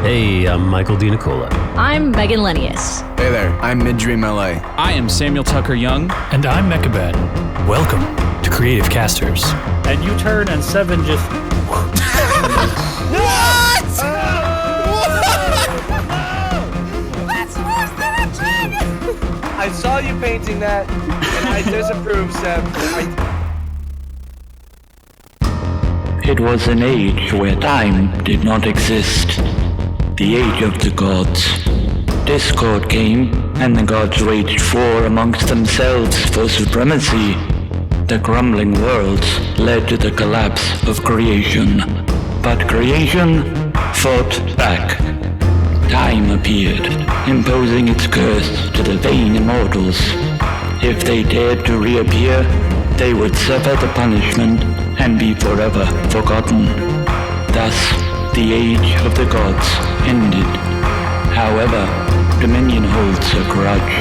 Hey, I'm Michael Denicola. I'm Megan Lennius. Hey there, I'm Midream LA. I am Samuel Tucker Young. And I'm Mecabad. Welcome to Creative Casters. And you turn and Seven just... What? That's worse than a dragon! I saw you painting that, and I disapprove, Seb. It was an age where time did not exist. The age of the gods. Discord came, and the gods waged war amongst themselves for supremacy. The crumbling worlds led to the collapse of creation. But creation fought back. Time appeared, imposing its curse to the vain immortals. If they dared to reappear, they would suffer the punishment and be forever forgotten. Thus, the age of the gods ended. However, Dominion holds a grudge.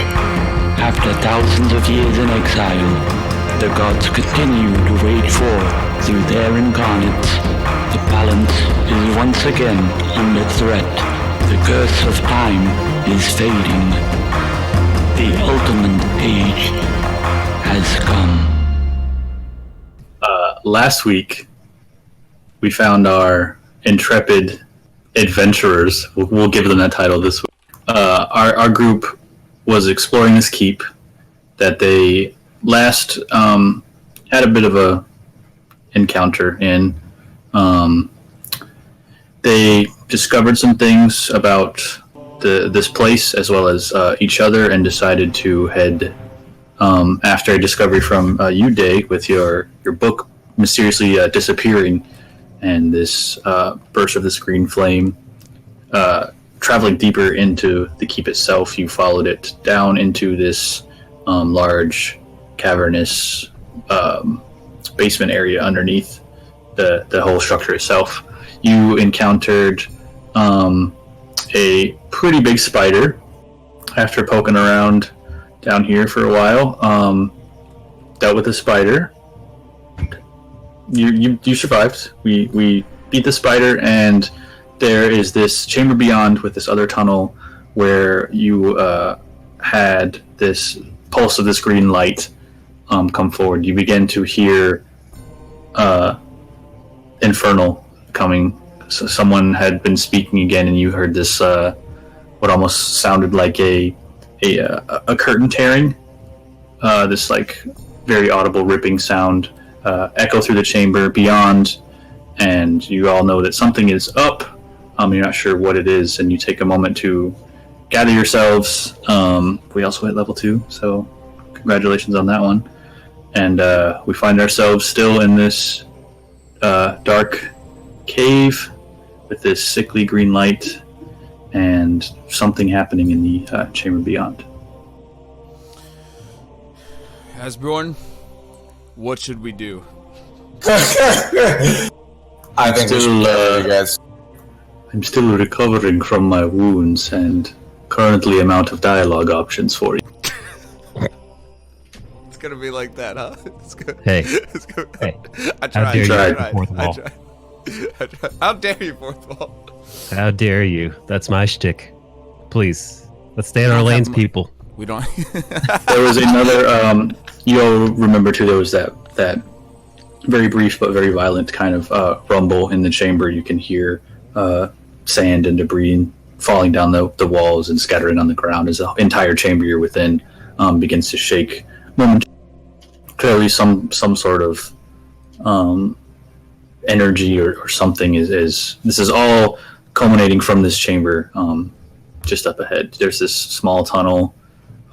After thousands of years in exile, the gods continue to wage war through their incarnates. The balance is once again under threat. The curse of time is fading. The ultimate age has come. Last week, we found our intrepid adventurers. We'll give them that title this week. Our group was exploring this keep that they last had a bit of a encounter in. They discovered some things about this place as well as each other, and decided to head after a discovery from you, Day, with your book mysteriously disappearing, and this burst of this green flame traveling deeper into the keep itself. You followed it down into this large cavernous basement area underneath the whole structure itself. You encountered a pretty big spider after poking around down here for a while. Dealt with the spider. You survived. We beat the spider, and there is this chamber beyond with this other tunnel where you had this pulse of this green light come forward. You begin to hear infernal coming. So someone had been speaking again, and you heard this what almost sounded like a curtain tearing. This like very audible ripping sound echo through the chamber beyond, and you all know that something is up. You're not sure what it is, and you take a moment to gather yourselves. We also hit level 2, so congratulations on that one. And we find ourselves still in this dark cave with this sickly green light and something happening in the chamber beyond. Asbjorn, what should we do? I think we should go, you guys. I'm still recovering from my wounds and currently am out of dialogue options for you. It's gonna be like that, huh? Hey. Hey. I tried. How dare you, I fourth wall. tried. How dare you, fourth wall? How dare you? That's my shtick. Please, let's stay in our lanes, people. We don't. There was another. You'll remember too. There was that very brief but very violent kind of rumble in the chamber. You can hear sand and debris falling down the walls and scattering on the ground as the entire chamber you're within begins to shake. Clearly, some sort of energy or something is. This is all culminating from this chamber just up ahead. There's this small tunnel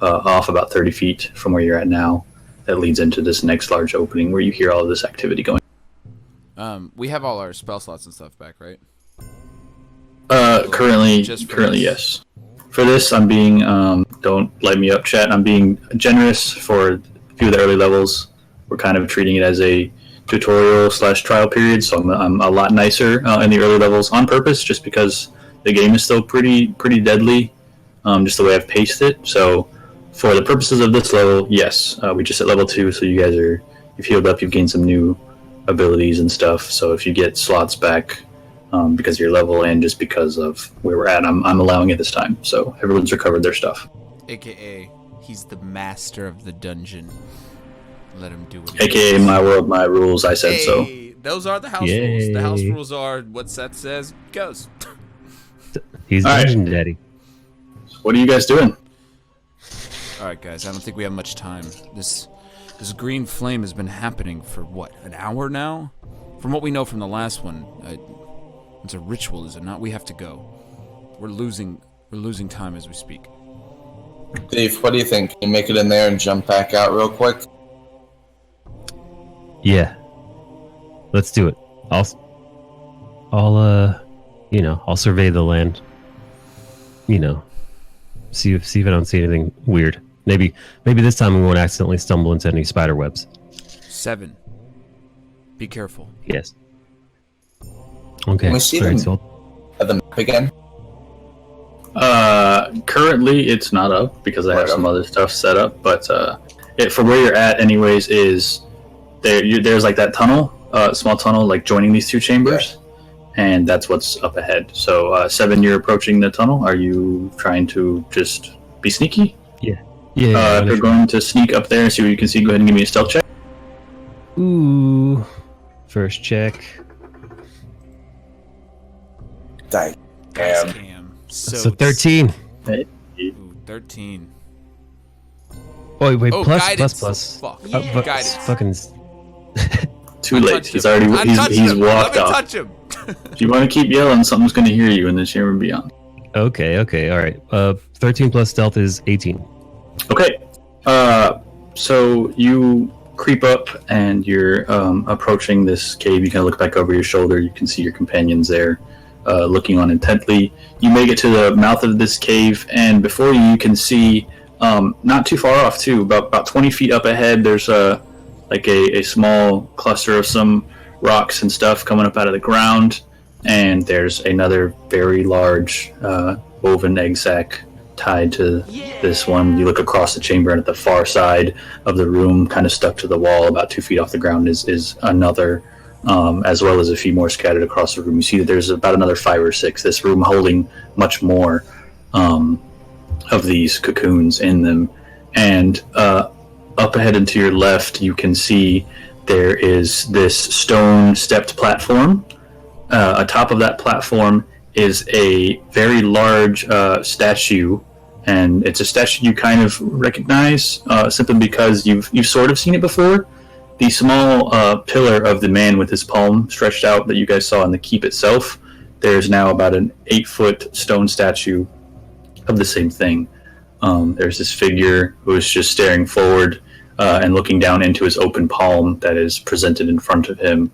off about 30 feet from where you're at now that leads into this next large opening where you hear all of this activity going. We have all our spell slots and stuff back, right? Currently, this? yes. For this, I'm being, don't light me up, chat, I'm being generous for a few of the early levels. We're kind of treating it as a tutorial/trial period, so I'm a lot nicer in the early levels on purpose, just because the game is still pretty deadly, just the way I've paced it. So for the purposes of this level, yes, we just hit level 2, so you guys you've healed up, you've gained some new abilities and stuff, so if you get slots back because of your level and just because of where we're at. I'm allowing it this time, so everyone's recovered their stuff. AKA, he's the master of the dungeon. Let him do it. AKA, my world, my rules. I said so. Those are the house rules. The house rules are what Seth says goes. He's dungeon daddy. What are you guys doing? All right, guys. I don't think we have much time. This green flame has been happening for what, an hour now? From what we know from the last one, it's a ritual, is it not? We have to go. We're losing time as we speak. Dave, what do you think? Can you make it in there and jump back out real quick? Yeah. Let's do it. I'll survey the land. See if I don't see anything weird. Maybe this time we won't accidentally stumble into any spider webs. 7. Be careful. Yes. Okay. Can we see them at the map again? Currently it's not up because I have some other stuff set up, but from where you're at anyways is there's like that tunnel, small tunnel like joining these two chambers, and that's what's up ahead. So 7, you're approaching the tunnel. Are you trying to just be sneaky? Yeah. If you're going to sneak up there and see what you can see, go ahead and give me a stealth check. Ooh. First check. Damn. So 13. Hey. Ooh, 13. Oh wait, plus. Fuck. Guidance. Fucking. Too late. He's already he's walked off. Touch him. If you want to keep yelling, something's going to hear you in the chamber beyond. Okay, all right. 13 plus stealth is 18. Okay. So you creep up and you're approaching this cave. You kind of look back over your shoulder. You can see your companions there looking on intently. You make it to the mouth of this cave, and before you can see, not too far off too, about 20 feet up ahead, there's a small cluster of some rocks and stuff coming up out of the ground, and there's another very large woven egg sac tied to this one. You look across the chamber, and at the far side of the room, kind of stuck to the wall about 2 feet off the ground, is another, as well as a few more scattered across the room. You see that there's about another 5 or 6, this room holding much more of these cocoons in them. And up ahead and to your left, you can see there is this stone stepped platform. Atop of that platform is a very large statue, and it's a statue you kind of recognize simply because you've sort of seen it before. The small pillar of the man with his palm stretched out that you guys saw in the keep itself, there's now about an 8-foot stone statue of the same thing. There's this figure who is just staring forward and looking down into his open palm that is presented in front of him,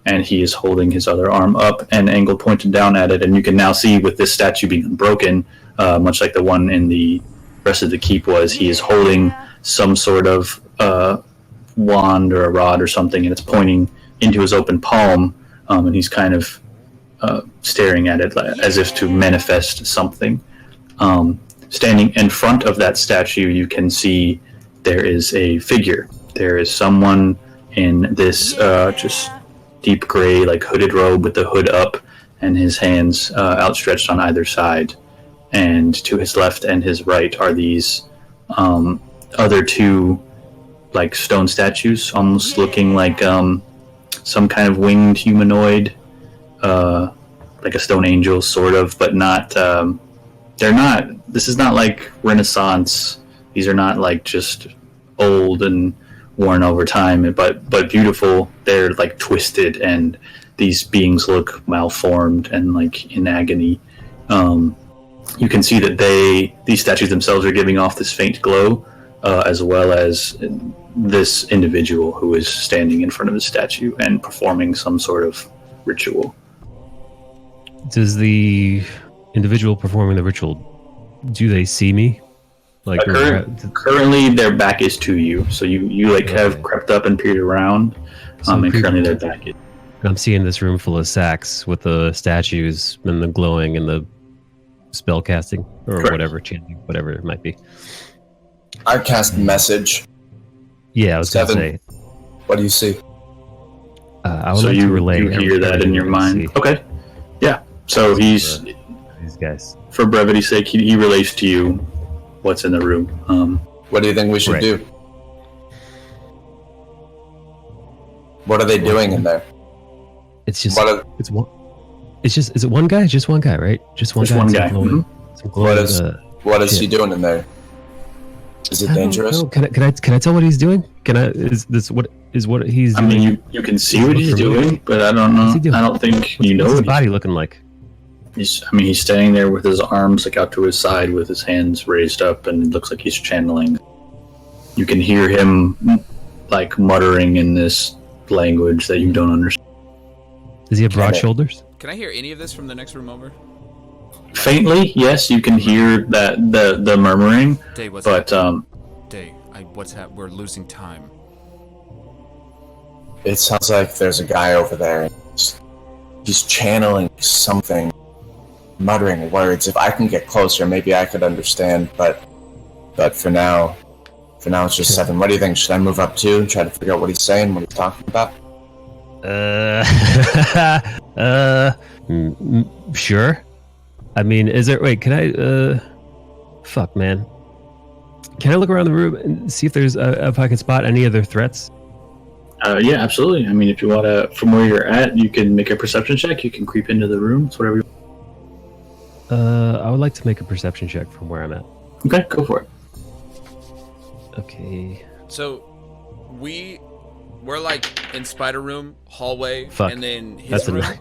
and he is holding his other arm up and angle pointed down at it. And you can now see, with this statue being unbroken, much like the one in the rest of the keep was, he is holding some sort of wand or a rod or something, and it's pointing into his open palm, and he's kind of staring at it as if to manifest something. Standing in front of that statue, you can see there is a figure. There is someone in this just deep gray, like hooded robe with the hood up, and his hands outstretched on either side. And to his left and his right are these other 2 like stone statues, almost looking like some kind of winged humanoid, like a stone angel, sort of, but not. They're not. This is not like Renaissance. These are not like just old and worn over time, but beautiful. They're like twisted, and these beings look malformed and like in agony. You can see that these statues themselves are giving off this faint glow, as well as this individual who is standing in front of the statue and performing some sort of ritual. Does the individual performing the ritual, do they see me? Like currently their back is to you, so you like have crept up and peered around, and currently their back is. I'm seeing this room full of sacks with the statues and the glowing and the spell casting or Correct. whatever, chanting, whatever it might be. I cast message. Yeah, I was going to 7. say. What do you see? I would So like to relay. you hear that in your mind. See. Okay. Yeah, So he's, these guys. for brevity's sake, he relays to you what's in the room. What do you think we should Right. do? What are they doing in there? It's just What are- it's one. It's just is it one guy? Just one guy, right? Just one Just guy. one some guy. glowing- some What glowing, is what is shit. he doing in there? Is it I don't dangerous? know. Can I tell what he's doing? Can I? Is this what he's I doing? mean, you can see what he's doing, but I don't know. What's he doing? I don't think you know What's his what body looking like? he's standing there with his arms like out to his side with his hands raised up, and it looks like he's channeling. You can hear him like muttering in this language that you don't understand. Does he have broad Can it- shoulders? Can I hear any of this from the next room over? Faintly, yes, you can hear that the murmuring, Day, what's but Day, we're losing time. It sounds like there's a guy over there. He's channeling something, muttering words. If I can get closer, maybe I could understand. But for now it's just 7. What do you think? Should I move up too and try to figure out what he's saying, what he's talking about? Sure. I mean, is there? Wait, can I? Fuck, man. Can I look around the room and see if there's if I can spot any other threats? yeah, absolutely. I mean, if you want to, from where you're at, you can make a perception check. You can creep into the room. It's whatever. I would like to make a perception check from where I'm at. Okay, go for it. Okay. So, we're like in spider room, hallway, Fuck. and then his That's a room, 9.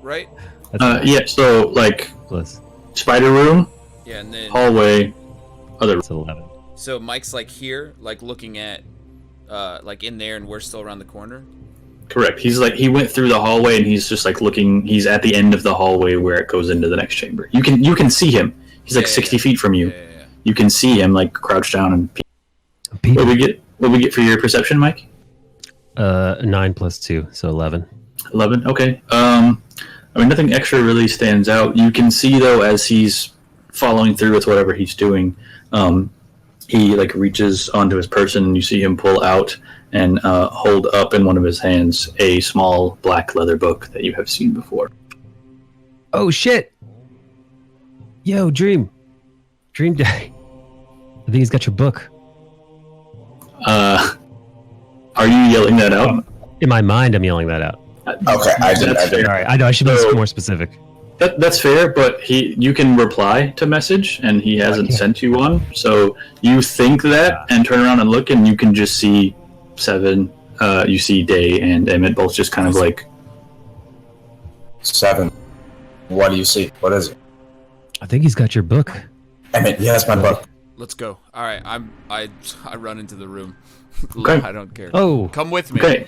right? That's a 9 Yeah, so like plus. spider room, Yeah, and then hallway, other. That's 11. so Mike's like here, like looking at, like in there, and we're still around the corner. Correct. He's like he went through the hallway and he's just like looking. He's at the end of the hallway where it goes into the next chamber. You can see him. He's like Yeah, 60 feet from you. Yeah. You can see him like crouched down and. People. What we get for your perception, Mike? 9 plus 2, so 11. 11. Okay. I mean, nothing extra really stands out. You can see though, as he's following through with whatever he's doing, he like reaches onto his person, and you see him pull out and hold up in one of his hands a small black leather book that you have seen before. Oh shit! Yo, Dream Day. I think he's got your book. Are you yelling that out? In my mind, I'm yelling that out. Okay, I did. That's fair. All right, I know I should be So- more specific. That's fair, but you can reply to message, and he hasn't can't. sent you one. So you think that, and turn around and look, and you can just see 7. You see Day and Emmett both just kind of like. 7. What do you see? What is it? I think he's got your book. Emmett, yeah, that's my book. Let's go. All right, I run into the room. Okay. I don't care. Oh, Come with me. Okay.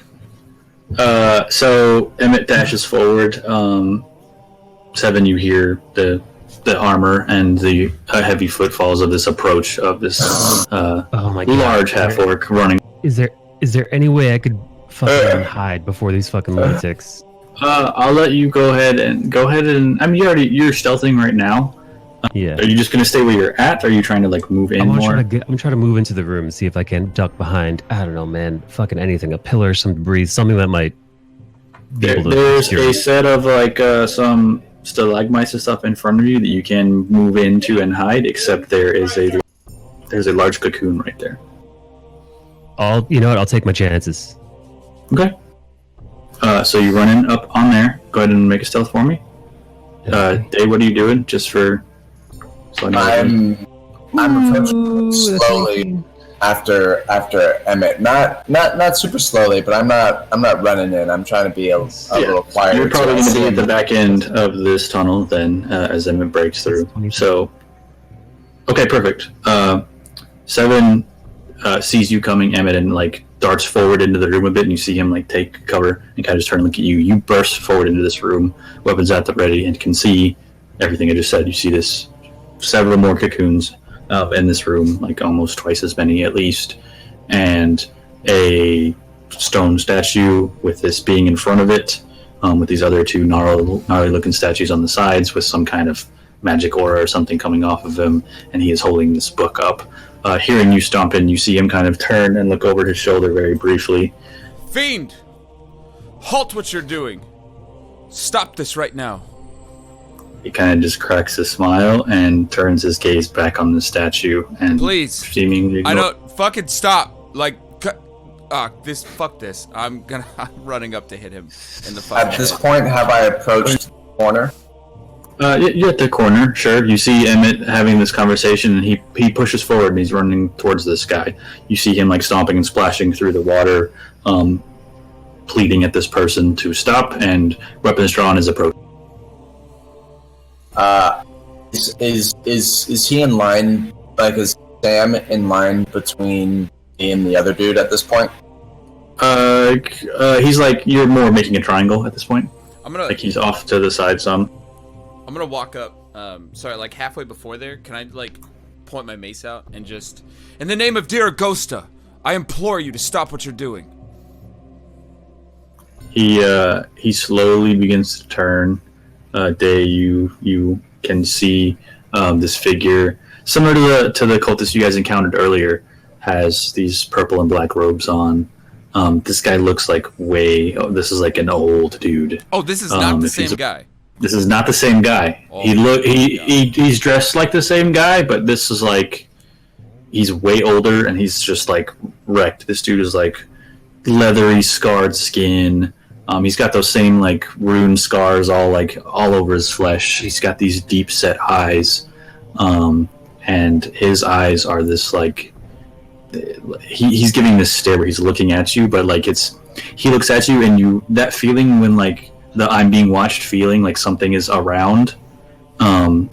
So Emmett dashes forward. 7, you hear the armor and the heavy footfalls of this approach of this oh my God. large half orc running. Is there any way I could fucking hide before these fucking lunatics? I'll let you go ahead and I mean, you're stealthing right now. Yeah. Are you just gonna stay where you're at? Or are you trying to like move in I'm more? trying to move into the room and see if I can duck behind. I don't know, man. Fucking anything, a pillar, some debris, something that might be able to. There's a set of like some stalagmites and stuff in front of you that you can move into and hide. Except there's a large cocoon right there. You know what? I'll take my chances. Okay. So you run in up on there. Go ahead and make a stealth for me. Dave, what are you doing? Just for. So I'm approaching slowly after Emmett. Not super slowly, but I'm not running in. I'm trying to be a little quieter. You're probably going to be at the back end of this tunnel then, as Emmett breaks through. So, okay, perfect. 7 sees you coming, Emmett, and like darts forward into the room a bit, and you see him like take cover and kind of just turn and look at you. You burst forward into this room, weapons at the ready, and can see everything I just said. You see this several more cocoons in this room, like almost twice as many at least, and a stone statue with this being in front of it, with these other 2 gnarly looking statues on the sides with some kind of magic aura or something coming off of him, and he is holding this book up. Hearing you stomp in, you see him kind of turn and look over his shoulder very briefly. Fiend! Halt what you're doing! Stop this right now. he kind of just cracks a smile and turns his gaze back on the statue and please, seemingly I don't fucking stop. Like, fuck this. I'm running up to hit him in the fucking At this point, have I approached the corner? You're at the corner, sure. You see Emmett having this conversation, and he pushes forward and he's running towards this guy. You see him like stomping and splashing through the water, pleading at this person to stop, and weapons drawn is approaching. Is he in line? Like, is Sam in line between me and the other dude at this point? He's like, you're more making a triangle at this point. Like he's off to the side some. I'm gonna walk up, like halfway before there, can I, like, point my mace out and just... In the name of dear Agosta, I implore you to stop what you're doing. He slowly begins to turn. Day, you can see this figure, similar to the cultist you guys encountered earlier, has these purple and black robes on. This guy looks like this is like an old dude. Oh, this is not the same guy. This is not the same guy. Oh, he's dressed like the same guy, but this is like he's way older and he's just like wrecked. This dude is like leathery, scarred skin. He's got those same like rune scars all over his flesh. He's got these deep set eyes, and his eyes are this like he's giving this stare where he's looking at you, but like he looks at you and that feeling when like the I'm being watched feeling, like something is around.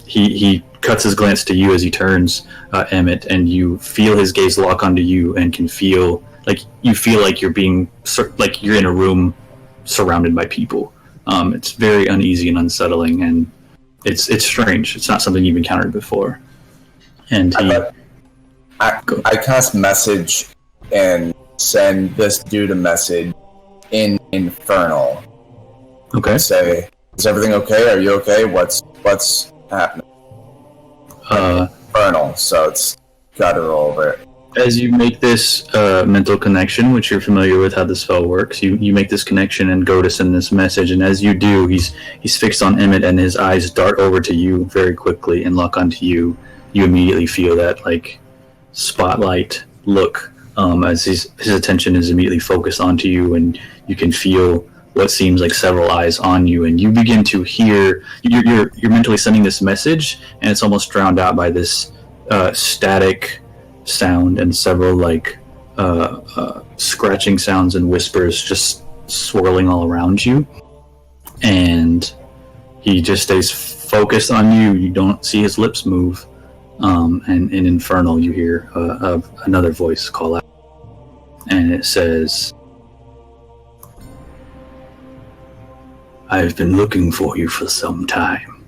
He cuts his glance to you as he turns, Emmett, and you feel his gaze lock onto you and can feel like you're being like you're in a room surrounded by people. It's very uneasy and unsettling, and it's strange. It's not something you've encountered before. And I cast message and send this dude a message in Infernal. Okay. Say, is everything okay? Are you okay? What's happening? Infernal, so it's guttural over it. As you make this mental connection, which you're familiar with how the spell works, you make this connection and go to send this message, and as you do, he's fixed on Emmett, and his eyes dart over to you very quickly and lock onto you. You immediately feel that like spotlight look as his attention is immediately focused onto you, and you can feel what seems like several eyes on you, and you begin to hear you're mentally sending this message, and it's almost drowned out by this static sound and several like scratching sounds and whispers just swirling all around you, and he just stays focused on you. You don't see his lips move, and in Infernal you hear another voice call out, and it says, "I've been looking for you for some time."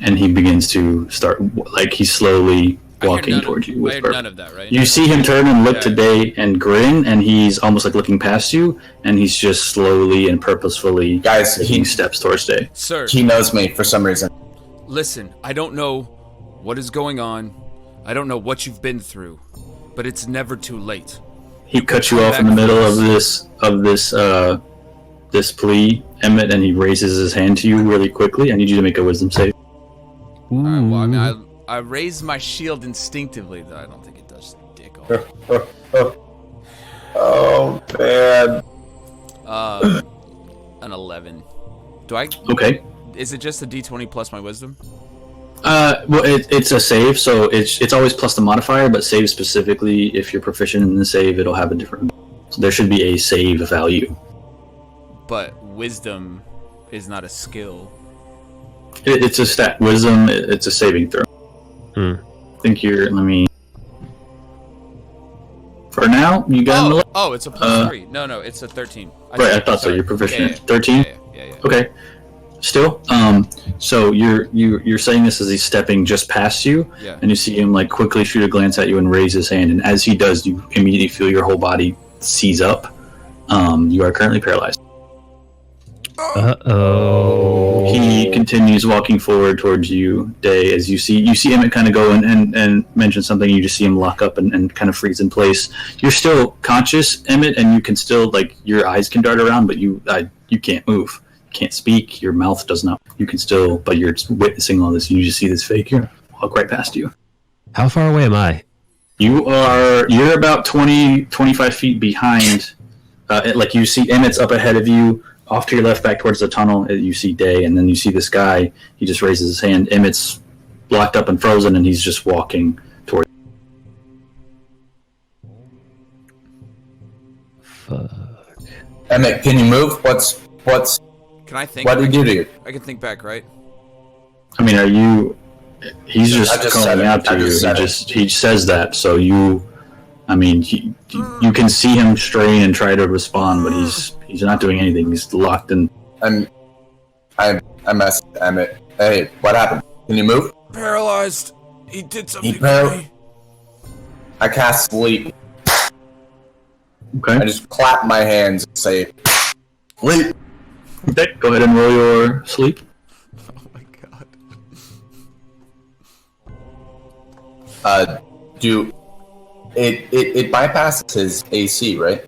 And he begins to start, like, he's slowly walking towards you. I heard none of that, right? You see him turn and look today and grin, and he's almost like looking past you, and he's just slowly and purposefully taking steps towards Day. Sir, he knows me for some reason. Listen, I don't know what is going on. I don't know what you've been through, but it's never too late. He cuts you off in the middle of this plea, Emmett, and he raises his hand to you really quickly. I need you to make a wisdom save. Alright, well, I mean, I raise my shield instinctively, though I don't think it does dick off. Oh, man. An 11. Do I... Okay. Is it just a d20 plus my wisdom? Well, it's a save, so it's always plus the modifier, but save specifically, if you're proficient in the save, it'll have a different... So there should be a save value. But wisdom is not a skill. It's a stat. Wisdom, it's a saving throw. I think let me... For now, you got an 11. Oh, it's a plus 3. No, it's a 13. I thought so. You're proficient. Yeah. 13? Yeah. Okay. Still, so you're saying this as he's stepping just past you, and you see him like quickly shoot a glance at you and raise his hand, and as he does, you immediately feel your whole body seize up. You are currently paralyzed. Uh-oh. He continues walking forward towards you, Day, as you see Emmett kind of go and mention something. You just see him lock up and kind of freeze in place. You're still conscious, Emmett, and you can still, like, your eyes can dart around, but you can't move. can't speak. Your mouth does not. You can still, but you're witnessing all this. You just see this figure walk right past you. How far away am I? You're about 20, 25 feet behind. Like you see Emmett's up ahead of you. Off to your left, back towards the tunnel, you see Day, and then you see this guy. He just raises his hand. Emmett's locked up and frozen, and he's just walking towards. Fuck. Emmett, can you move? What's? Can I think? What did you do? I can think back, right? I mean, are you? He's just calling out to you. He says that, so you. I mean, you can see him strain and try to respond, but he's not doing anything. He's locked in. I messed Emmett. Hey, what happened? Can you move? Paralyzed. He did something to me. I cast sleep. Okay. I just clap my hands and say, sleep. Okay, go ahead and roll your sleep. Oh my god. It bypasses his AC, right?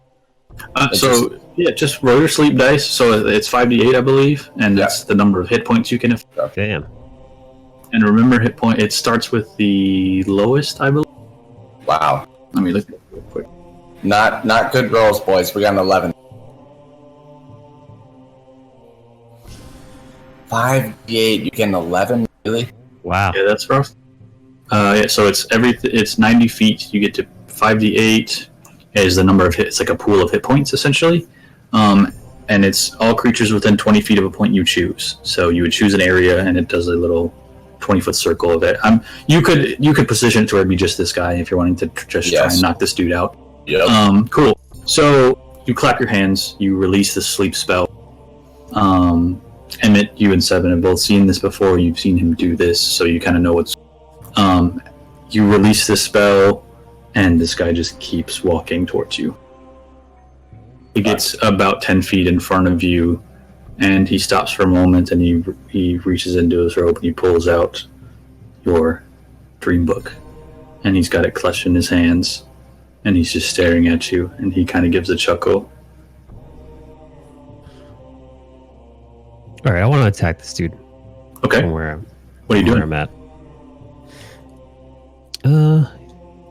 Just roll your sleep dice. So it's 5d8, I believe, and that's the number of hit points you can have. Damn. And remember, hit point. It starts with the lowest, I believe. Wow. Let me look real quick. Not good rolls, boys. We got an 11. 5d8. You get an 11, really? Wow. Yeah, that's rough. So it's 90 feet. You get to 5d8 is the number of hits. It's like a pool of hit points, essentially. And it's all creatures within 20 feet of a point you choose. So you would choose an area, and it does a little 20-foot circle of it. You could position it to where it'd be just this guy if you're wanting to just try and knock this dude out. Yep. Cool. So you clap your hands. You release the sleep spell. Emmett, you and Seven have both seen this before. You've seen him do this, so you kind of know what's. You release this spell, and this guy just keeps walking towards you. He gets about 10 feet in front of you, and he stops for a moment, and he reaches into his robe, and he pulls out your dream book, and he's got it clutched in his hands, and he's just staring at you, and he kind of gives a chuckle. All right, I want to attack this dude. Okay. From where what are you doing? Where I'm at.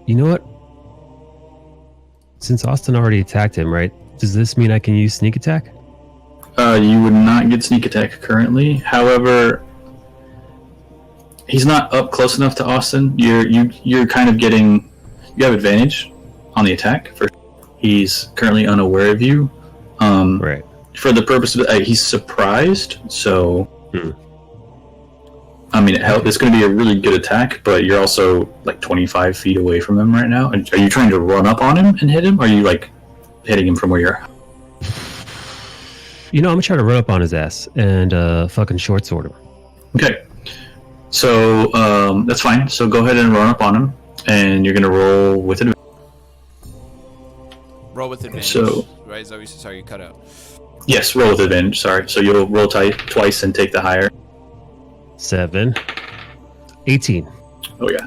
You know what? Since Austin already attacked him, right? Does this mean I can use sneak attack? You would not get sneak attack currently. However, he's not up close enough to Austin. You're kind of getting. You have advantage on the attack. He's currently unaware of you. Right. For the purpose of he's surprised. So. I mean, it's going to be a really good attack, but you're also like 25 feet away from him right now. Are you trying to run up on him and hit him? Or are you like hitting him from where you're? You know, I'm gonna try to run up on his ass and fucking short sword him. Okay. So that's fine. So go ahead and run up on him, and you're gonna roll with advantage. Roll with advantage. So, right? Is that what you said? Sorry, you cut out. Yes, roll with advantage. Sorry. So you'll roll twice and take the higher. 7, 18. Oh yeah.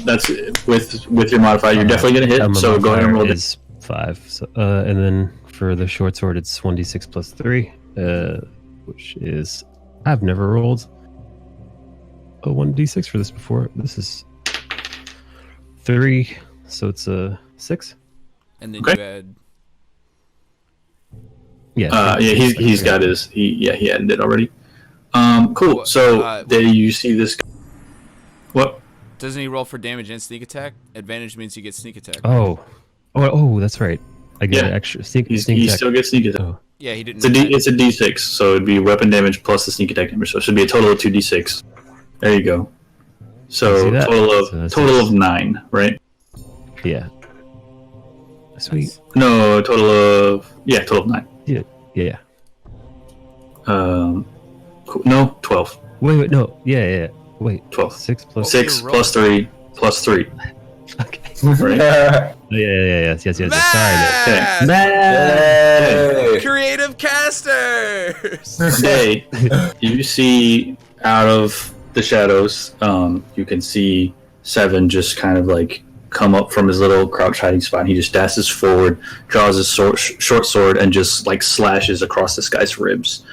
That's with your modifier. You're definitely gonna hit. So go ahead and roll is 5. So, and then for the short sword, it's 1d6 plus 3, which is I've never rolled a 1d6 for this before. This is 3, so it's a 6. And then you add. Yeah. He's got his. He added it already. Cool. So you see this. What? Doesn't he roll for damage and sneak attack? Advantage means you get sneak attack. Oh, that's right. I get an extra sneak he attack. still gets sneak attack. Oh. Yeah, he didn't. It's a D6, so it'd be weapon damage plus the sneak attack damage. So it should be a total of 2d6. There you go. So total of 9, right? Yeah. Sweet. No, total of 9. Yeah. Cool. No, 12. Wait, no. Yeah. Wait. 12. 6 plus 6 plus 3 plus 3. Okay. Right? Yes. Sorry. Math! Math! Creative casters! Day, you see out of the shadows, you can see Seven just kind of like come up from his little crouch hiding spot. He just dashes forward, draws his short sword, and just like slashes across this guy's ribs.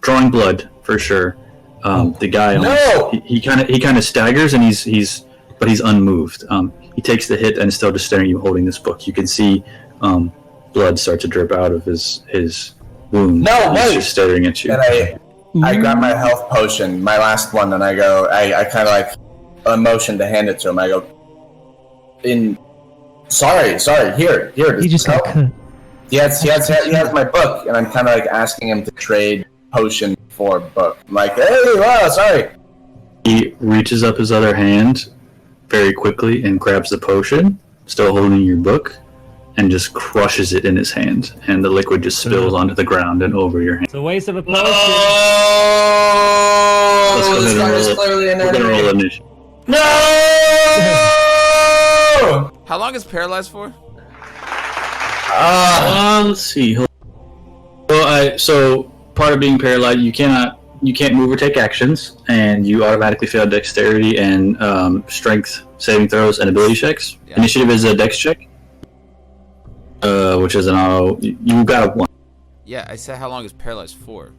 drawing blood for sure. The guy, he kind of staggers, and he's unmoved. He takes the hit and is still just staring at you, holding this book. You can see blood start to drip out of his wound. No, he's wait. just staring at you. And I grab my health potion, my last one, and I go. I kind of like a motion to hand it to him. I go. Sorry. Here. He just got cut. He has my book, and I'm kind of like asking him to trade potion for book. I'm like, hey, wow, sorry. He reaches up his other hand very quickly and grabs the potion, still holding your book, and just crushes it in his hand, and the liquid just spills onto the ground and over your hand. It's a waste of a potion. Let's go ahead and roll. We're gonna roll initiative. No! How long is paralyzed for? Let's see. So part of being paralyzed, you can't move or take actions, and you automatically fail dexterity and strength saving throws and ability checks. Yeah. Initiative is a dex check, which is an auto. You got a 1. Yeah, I said how long is paralyzed for?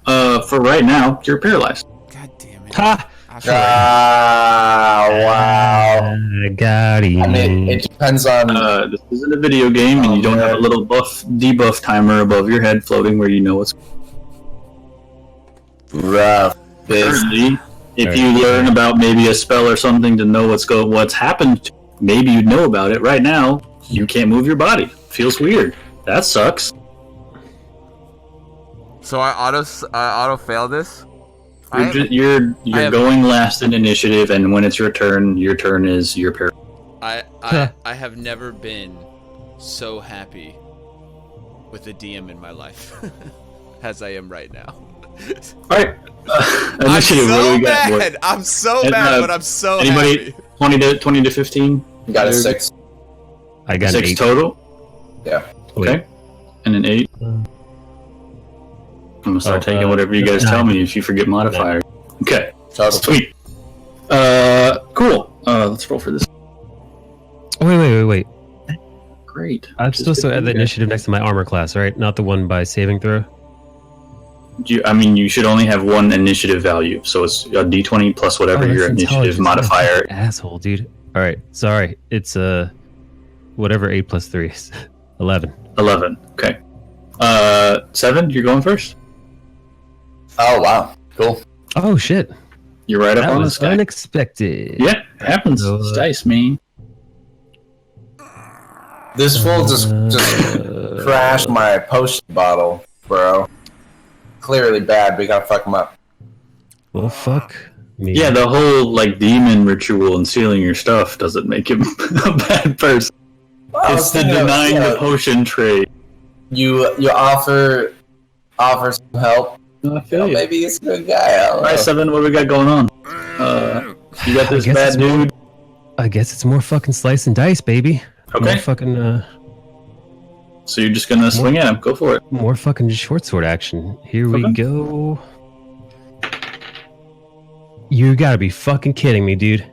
For right now, you're paralyzed. God damn it. Ha! Wow. Got him. I mean, it depends on. This isn't a video game, and you don't have a little debuff timer above your head floating where you know what's rough. Currently, if you learn about maybe a spell or something to know what's happened, maybe you'd know about it. Right now, you can't move your body. Feels weird. That sucks. So I auto fail this? You're going last in initiative, and when it's your turn is your pair. I have never been so happy with a DM in my life as I am right now. Alright. Initiative, what do we got? I'm so bad, but I'm so anybody happy. 20 to 15? You got a 6. I got 6 an 8 total? Yeah. Okay. And an 8. I'm gonna start taking whatever you guys tell me if you forget modifier. Okay. Sweet. Cool. Let's roll for this. Wait. Great. I'm supposed to add the initiative next to my armor class, right? Not the one by saving throw? You should only have one initiative value, so it's a d20 plus whatever your initiative modifier. Asshole, dude. All right, sorry. It's whatever 8 plus 3 is. 11. 11. Okay. 7. You're going first. Oh wow, cool. Oh shit. You're right up on this guy. Unexpected. Yeah, happens. It's dice, man. This fool just crashed my potion bottle, bro. Clearly bad. We gotta fuck him up. Well, fuck me. Yeah, the whole demon ritual and stealing your stuff doesn't make him a bad person. Well, it's the denying the potion trade. You offer some help. I feel you. Maybe he's a good guy. All right, 7. What do we got going on? You got this bad dude. I guess it's more fucking slice and dice, baby. Okay. More fucking. So you're just gonna swing at him. Go for it. More fucking short sword action. Here we go. You gotta be fucking kidding me, dude.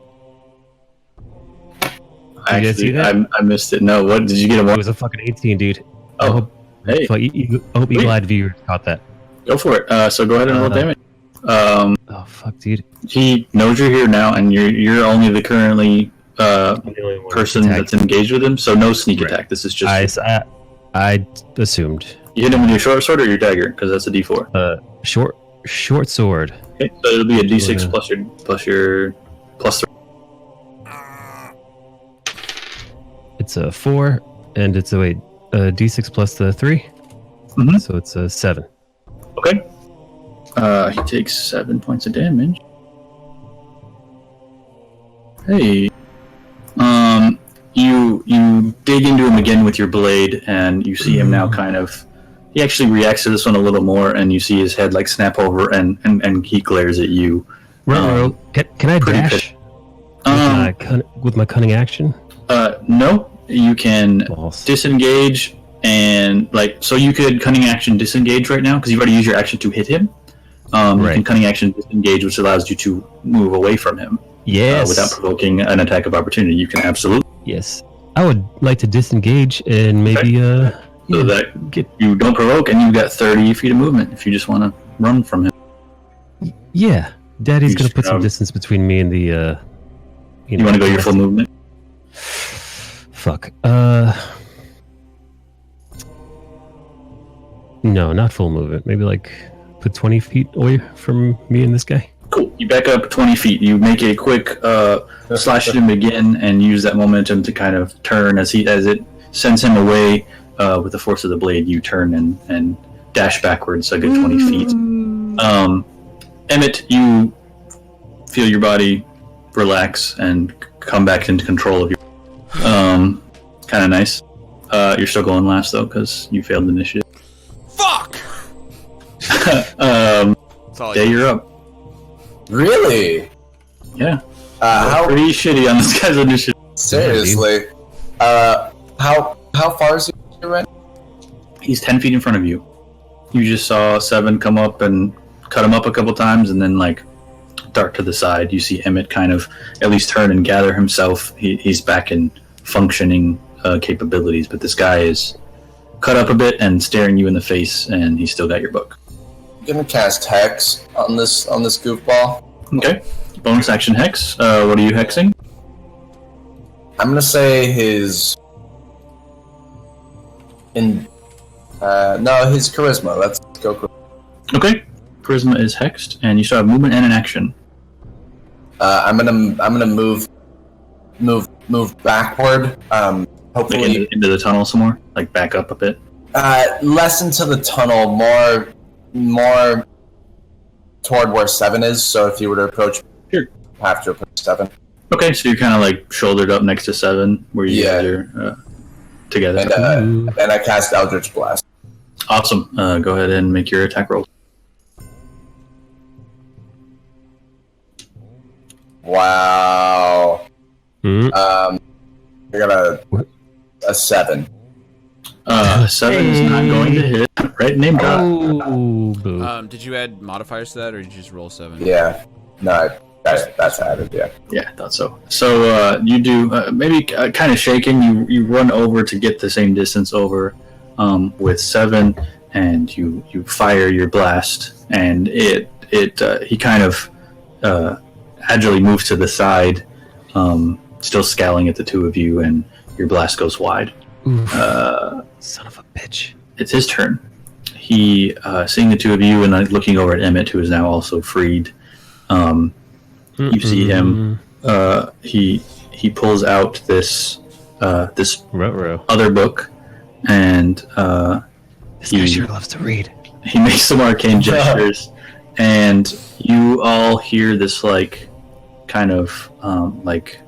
Actually, I missed it. No, what did you get? It was a fucking 18, dude. Oh, hey. I hope eagle-eyed viewers caught that. Go for it. So go ahead and roll damage. Oh fuck, dude. He knows you're here now, and you're only the currently person that's engaged with him. So no sneak attack. This is just. I assumed. You hit him with your short sword or your dagger, because that's a D4. Short sword. Okay, so it'll be a D6 plus 3. It's a 4, and it's a D6 plus the 3. Mm-hmm. So it's a 7. Okay. He takes 7 points of damage. Hey. You dig into him again with your blade, and you see him now kind of. He actually reacts to this one a little more, and you see his head snap over, and he glares at you. Can I dash? With my cunning action? No. You can disengage, and so you could cunning action disengage right now because you've already used your action to hit him. You can cunning action disengage, which allows you to move away from him. Yes. Without provoking an attack of opportunity. You can absolutely. Yes. I would like to disengage and maybe So that you don't provoke, and you got 30 feet of movement if you just want to run from him. Yeah, Daddy's You gonna just put some distance between me and the. You want to go your full movement? Fuck. No, not full movement. Maybe like put 20 feet away from me and this guy. Cool. You back up 20 feet. You make a quick slash at him again, and use that momentum to kind of turn as it sends him away with the force of the blade. You turn and dash backwards a good 20 feet. Emmett, you feel your body relax and come back into control of your. Kind of nice. You're still going last though because you failed the initiative. Fuck. Day, you're up. Really? Yeah. How pretty shitty on this guy's initiative. Seriously. How far is he right? He's 10 feet in front of you. You just saw Seven come up and cut him up a couple times, and then like dart to the side. You see Emmett kind of at least turn and gather himself. He's back in functioning capabilities, but this guy is cut up a bit and staring you in the face, and he's still got your book. I'm gonna cast Hex on this goofball. Okay. Bonus action Hex. What are you hexing? I'm gonna say his charisma. Let's go. Okay. Charisma is hexed, and you still have movement and an action. I'm gonna move backward. Hopefully into the tunnel some more, like back up a bit. Less into the tunnel, more toward where Seven is. So if you were to approach, sure, have to approach Seven. Okay, so you're kind of like shouldered up next to Seven, where you guys are together. And I cast Eldritch Blast. Awesome. Go ahead and make your attack roll. Wow. I got a 7. 7 is not going to hit. Right, name drop. Did you add modifiers to that, or did you just roll 7? Yeah. No, that's added. Yeah. Yeah, I thought so. So you do maybe kind of shaking. You run over to get the same distance over with 7, and you fire your blast, and he kind of agilely moves to the side, still scowling at the two of you, and your blast goes wide. Son of a bitch. It's his turn. He, seeing the two of you and looking over at Emmett, who is now also freed, you see him. He pulls out this other book, and this guy sure loves to read. He makes some arcane gestures, and you all hear this like kind of like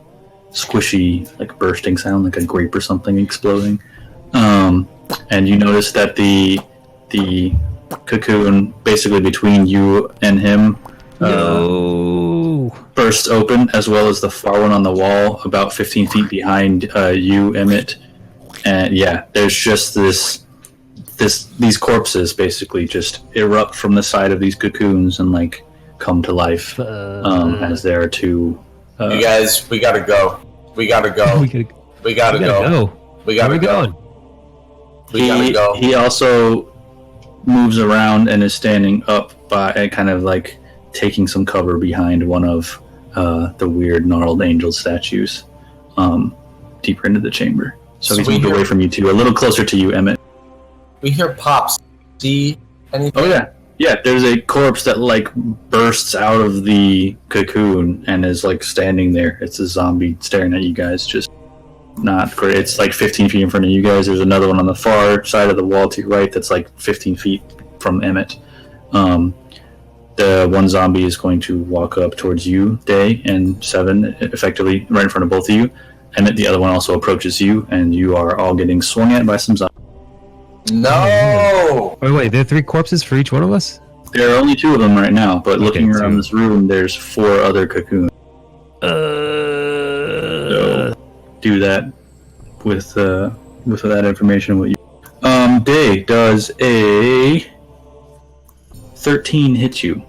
squishy, like bursting sound, like a grape or something exploding. And you notice that the cocoon basically between you and him bursts open, as well as the far one on the wall about 15 feet behind you, Emmett. And yeah, there's just these corpses basically just erupt from the side of these cocoons and like come to life as there are two. You guys, we gotta go. We gotta go. We gotta go. He also moves around and is standing up by kind of like taking some cover behind one of the weird gnarled angel statues deeper into the chamber. So he's moved away from you two, a little closer to you, Emmett. We hear pops. See anything? Oh yeah. Yeah, there's a corpse that like bursts out of the cocoon and is like standing there. It's a zombie staring at you guys, just not great. It's like 15 feet in front of you guys. There's another one on the far side of the wall to your right that's like 15 feet from Emmett. The one zombie is going to walk up towards you, Day, and 7, effectively right in front of both of you. Emmett, the other one also approaches you, and you are all getting swung at by some zombies. No! Wait, there are 3 corpses for each one of us? There are only 2 of them right now, but looking around this room, there's 4 other cocoons. So do that with that information. What you Day, does a 13 hit you?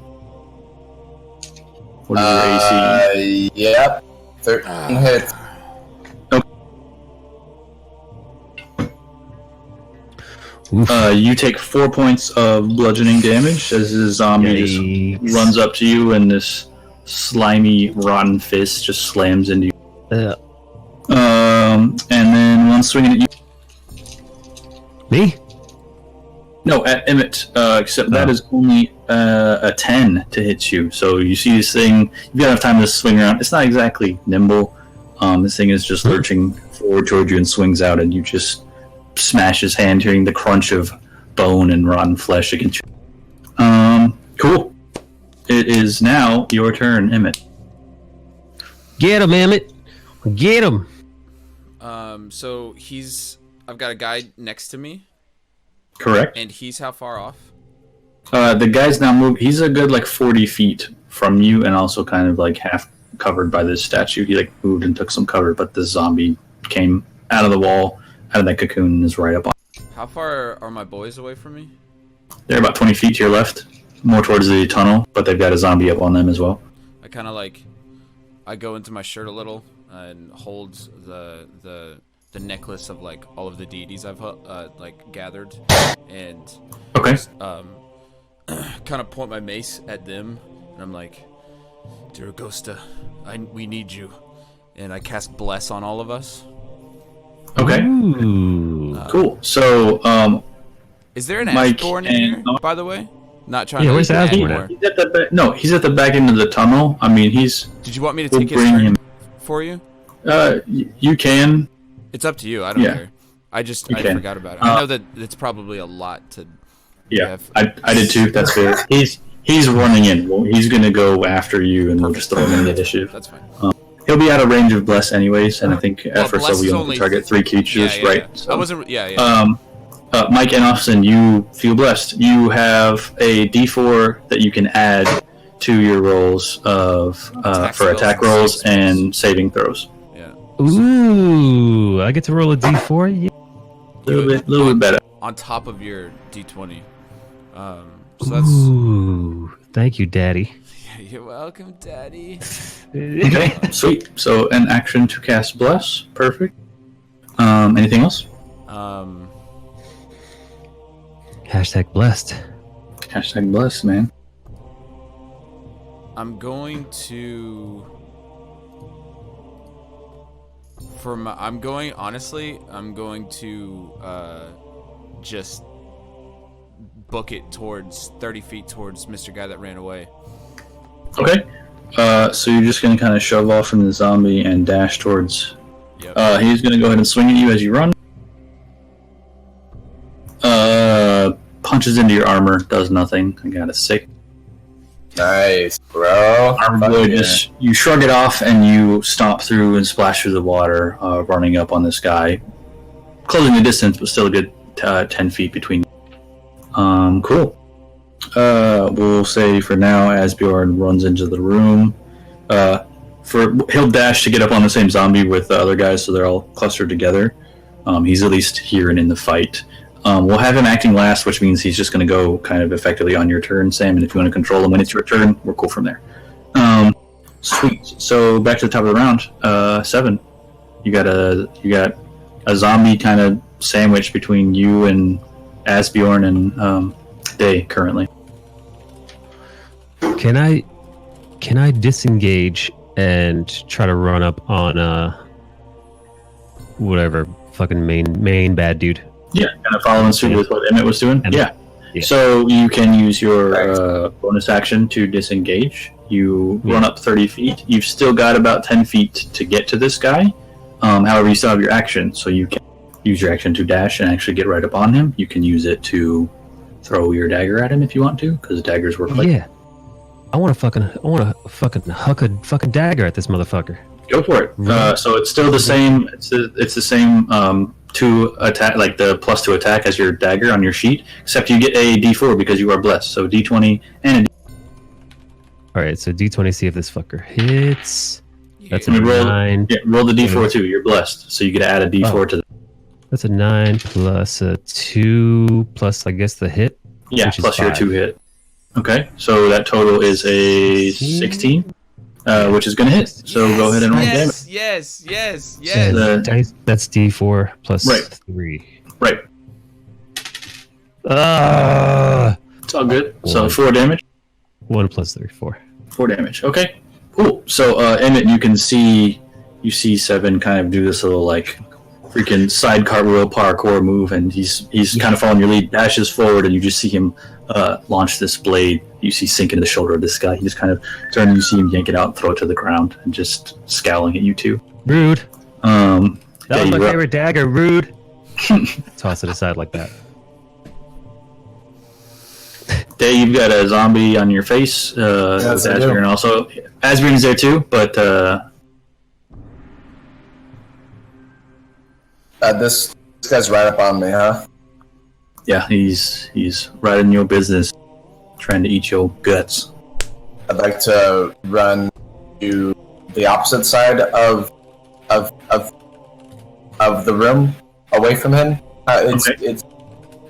What is your AC? Yep, 13 hits. You take 4 points of bludgeoning damage as this zombie just runs up to you, and this slimy, rotten fist just slams into you. And then one swinging at you. Me? No, at Emmett. Except that is only a 10 to hit you. So you see this thing. You got enough time to swing around. It's not exactly nimble. This thing is just lurching forward toward you and swings out, and you just smash his hand, hearing the crunch of bone and rotten flesh against you. Cool. It is now your turn, Emmett. Get him, Emmett. Get him. So I've got a guy next to me. Correct. And he's how far off? The guy's now moved. He's a good 40 feet from you, and also kind of half covered by this statue. He moved and took some cover, but the zombie came out of the wall, out of that cocoon, and is right up on. How far are my boys away from me? They're about 20 feet to your left, more towards the tunnel, but they've got a zombie up on them as well. I kind of I go into my shirt a little and hold the necklace of all of the deities I've gathered, and okay, kind of point my mace at them, and I'm like, "Dear Augusta, we need you," and I cast bless on all of us. Okay. Cool. So, is there an Asborn in here, by the way? Not trying to. Where's Asborn? He's at the no, he's at the back end of the tunnel. I mean, he's. Did you want me to take his turn for you? You can. It's up to you. I don't care. I forgot about it. I know that it's probably a lot to. Yeah, I did too. That's fair. He's running in. Well, he's gonna go after you, and we'll just throw him in the initiative. That's fine. He'll be out of range of bless anyways, and I think at first we only target 3 creatures, right? Yeah. So, I wasn't. Yeah. Mike and Austin, you feel blessed. You have a D4 that you can add to your rolls of for attack rolls and saving throws. Yeah. Ooh, I get to roll a D4. Yeah. A little bit better. On top of your D20. So that's. Ooh, thank you, Daddy. You're welcome, Daddy. Okay, sweet. So an action to cast bless. Perfect. Anything else? Hashtag blessed. Hashtag blessed, man. I'm going to. I'm going to just book it towards 30 feet towards Mr. Guy that ran away. Okay. So you're just going to kind of shove off from the zombie and dash towards. Yep. He's going to go ahead and swing at you as you run. Punches into your armor, does nothing. I got a 6. Nice, bro. Armor blade just you shrug it off and you stomp through and splash through the water, running up on this guy, closing the distance, but still a good 10 feet between. Cool. We'll say for now, Asbjorn runs into the room. He'll dash to get up on the same zombie with the other guys, so they're all clustered together. He's at least here and in the fight. We'll have him acting last, which means he's just going to go kind of effectively on your turn, Sam. And if you want to control him when it's your turn, we're cool from there. Sweet. So back to the top of the round. 7. You got a zombie kind of sandwich between you and Asbjorn and Day currently. Can I disengage and try to run up on whatever fucking main bad dude? Yeah, kind of following suit with what Emmett was doing. Yeah. So you can use your bonus action to disengage. You run up 30 feet. You've still got about 10 feet to get to this guy. However, you still have your action, so you can use your action to dash and actually get right up on him. You can use it to throw your dagger at him if you want to, because daggers work like. Yeah. I want to fucking huck a fucking dagger at this motherfucker. Go for it. So it's still the same. It's the same 2 attack, like the +2 attack as your dagger on your sheet, except you get a D4 because you are blessed. So D20 and a D. All right, so D20. See if this fucker hits. That's a roll, 9. Yeah, roll the D4 too. You're blessed, so you get to add a D4 to the. That's a 9 plus a 2 plus I guess the hit. Yeah, plus your 2 hit. Okay, so that total is a 16. Which is going to hit. So go ahead and roll damage. Yes. That's D4 plus 3. Right. It's all good. So 4 damage. 1 plus 3, 4. 4 damage. Okay, cool. So Emmett, you see Seven kind of do this little like freaking side cartwheel parkour move, and he's kind of following your lead, dashes forward, and you just see him launch this blade. You see sink into the shoulder of this guy. He just kind of turns, you see him yank it out, throw it to the ground, and just scowling at you two. Rude. That was my you're favorite dagger. Rude. Toss it aside like that. Day, you've got a zombie on your face. Yes, with I do. Asbjorn also. Asbjorn's there too, but This guy's right up on me, huh? yeah, he's right in your business, trying to eat your guts. I'd like to run to the opposite side of the room, away from him. It's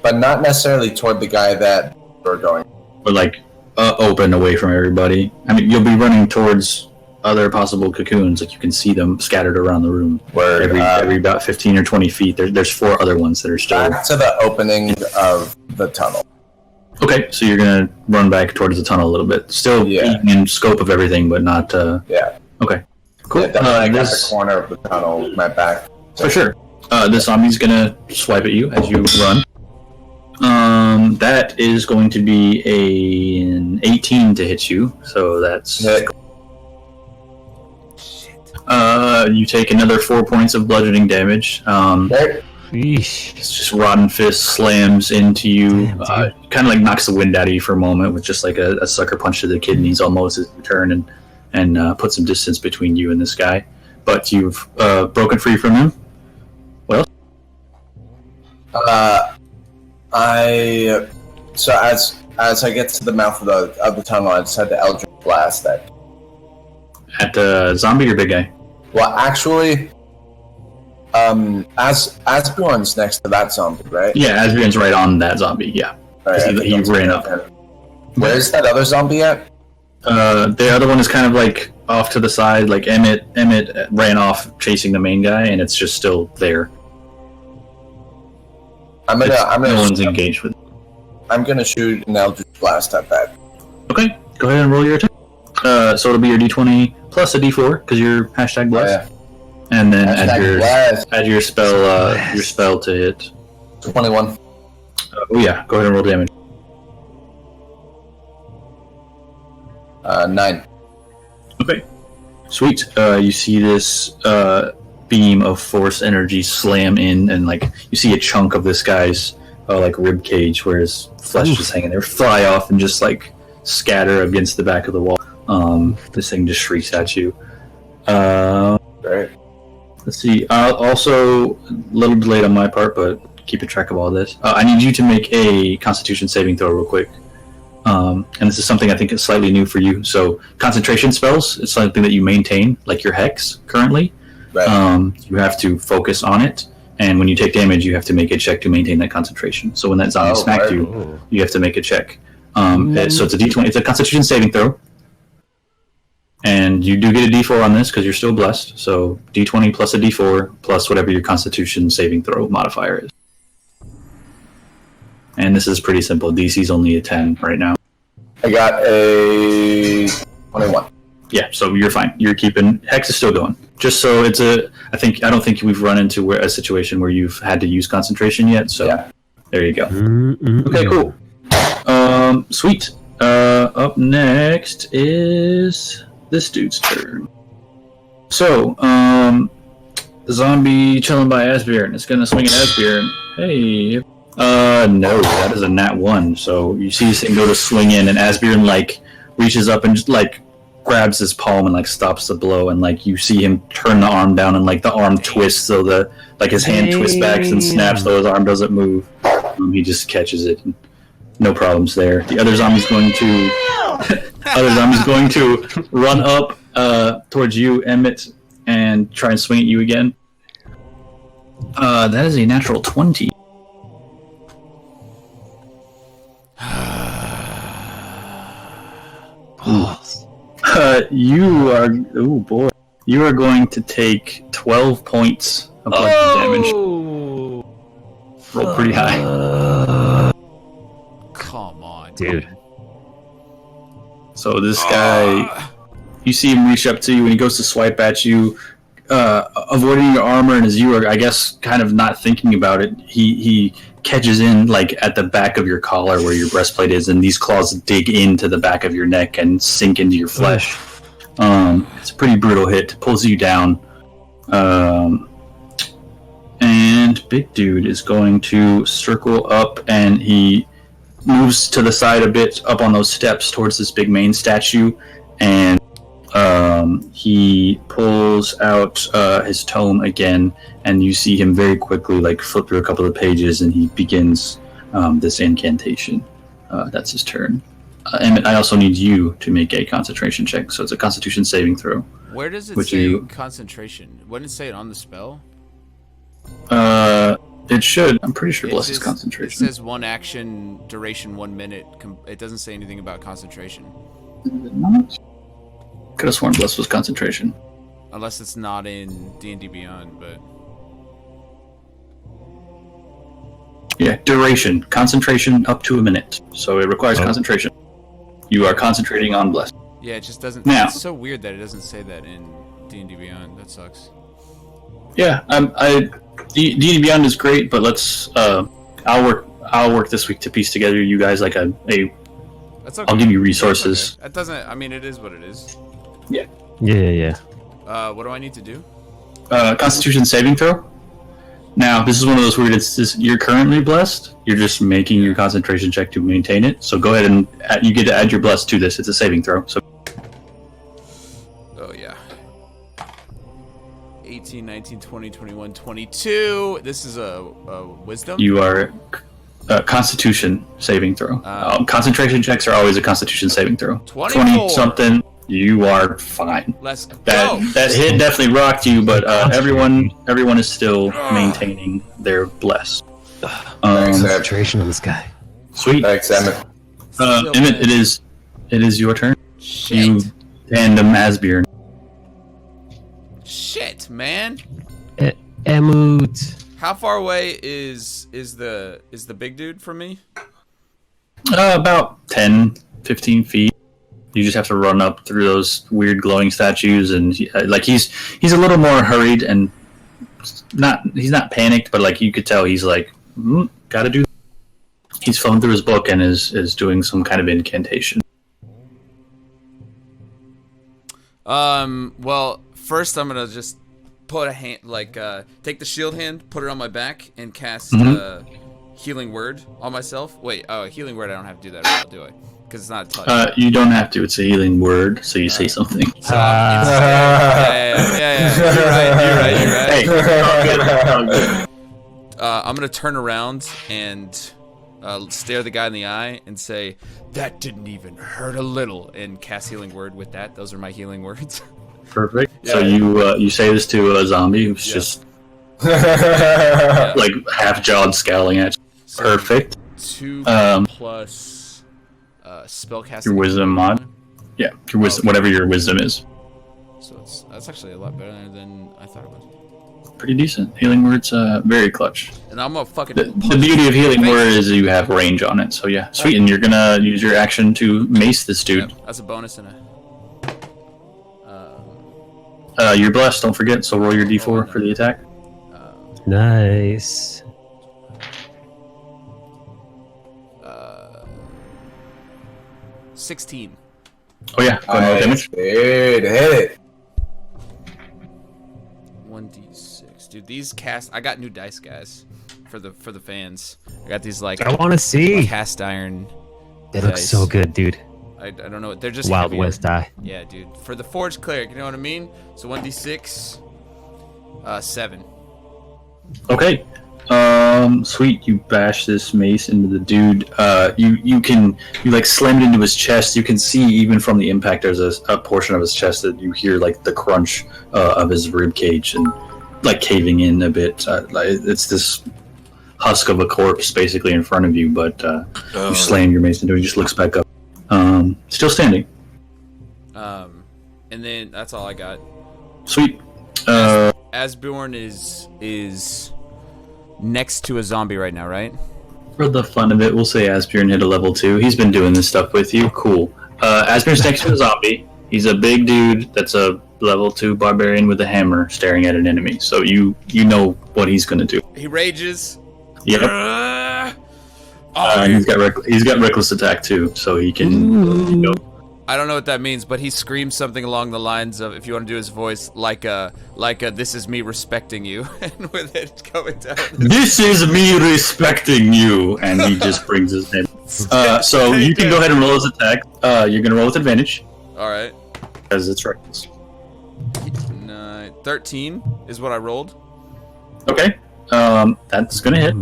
but not necessarily toward the guy that we're going. But like open away from everybody. I mean, you'll be running towards other possible cocoons. Like you can see them scattered around the room. Where Every about 15 or 20 feet, there's 4 other ones that are still. back to the opening of the tunnel. Okay, so you're gonna run back towards the tunnel a little bit. Still being in scope of everything, but not. Yeah. Okay. Cool. Yeah, definitely got the corner of the tunnel with my back. For sure. This zombie's gonna swipe at you as you run. That is going to be an 18 to hit you, so that's. You take another 4 points of bludgeoning damage. It's just rotten fist slams into you, kind of like knocks the wind out of you for a moment with just like a sucker punch to the kidneys almost as you turn and put some distance between you and this guy. But you've broken free from him. What else? So as I get to the mouth of the tunnel, I just had to Eldritch Blast that. At the zombie or big guy? Well, actually, Asbjorn's next to that zombie, right? Yeah, Asbjorn's right on that zombie. Yeah, Right, he ran up. Where's that other zombie at? The other one is kind of like off to the side. Like Emmett ran off chasing the main guy, and it's just still there. No one's engaged with. I'm gonna shoot an Eldritch Blast at that. Okay, go ahead and roll your attack. So it'll be your D20 plus a D4 because you're hashtag blessed. And then add your spell to hit. 21. Oh yeah, go ahead and roll damage. 9. Okay, sweet. You see this beam of force energy slam in, and like you see a chunk of this guy's like rib cage where his flesh is hanging there, fly off and just like scatter against the back of the wall. This thing just shrieks at you. Right. Let's see. Also, a little delayed on my part, but keeping track of all this. I need you to make a Constitution saving throw real quick. And this is something I think is slightly new for you. So, concentration spells is something that you maintain, like your Hex currently. Right. You have to focus on it, and when you take damage, you have to make a check to maintain that concentration. So when that zombie smacked you, you have to make a check. So it's a D20. It's a Constitution saving throw. And you do get a D4 on this because you're still blessed. So D20 plus a D4 plus whatever your Constitution saving throw modifier is. And this is pretty simple. DC's only a 10 right now. I got a 21. Yeah, so you're fine. You're keeping Hex is still going. Just so it's I don't think we've run into a situation where you've had to use concentration yet. So there you go. Okay, cool. Sweet. Up next is this dude's turn. So, the zombie chilling by Asbjorn is gonna swing at Asbjorn. Hey. No, that is a nat 1. So you see this thing go to swing in, and Asbjorn like reaches up and just like grabs his palm and like stops the blow, and like you see him turn the arm down, and like the arm twists, so the like his hand twists back and snaps, though his arm doesn't move. He just catches it. And no problems there. The other zombie's going to run up towards you, Emmett, and try and swing at you again. That is a natural 20. You are... Oh, boy. You are going to take 12 points of bludgeoning damage. Roll pretty high. dude. So this guy, you see him reach up to you, and he goes to swipe at you, avoiding your armor. And as you are, I guess, kind of not thinking about it, he catches in like at the back of your collar where your breastplate is, and these claws dig into the back of your neck and sink into your flesh. It's a pretty brutal hit. Pulls you down. And Big Dude is going to circle up, and he moves to the side a bit up on those steps towards this big main statue, and he pulls out his tome again, and you see him very quickly like flip through a couple of pages, and he begins this incantation. That's his turn. And I also need you to make a concentration check, so it's a Constitution saving throw. Where does it say concentration? Wouldn't it say it on the spell? It should. I'm pretty sure Bless is concentration. It says 1 action, duration 1 minute. It doesn't say anything about concentration. Could have sworn Bless was concentration. Unless it's not in D&D Beyond, but... Yeah, duration. Concentration up to a minute. So it requires concentration. You are concentrating on Bless. Yeah, it just doesn't... Now, it's so weird that it doesn't say that in D&D Beyond. That sucks. Yeah, D&D Beyond is great, but let's... I'll work this week to piece together you guys like a That's okay. I'll give you resources. Okay. That doesn't... I mean, it is what it is. Yeah. Yeah. What do I need to do? Constitution saving throw. Now, this is one of those weird. You're currently blessed. You're just making your concentration check to maintain it. So go ahead and you get to add your bless to this. It's a saving throw. So. Oh yeah. 18, 19, 20, 21, 22. This is a wisdom. You are Constitution saving throw. Concentration checks are always a Constitution saving throw. 20 something. You are fine. Let's go. That hit definitely rocked you, but everyone is still maintaining their bless. Concentration on this guy. Sweet. Thanks, Emmett. Emmett, it is your turn. Shit. You and Asbjorn. Shit, man. Emmett. How far away is the big dude from me? About 10, 15 feet. You just have to run up through those weird glowing statues, and he's a little more hurried and he's not panicked, but like you could tell he's like, gotta do. He's phoned through his book and is doing some kind of incantation. Well, first I'm gonna just put a hand, take the shield hand, put it on my back, and cast healing word on myself. Wait, healing word. I don't have to do that right now, do I? Because it's not a touch. You don't have to. It's a healing word, so you say something. So yeah. You're right. I'm gonna turn around and stare the guy in the eye and say, "That didn't even hurt a little," and cast healing word with that. Those are my healing words. Perfect. Yeah. So you say this to a zombie who's just like half-jawed, scowling at you. So perfect. 2 plus spellcasting. Your wisdom mod. Yeah, your wisdom, whatever your wisdom is. So that's actually a lot better than I thought it was. Pretty decent. Healing word's very clutch. And I'm gonna fucking. The beauty of healing word is you have range on it. So yeah, sweet. And you're gonna use your action to mace this dude. Yeah, that's a bonus and you're blessed. Don't forget. So roll your d4 for the attack. Nice. 16. Oh yeah, go ahead and roll damage. Dude, hit it. 1d6, dude. These I got new dice, guys, for the fans. I got these like I want to see cast iron. They look so good, dude. I don't know. They're just Wild heavier. West die. Yeah, dude. For the forged cleric, you know what I mean? So 1d6, 7. Okay. Sweet. You bash this mace into the dude. You like slam it into his chest. You can see even from the impact there's a portion of his chest that you hear like the crunch of his rib cage and like caving in a bit. It's this husk of a corpse basically in front of you, but you slam your mace into it. He just looks back up. Still standing. And then that's all I got. Sweet. Asbjorn is next to a zombie right now, right? For the fun of it, we'll say Asbjorn hit a level 2. He's been doing this stuff with you. Cool. Asbjorn's next to a zombie. He's a big dude that's a level 2 barbarian with a hammer staring at an enemy. So you know what he's gonna do. He rages. Yep. He's got reckless attack too, so he can go. I don't know what that means, but he screams something along the lines of, if you want to do his voice, like a "This is me respecting you," and with it going down. This is me respecting you, and he just brings his name. So you can go ahead and roll his attack. You're gonna roll with advantage. All right. Because it's reckless. 13 is what I rolled. Okay. That's gonna hit.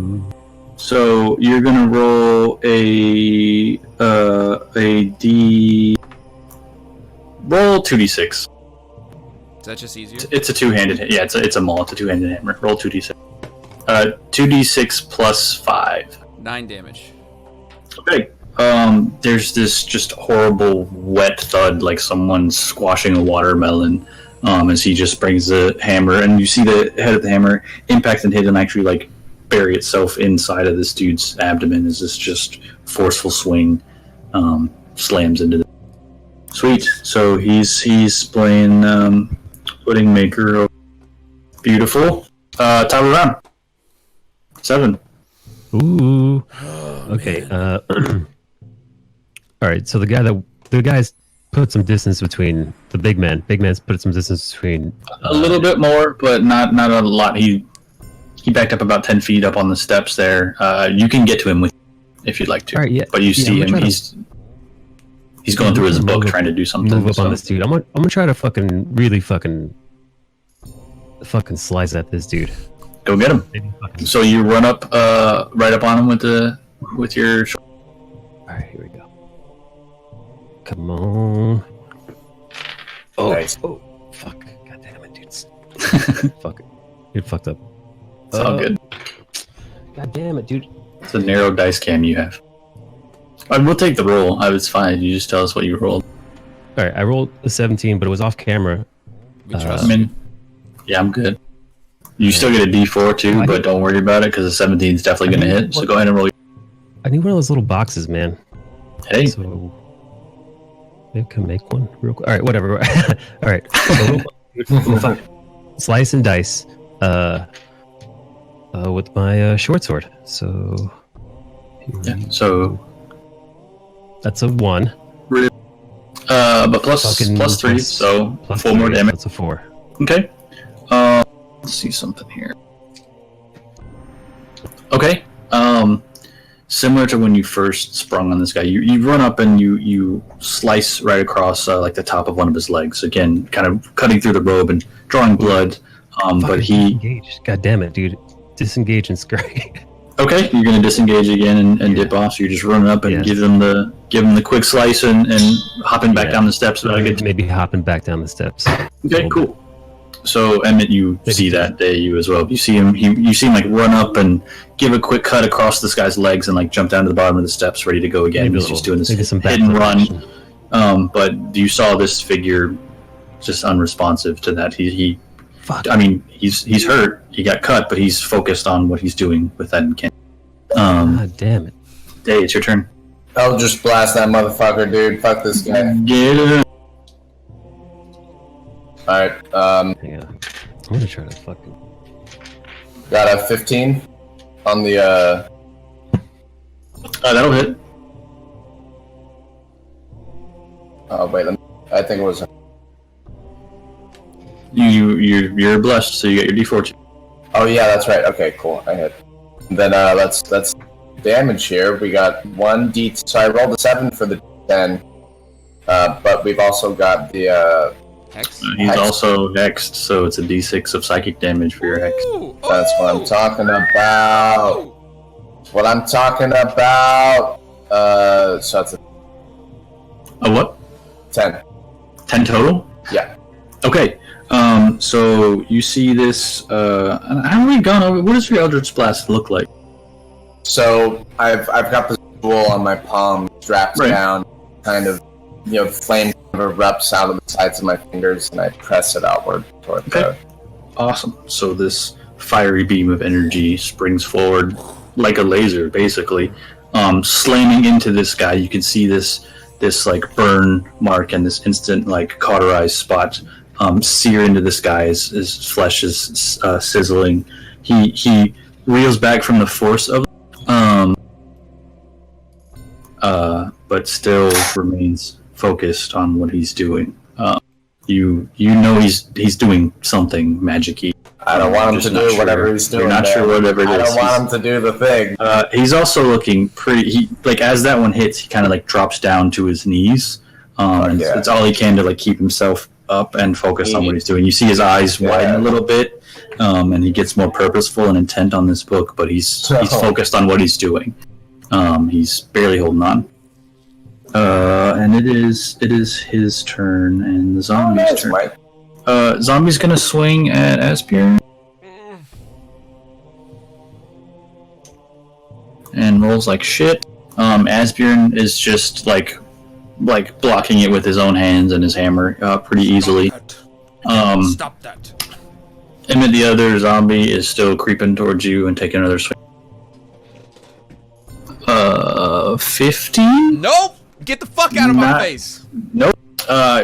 So you're gonna roll a D. Roll 2d6. Is that just easier? It's a two-handed. Yeah, it's a maul. It's a two-handed hammer. Roll 2d6. 2d6 plus 5. 9 damage. Okay. There's this just horrible wet thud, like someone's squashing a watermelon. As he just brings the hammer, and you see the head of the hammer impact and hit and actually like bury itself inside of this dude's abdomen as this just forceful swing slams into the. Sweet. So he's playing Pudding Maker. Beautiful. Top of the round. 7. Ooh. Okay. All right. So the guys put some distance between the big man. Big man's put some distance between. A little bit more, but not a lot. He backed up about 10 feet up on the steps there. You can get to him if you'd like to. All right. Yeah. But you see him. He's going through his book trying to do something. Move up on this dude. I'm gonna try to really fucking slice at this dude. Go get him. So you run up, right up on him with your. All right, here we go. Come on. Oh, Nice. oh, fuck! God damn it, dudes. Fuck it. You're fucked up. It's all good. God damn it, dude. It's a narrow dice cam you have. We'll take the roll. It's fine. You just tell us what you rolled. All right, I rolled a 17, but it was off camera. We trust you. Yeah, I'm good. You still get a D4 too, but don't worry about it because the 17 is definitely going to hit. So go ahead and roll. I need one of those little boxes, man. Hey. So maybe I can make one real quick. All right, whatever. All right. So, slice and dice with my short sword. So yeah. So that's a 1. But plus 3, so plus 4 more damage. That's a 4. Okay. Let's see something here. Okay. Similar to when you first sprung on this guy, you run up and you slice right across like the top of one of his legs. Again, kind of cutting through the robe and drawing blood. But he disengaged. God damn it, dude! Disengage and scurry. Okay, you're gonna disengage again and dip off. So you're just running up and give him the quick slice and hopping back down the steps. Maybe hopping back down the steps. Okay, cool. So Emmett, you see that day you as well. You see him. You see him like run up and give a quick cut across this guy's legs and like jump down to the bottom of the steps, ready to go again. He's just doing this hit and run. But you saw this figure just unresponsive to that. He I mean, he's hurt. He got cut, but he's focused on what he's doing with that incantation. God damn it. Day, it's your turn. I'll just blast that motherfucker, dude. Fuck this guy. Get it. Alright, Hang on. I'm gonna try to fucking... Got a 15 on the, that'll hit. Oh, wait, I think it was... You're blessed, so you get your D4. Oh, yeah, that's right. Okay, cool. I hit. Then, let's damage here. We got 1d... So I rolled a 7 for the 10. But we've also got the, Hex? He's also hexed, so it's a D6 of psychic damage for your hex. That's what I'm talking about. That's what I'm talking about. So it's a what? 10. 10 total? Yeah. Okay. So you see this. Haven't we gone over? What does your Eldritch Blast look like? So I've got this jewel on my palm strapped down, kind of, the flame erupts out of the sides of my fingers, and I press it outward toward the... Awesome. So this fiery beam of energy springs forward, like a laser, basically, slamming into this guy. You can see this like burn mark and this instant like cauterized spot sear into this guy. His flesh is sizzling. He reels back from the force of but still remains focused on what he's doing. You know he's doing something magic-y. I don't want him to do whatever he's doing. You're not sure whatever it is. I don't want him to do the thing. He's also looking pretty. Like as that one hits, he kind of like drops down to his knees. It's all he can to like keep himself up and focus on what he's doing. You see his eyes widen a little bit, and he gets more purposeful and intent on this book. But he's focused on what he's doing. He's barely holding on. And it is his turn and the zombie's turn. Zombie's gonna swing at Asbjorn and rolls like shit. Asbjorn is just like blocking it with his own hands and his hammer pretty easily. Stop that. Emmett, the other zombie, is still creeping towards you and taking another swing. 15? Nope! Get the fuck out of my face! Nope.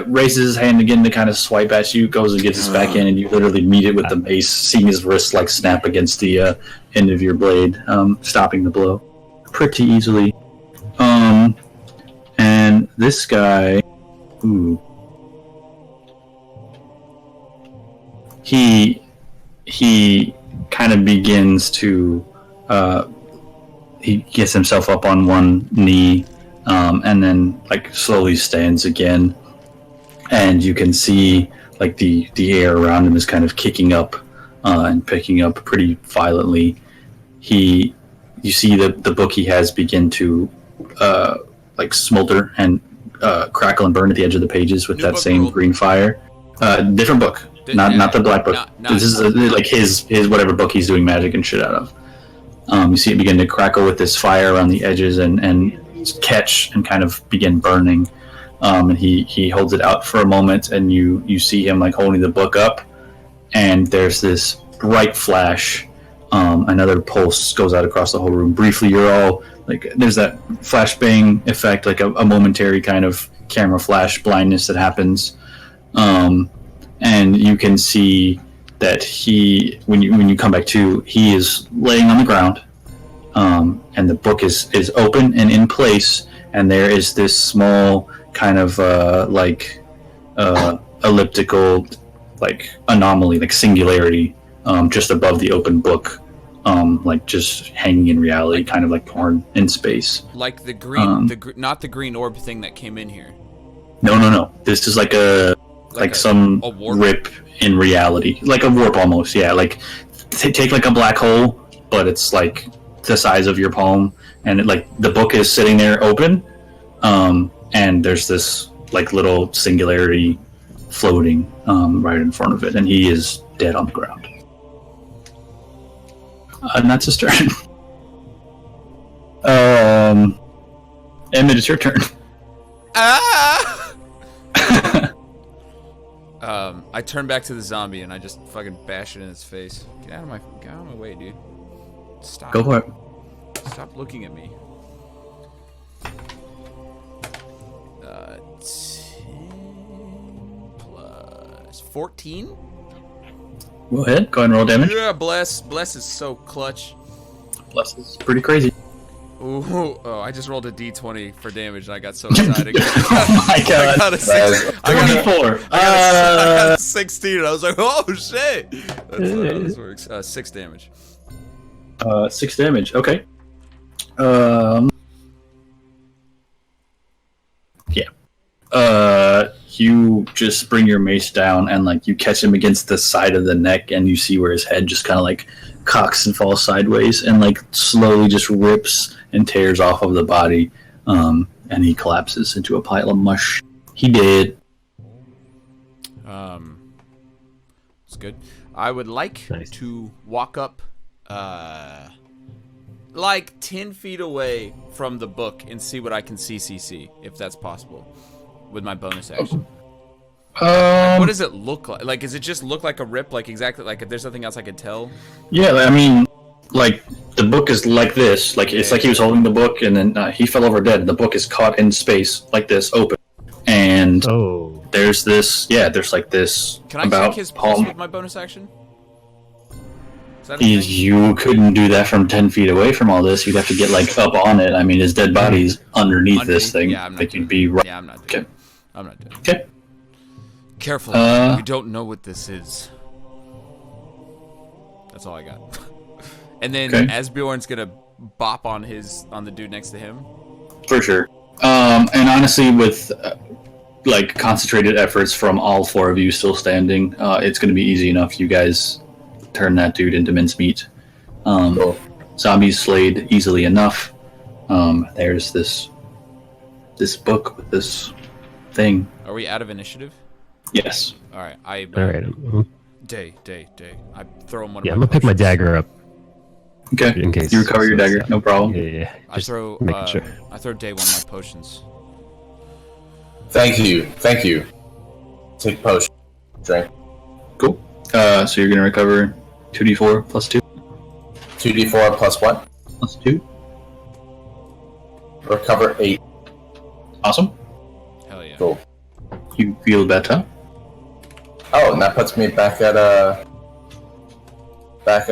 Raises his hand again to kind of swipe at you, goes and gets his back in, and you literally meet it with the mace, seeing his wrist like snap against the end of your blade, stopping the blow pretty easily. And this guy, he kind of begins to he gets himself up on one knee, and then like slowly stands again, and you can see like the air around him is kind of kicking up and picking up pretty violently. You see the book he has begin to like smolder and crackle and burn at the edge of the pages with that same green fire. Different book, not the black book. This is like his whatever book he's doing magic and shit out of. You see it begin to crackle with this fire around the edges and catch and kind of begin burning. And he holds it out for a moment, and you see him like holding the book up, and there's this bright flash. Another pulse goes out across the whole room. Briefly, you're all like, there's that flashbang effect, like a momentary kind of camera flash blindness that happens. And you can see that when you come back to, he is laying on the ground, and the book is open and in place, and there is this small kind of elliptical like anomaly, like singularity, just above the open book, like just hanging in reality, kind of like torn in space. Like the green, not the green orb thing that came in here. No. This is like some rip in reality, like a warp almost. Yeah, like take like a black hole, but it's like the size of your palm, and the book is sitting there open, and there's this like little singularity floating right in front of it, and he is dead on the ground. And that's his turn. Emmett, it's your turn. I turn back to the zombie and I just fucking bash it in his face. Get out of my way, dude. Stop. Go for it. Stop looking at me. 10 plus 14? Go ahead. Go ahead and roll damage. Yeah, bless. Bless is so clutch. Bless is pretty crazy. Ooh, I just rolled a d20 for damage and I got so excited. Oh my god. I got a 24. I got a 16 and I was like, oh shit. That's how this works. 6 damage. 6 damage. Okay. Yeah. You just bring your mace down and like you catch him against the side of the neck, and you see where his head just kind of like cocks and falls sideways and like slowly just rips and tears off of the body, and he collapses into a pile of mush. He did. It's good. I would like to walk up like 10 feet away from the book and see what I can see, if that's possible, with my bonus action. Like, what does it look like? Like, does it just look like a rip? Like, exactly, like, if there's nothing else I could tell? Yeah, I mean, like the book is like this. Like it's like he was holding the book, and then he fell over dead. The book is caught in space like this, open, and there's this. Yeah, there's like this. Can I about check his pulse with my bonus action? You couldn't do that from 10 feet away from all this. You'd have to get like up on it. I mean, his dead body's underneath this thing. Yeah, I'm not like you'd be right. Yeah, I'm not doing it. I'm not doing it. Okay. Careful. We don't know what this is. That's all I got. And then Asbjorn's gonna bop on the dude next to him. For sure. And honestly, with like concentrated efforts from all four of you still standing, it's going to be easy enough. You guys turn that dude into mincemeat. Zombies slayed easily enough. There's this book with this thing. Are we out of initiative? Yes. All right. All right. Day. I throw him one. Yeah, I'm gonna pick my dagger up. Okay. In case you recover your dagger, no problem. Yeah. I throw. Sure. I throw Day one of my potions. Thank you. Take potion. Drink. Cool. So you're gonna recover 2d4 plus 2. 2d4 plus what? Plus 2. Recover 8. Awesome. Hell yeah. Cool. You feel better? Oh, and that puts me back at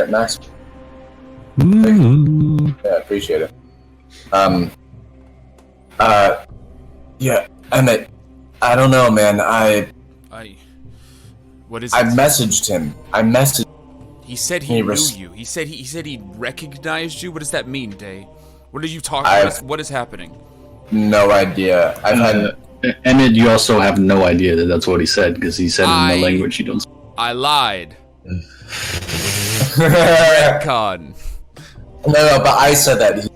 max. Yeah, appreciate it. Yeah, Emmett, I don't know, man. What is I it? messaged him. He said he knew you. He said he recognized you. What does that mean, Day? What are you talking about? What is happening? No idea. I've had. Emmett, you also have no idea that that's what he said because he said it in the language you don't speak. I lied. Retcon. No, but I said that.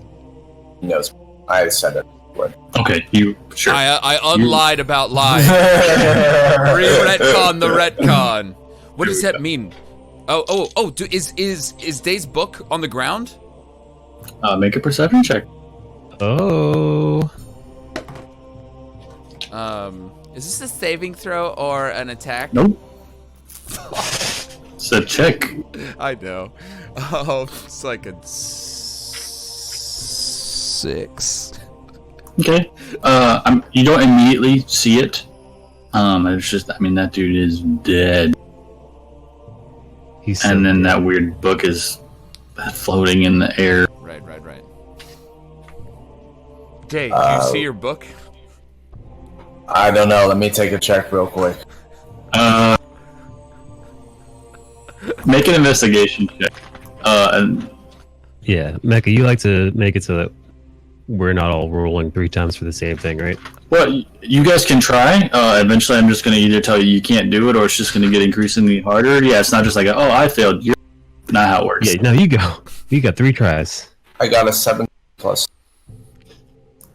He knows. I said it. Okay, you sure? I unlied about lying. Re-retcon the retcon. What does that mean? Oh! Is Day's book on the ground? Make a perception check. Oh. Is this a saving throw or an attack? Nope. It's a check. I know. Oh, it's like a 6. Okay. You don't immediately see it. It's just, I mean, that dude is dead. And then that weird book is floating in the air. Right. Jay, do you see your book? I don't know. Let me take a check real quick. Make an investigation check. Yeah, Mecha, you like to make it so that we're not all rolling 3 times for the same thing, right? Well, you guys can try. Eventually, I'm just going to either tell you can't do it, or it's just going to get increasingly harder. Yeah, it's not just like, I failed. You're not how it works. Yeah, no, you go. You got 3 tries. I got a 7 plus.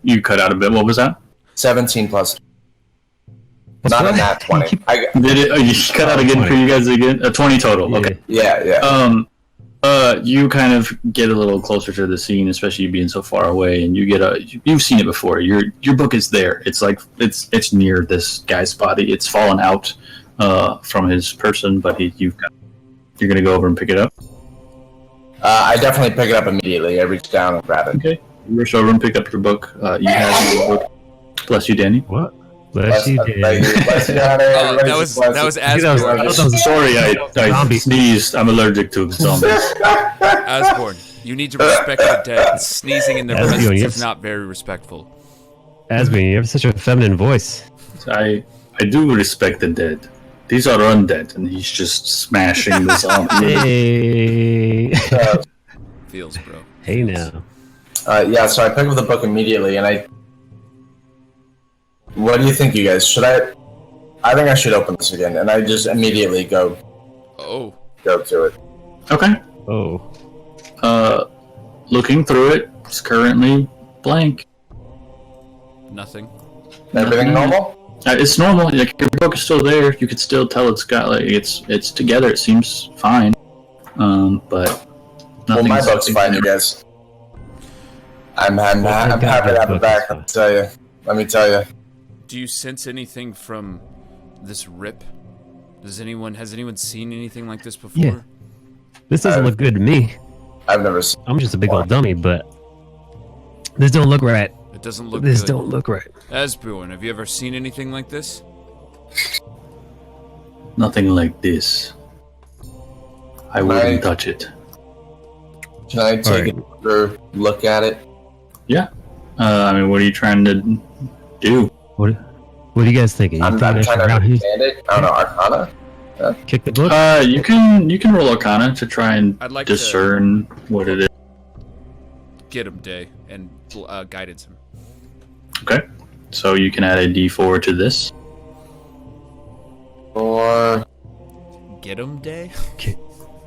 You cut out a bit. What was that? 17 plus. Not a nat 20. Did it? You cut out again 20. For you guys again? 20 total. Yeah. Okay. Yeah. You kind of get a little closer to the scene, especially you being so far away, and you've seen it before. Your book is there. It's like it's near this guy's body. It's fallen out from his person, but you're gonna go over and pick it up. I definitely pick it up immediately. I reach down and grab it. Okay. You rush over and pick up your book. You have your book. Bless you, Danny. What? Bless you, Danny. That was Asbjorn. Sorry, I sneezed. I'm allergic to zombies. Asbjorn, you need to respect the dead. Sneezing in their presence is not very respectful. Asbjorn, you have such a feminine voice. I do respect the dead. These are undead, and he's just smashing the zombie. Hey. Feels, bro. Hey now. Yeah, so I pick up the book immediately, and what do you think, you guys? I think I should open this again, and I just immediately go to it. Okay. Oh. Looking through it, it's currently blank. Nothing. Everything normal? It's normal. Like, your book is still there. You could still tell it's got it's together. It seems fine. But well, my book's fine, you guys. I'm happy to have it back. Let me tell you. Do you sense anything from this rip? Has anyone seen anything like this before? Yeah. This doesn't look good to me. I've never seen. I'm just a big old dummy, but this don't look right. It doesn't look This good. don't look right. Asbuin, have you ever seen anything like this? Nothing like this. I wouldn't touch it. Can I take another look at it? Yeah. I mean, what are you trying to do? What are you guys thinking? I'm trying to understand it. I don't know, Arcana? Kick the book? You can roll Arcana to try and I'd like discern what it is. Get him, Day, and guidance him. Okay. So you can add a D4 to this. Or Get him, Day?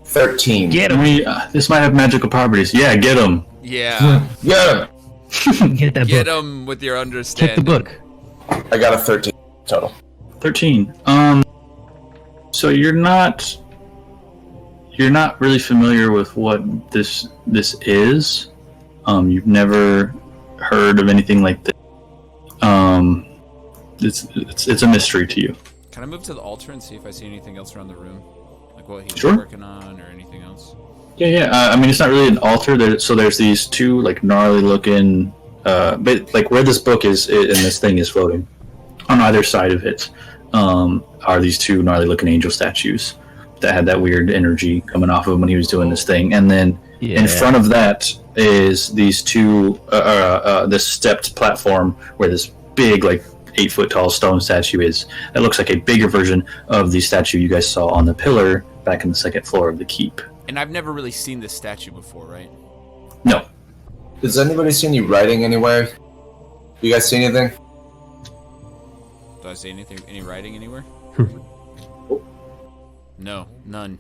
13. Get him! This might have magical properties. Yeah, get him. Yeah. Get him! Get that Get book. him with your understanding. Kick the book. I got a 13 total. 13. So you're not really familiar with what this is. You've never heard of anything like this. It's a mystery to you. Can I move to the altar and see if I see anything else around the room? Like what he's Sure. working on or anything else? Yeah. I mean, it's not really an altar. There's these two like gnarly looking, but like where this book is and this thing is floating, on either side of it, are these two gnarly looking angel statues that had that weird energy coming off of him when he was doing this thing. And then in front of that is these two, this stepped platform where this big like 8-foot tall stone statue is. That looks like a bigger version of the statue you guys saw on the pillar back in the second floor of the keep. And I've never really seen this statue before, right? No. Does anybody see any writing anywhere? You guys see anything? Do I see anything? Any writing anywhere? No, none.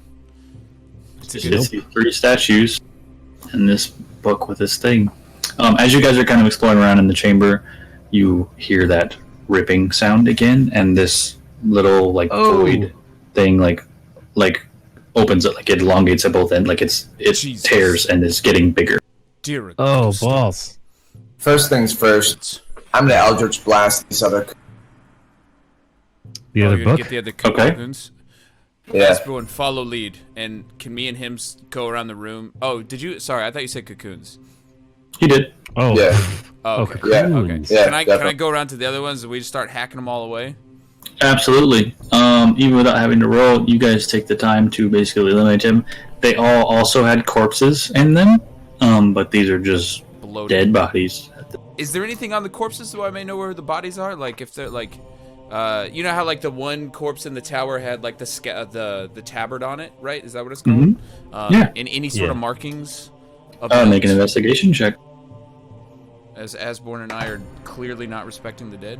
It's a You good. see 3 statues in this book with this thing. As you guys are kind of exploring around in the chamber, you hear that ripping sound again, and this little like void thing like opens up, like it elongates at both ends, like it Jesus. tears and is getting bigger. Dear Oh, balls. First things first, I'm gonna Eldritch Blast these other. The other you're book? Get the other Okay. cocoons. Yeah. Everyone follow lead, and can me and him go around the room? Oh, did you? Sorry, I thought you said cocoons. He did. Oh. Yeah. Oh, okay. cocoons. Yeah. Okay. Yeah, Can I definitely. go around to the other ones and we just start hacking them all away? Absolutely. Even without having to roll, you guys take the time to basically eliminate him. They all also had corpses in them, but these are just Bloated. dead bodies. Is there anything on the corpses so I may know where the bodies are? Like if they're like, you know how like the one corpse in the tower had like the tabard on it, right? Is that what it's called? Yeah. And any sort of markings. Of Make an those? investigation check. As Asborn and I are clearly not respecting the dead.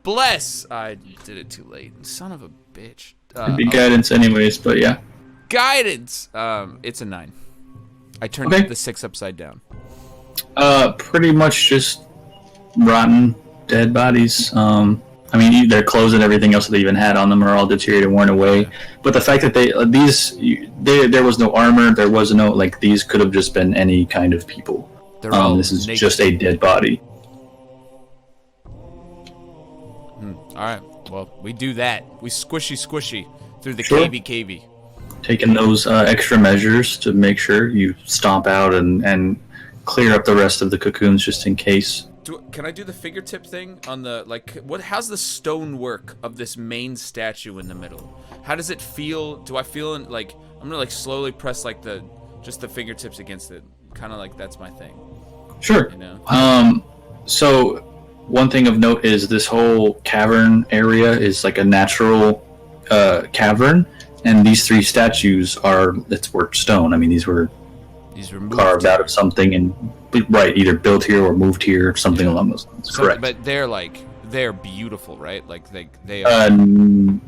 Bless! I did it too late. Son of a bitch. It'd be guidance anyways, but yeah. Guidance! It's a 9. I turned Okay. the 6 upside down. Pretty much just rotten, dead bodies. I mean, their clothes and everything else that they even had on them are all deteriorated and worn away. But the fact that there was no armor, there was no, like, these could have just been any kind of people. They're all This is naked. just a dead body. Alright, well, we do that. We squishy through the Sure. KV. Taking those extra measures to make sure you stomp out and clear up the rest of the cocoons just in case. Can I do the fingertip thing on the, like, how's the stonework of this main statue in the middle? How does it feel? Do I feel, like, I'm gonna, like, slowly press, like, the fingertips against it. Kind of like that's my thing. Sure. You know? So one thing of note is this whole cavern area is like a natural cavern, and these 3 statues were stone. I mean, these were carved out of something and either built here or moved here, something along those lines. Correct. But they're beautiful, right? Like they are. No.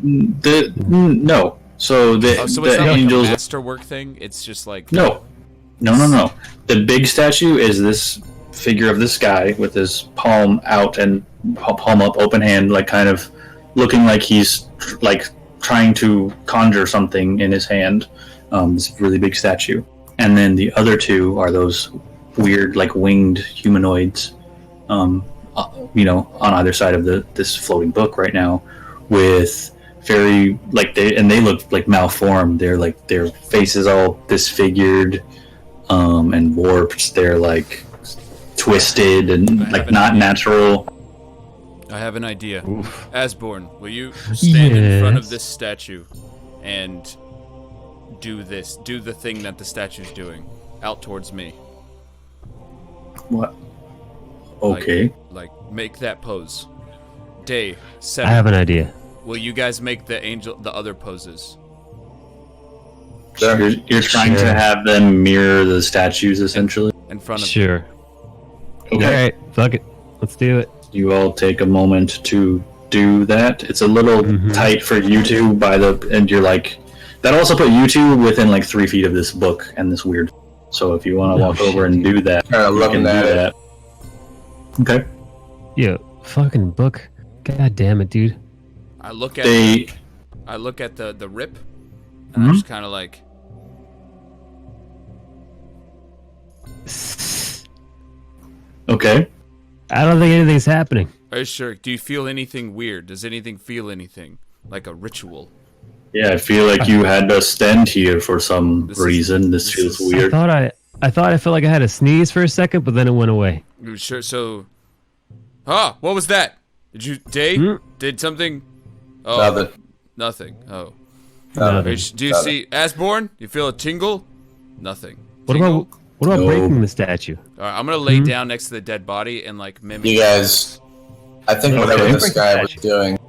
So So it's the not angels. like a masterwork thing. It's just like No. The big statue is this figure of this guy with his palm out and palm up, open hand, like kind of looking like he's like trying to conjure something in his hand. This really big statue. And then the other 2 are those weird, like winged humanoids, on either side of this floating book right now, with very they look like malformed. They're like their faces all disfigured. and warped. They're like twisted and like not natural. I have an idea. Asborn, will you stand in front of Yes. this statue and do this? Do the thing that the statue's doing. Out towards me. What? Okay. Like make that pose. Day I 7. have an idea. Will you guys make the other poses? You're trying to have them mirror the statues, essentially? In front of Sure. Okay. All right, fuck it. Let's do it. You all take a moment to do that. It's a little tight for you two and you're like, that also put you two within like 3 feet of this book and this weird. So if you want to walk over and do that, you can do that. Okay. Yeah, fucking book. God damn it, dude. I look at the rip, and I'm just kind of like, Okay. I don't think anything's happening. are you sure? Do you feel anything weird? Does anything feel anything like a ritual? Yeah, I feel like you had to stand here for some reason. This feels weird. I thought I felt like I had a sneeze for a second, but then it went away. You sure? So, what was that? Did you did something? Oh, nothing. Oh, Nothing. do you see Asborn? You feel a tingle? Nothing. What Tingle? about breaking the statue? All right, I'm gonna lay down next to the dead body and like mimic. You guys, I think whatever this guy was doing,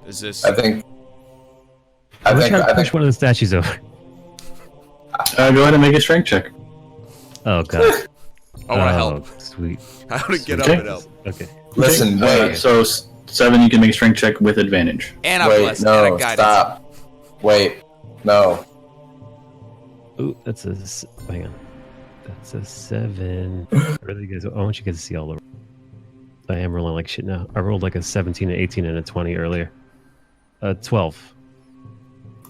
Is this? I think push one of the statues over. Go ahead and make a strength check. Oh god. I want to help. Sweet. I want to get Okay. up and help. Okay. Listen, wait. So 7, you can make a strength check with advantage. And I Wait, bless. no, and I guidance. stop. Wait, no. Ooh, that's a hang on. That's a 7. Really, guys, I want you guys to see all the. I am rolling like shit now. I rolled like a 17, an 18, and a 20 earlier. 12.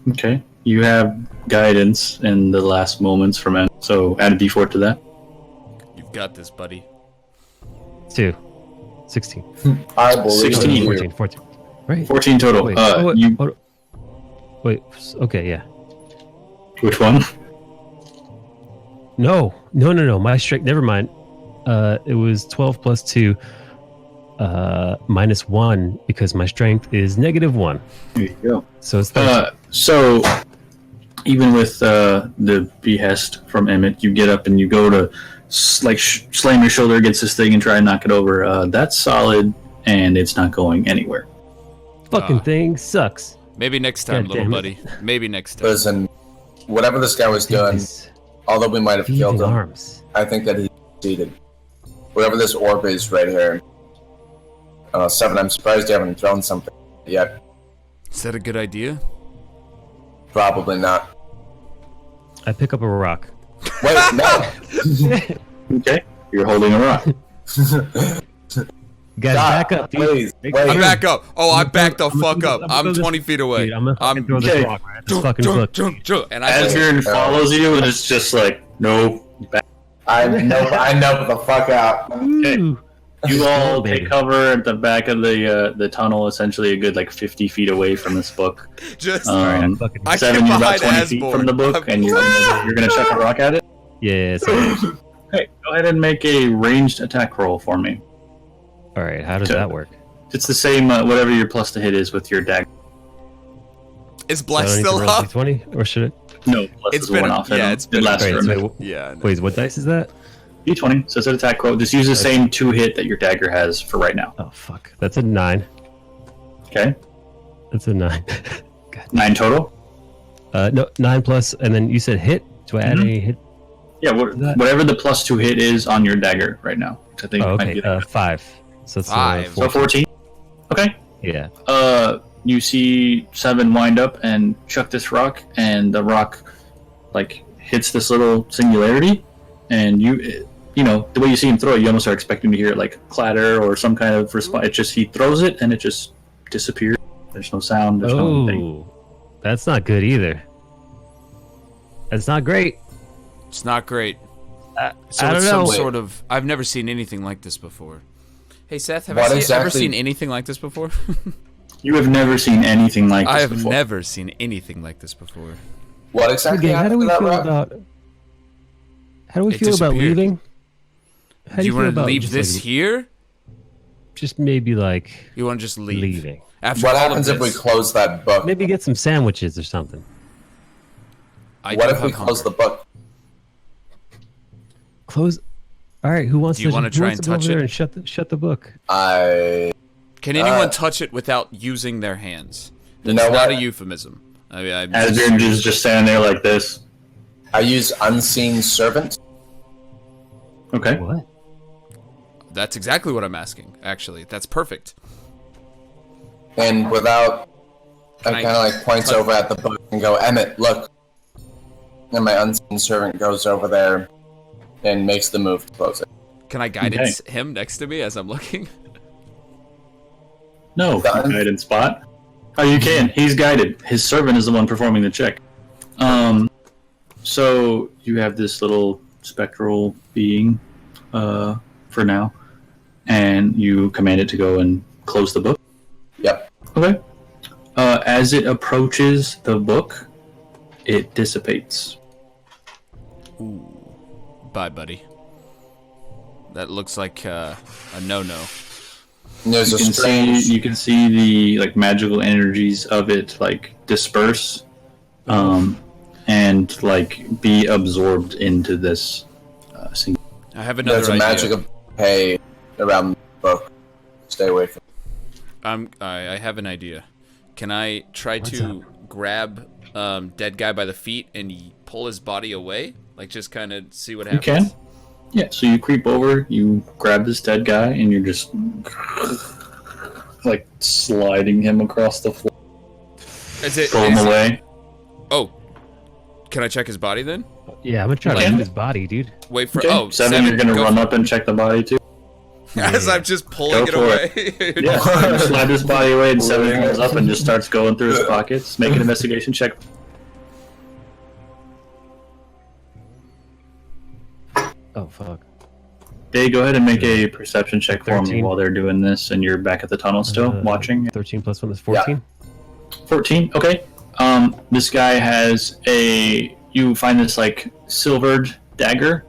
Okay. You have guidance in the last moments from end, so add a d4 to that. You've got this, buddy. 2. 16. I believe 16. in you. 14. 14. Right. 14 total. Wait, wait. Okay, yeah. Which one? No. My strength. Never mind. It was 12 plus 2, minus 1 because my strength is -1. There you go. So it's 13. So even with the behest from Emmett, you get up and you go to slam your shoulder against this thing and try and knock it over. That's solid, and it's not going anywhere. Fucking thing sucks. Maybe next time, God little damn it. buddy. Maybe next time. Listen, whatever this guy was doing, These although we might have killed heaving him, arms. I think that he succeeded. Whatever this orb is right here. 7, I'm surprised you haven't thrown something yet. Is that a good idea? Probably not. I pick up a rock. Wait, no! Okay, you're holding a rock. Guys, back up, dude. Please, Make wait. sure- I back up. Oh, I backed the fuck up. I'm I'm gonna 20 feet away. Dude, I'm gonna fucking throw this okay. rock right at this fucking book. And I just, Asbjorn follows you, and it's just like, no. Back. I know the fuck out. Ooh. You all Baby. take cover at the back of the tunnel, essentially a good like 50 feet away from this book. just I fucking- I 7, get you're about behind 20 feet Asborn. from the book, and you're gonna chuck a rock at it. Yeah. So, Okay, go ahead and make a ranged attack roll for me. all right. How does that work? It's the same, whatever your plus to hit is with your dagger. Is So I Bless don't need to still roll up? D20, or should it? No, plus It's is been one a- off. yeah, it's been a- last Wait, turn. so Yeah. wait, what dice is that? D20, so it's an attack roll. Just use the same 2 hit that your dagger has for right now. Oh fuck. That's a 9. Okay, That's a 9. 9 total. No, 9 plus, and then you said hit. Do I add any hit? Yeah, whatever the plus 2 hit is on your dagger right now. Which I think Oh, might okay. be 5. So it's 5. so 14. Okay. Yeah. You see 7 wind up and chuck this rock, and the rock like hits this little singularity, and you know the way you see him throw it, you almost are expecting to hear it like clatter or some kind of response. It just he throws it and it just disappears. There's no sound. There's no thing. Oh, that's not good either. That's not great. It's not great. So I don't it's know. some sort of. I've never seen anything like this before. Hey Seth, have What you ever exactly- seen anything like this before? You have never seen anything like this I have before. never seen anything like this before. What exactly Again, how do happened we to that feel rock? about? How do we It feel about disappeared. leaving? How Do you feel want to about leave just, this like, here? Just maybe like You want to just leave? leaving. After What all happens of if we this, close that book? Maybe get some sandwiches or something. I What do if we have close hunger. the book? Close. All right. Who wants Do you to? wanna who try wants and to go touch over there it? and shut the book? Can anyone touch it without using their hands? You That's know not what? a euphemism. I mean, I'm Asbjorn is just standing there like this. I use unseen servant. Okay. What? That's exactly what I'm asking. Actually, that's perfect. And without, I Can I kind of like points touch- over at the book and go, Emmett, look. And my unseen servant goes over there and makes the move to close it. Can I guidance him next to me as I'm looking? No, Done. guided spot. Oh, you can. He's guided. His servant is the one performing the check. So you have this little spectral being, for now, and you command it to go and close the book. Yep. Okay. As it approaches the book, it dissipates. Bye, buddy. That looks like a no-no. And there's You a can strange. see, you can see the like magical energies of it like disperse, and like be absorbed into this single. I have another There's a idea. magic of hay around the book. Stay away from. I have an idea. Can I try to grab dead guy by the feet and pull his body away? Like just kind of see what You happens. can. Yeah, so you creep over, you grab this dead guy, and you're just like sliding him across the floor. Pull him away. Oh, can I check his body then? Yeah, I'm gonna try to Okay. move his body, dude. Wait for Okay. Seven, you're gonna go run for- up and check the body too. as I'm just pulling it Go for away. Yeah, you slide his body away, and Seven comes up and just starts going through his pockets. Make an investigation check. Oh fuck. Hey, go ahead and make a perception check for me 13. while they're doing this, and you're back at the tunnel still, watching. 13 plus 1 is 14. 14. Okay. This guy has a. You find this like silvered dagger.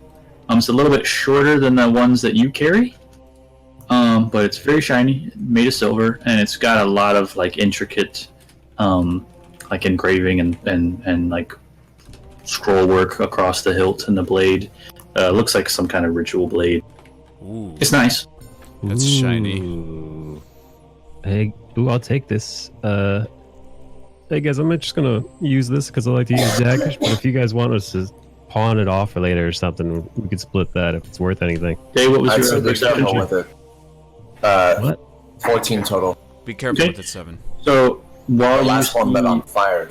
It's a little bit shorter than the ones that you carry. But it's very shiny, made of silver, and it's got a lot of like intricate, like engraving and like scroll work across the hilt and the blade. Looks like some kind of ritual blade. Ooh, It's nice. that's shiny. Ooh. Hey, I'll take this. Hey guys, I'm just gonna use this because I like to use daggers. But if you guys want us to pawn it off for later or something, we could split that if it's worth anything. Hey, what was I'd your say be perception careful check? with it. What? 14 total. Be careful Okay. with it, 7. So while The you last one lit on fire.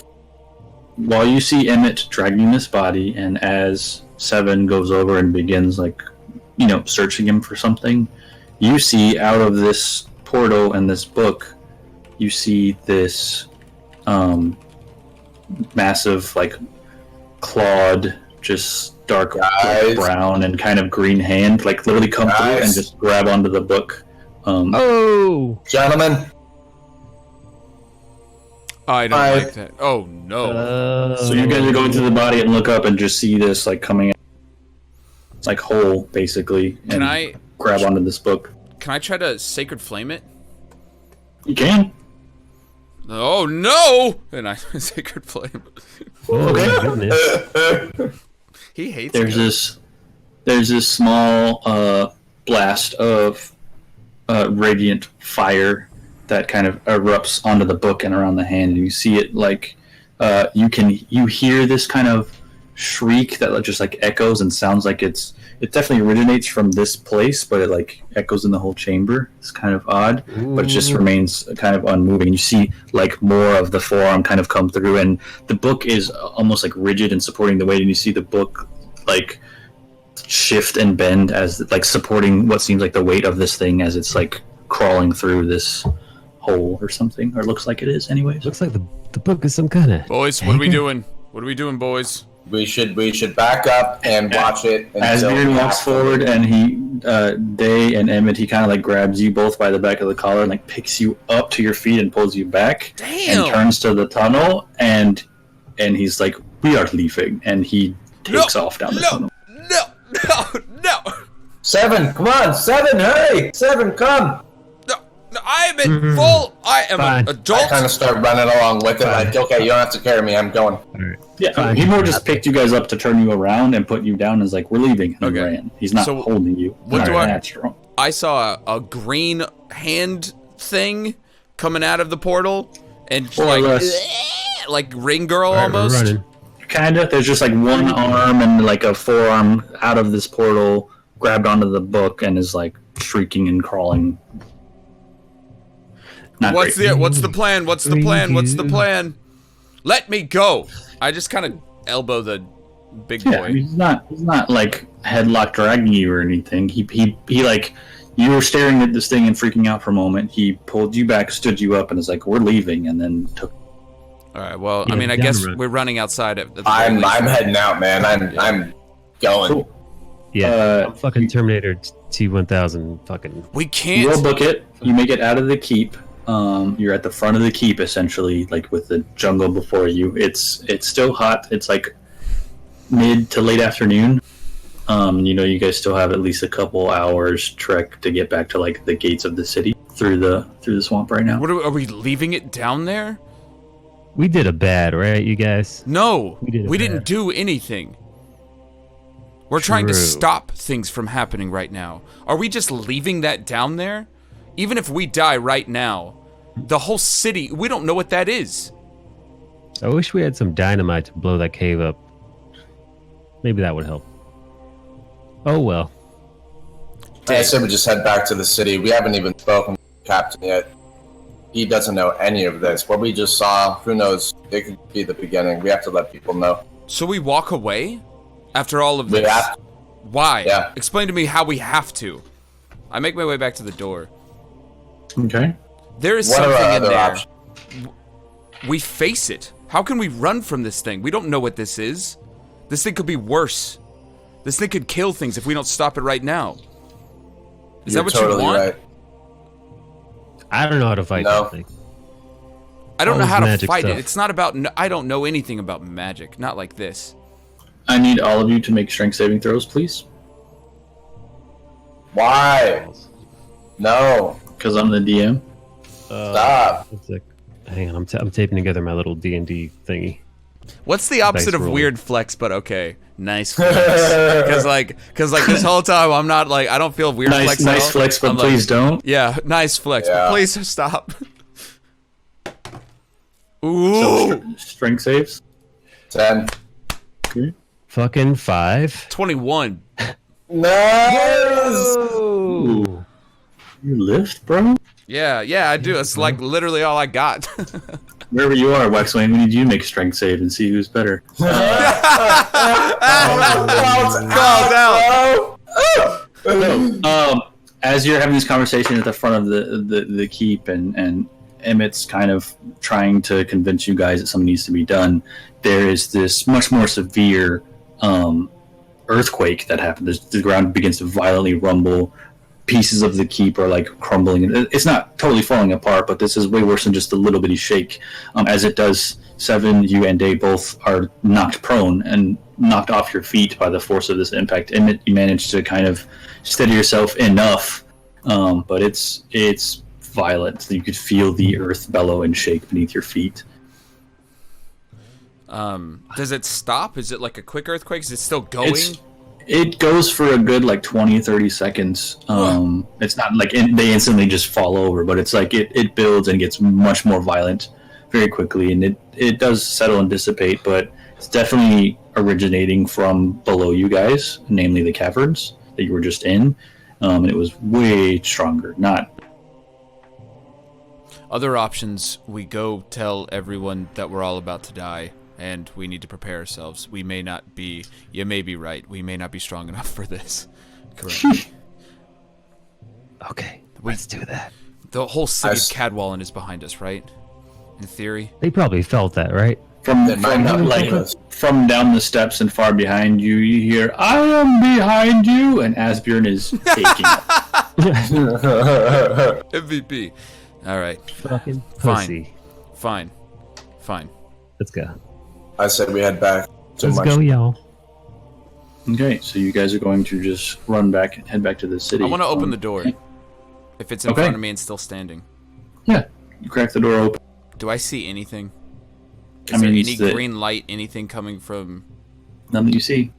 while you see Emmett dragging this body, and as Seven goes over and begins like, searching him for something, you see out of this portal and this book, you see this massive like clawed, just dark Guys. brown and kind of green hand like literally come through and Guys. just grab onto the book. Oh! Gentlemen, I don't I- like that. Oh no. So you guys are going through the body and look up and just see this like coming out. It's like whole basically. Can and I grab onto this book? can I try to sacred flame it? You can. Oh no! And I sacred flame. Oh, Okay. goodness. He hates There's it. this small blast of radiant fire that kind of erupts onto the book and around the hand, and you see it like you hear this kind of shriek that just like echoes and sounds like it definitely originates from this place, but it like echoes in the whole chamber. It's kind of odd, but it just remains kind of unmoving. You see like more of the forearm kind of come through, and the book is almost like rigid and supporting the weight, and you see the book like shift and bend as like supporting what seems like the weight of this thing as it's like crawling through this hole or something, or looks like it is anyways. Looks like the book is some kind of. Boys, what are we doing? What are we doing, boys? we should back up and watch it As until Beard walks forward and Day and Emmett, he kind of like grabs you both by the back of the collar and like picks you up to your feet and pulls you back. Damn. And turns to the tunnel and he's like, "We are leaving," and he takes off down the tunnel. No! No. 7, come on, 7, hurry! 7, come! No, I am in full. I am Fine. an adult. I kind of start running along with it, like, okay, you don't have to carry me, I'm going. Yeah, he more just picked you guys up to turn you around and put you down and is like, we're leaving, and ran. He's not holding you. What do That's strong. I saw a green hand thing coming out of the portal, and like Ring Girl almost. Kind of. There's just like one arm and like a forearm out of this portal, grabbed onto the book, and is like shrieking and crawling. What's the plan? What's the plan? What's the plan? Let me go. I just kind of elbow the big boy. Yeah, he's not like headlock dragging you or anything. He like, you were staring at this thing and freaking out for a moment. He pulled you back, stood you up, and is like, we're leaving, and then took. All right. Well, I mean, I guess we're running outside. I'm heading out, man. I'm going. Cool. Yeah, I'm fucking Terminator T1000. Fucking. We can't. You will book it. You make it out of the keep. You're at the front of the keep, essentially, like with the jungle before you. It's still hot. It's like mid to late afternoon. You guys still have at least a couple hours trek to get back to like the gates of the city through the swamp right now. What are we leaving it down there? We did a bad, right, you guys? No, we didn't do anything. We're trying to stop things from happening right now. Are we just leaving that down there? Even if we die right now, the whole city, we don't know what that is. I wish we had some dynamite to blow that cave up. Maybe that would help. Oh well. I said we just head back to the city. We haven't even spoken to the captain yet. He doesn't know any of this. What we just saw, who knows? It could be the beginning. We have to let people know. So we walk away after all of this? Why? Yeah. Explain to me how we have to. I make my way back to the door. Okay. There is something in there. We face it. How can we run from this thing? We don't know what this is. This thing could be worse. This thing could kill things if we don't stop it right now. Is that what you want? Right. I don't know how to fight that thing. I don't know how to fight it. It's not about... I don't know anything about magic. Not like this. I need all of you to make strength saving throws, please. Why? No. Because I'm the DM. Stop. Hang on, I'm taping together my little D&D thingy. What's the opposite of weird flex, but okay? Nice flex. Because like this whole time, I'm not like, I don't feel weird flex at all. Nice flex, but please don't. Yeah, nice flex, but please stop. Ooh. So, strength saves? 10. Okay. Fucking 5. 21. No! Ooh. You lift, bro? Yeah, I do. It's like literally all I got. Wherever you are, Waxwayne, we need you to make strength save and see who's better. Calls out. As you're having this conversation at the front of the keep and Emmett's kind of trying to convince you guys that something needs to be done, there is this much more severe earthquake that happens. The ground begins to violently rumble. Pieces of the keep are like crumbling. It's not totally falling apart, but this is way worse than just a little bitty shake. As it does, Seven, you and Day both are knocked prone and knocked off your feet by the force of this impact. And you manage to kind of steady yourself enough, but it's violent. You could feel the earth bellow and shake beneath your feet. Does it stop? Is it like a quick earthquake? Is it still going? It goes for a good like 20-30 seconds. It's not like they instantly just fall over, but it's like it builds and gets much more violent very quickly, and it does settle and dissipate, but it's definitely originating from below you guys, namely the caverns that you were just in, and it was way stronger. Other options, we go tell everyone that we're all about to die. And we need to prepare ourselves. We may not be... You may be right. We may not be strong enough for this. Correct. Okay, let's do that. The whole city of Cadwallon is behind us, right? In theory. They probably felt that, right? From down the steps and far behind you, you hear, "I am behind you," and Asbjorn is taking MVP. All right. Fucking pussy. Fine. Let's go. I said we head back. Let's go, y'all. Okay, so you guys are going to just head back to the city. I want to open the door. If it's in front of me and still standing. Yeah, you crack the door open. Do I see anything? Is there any green light, anything coming from... Nothing you see.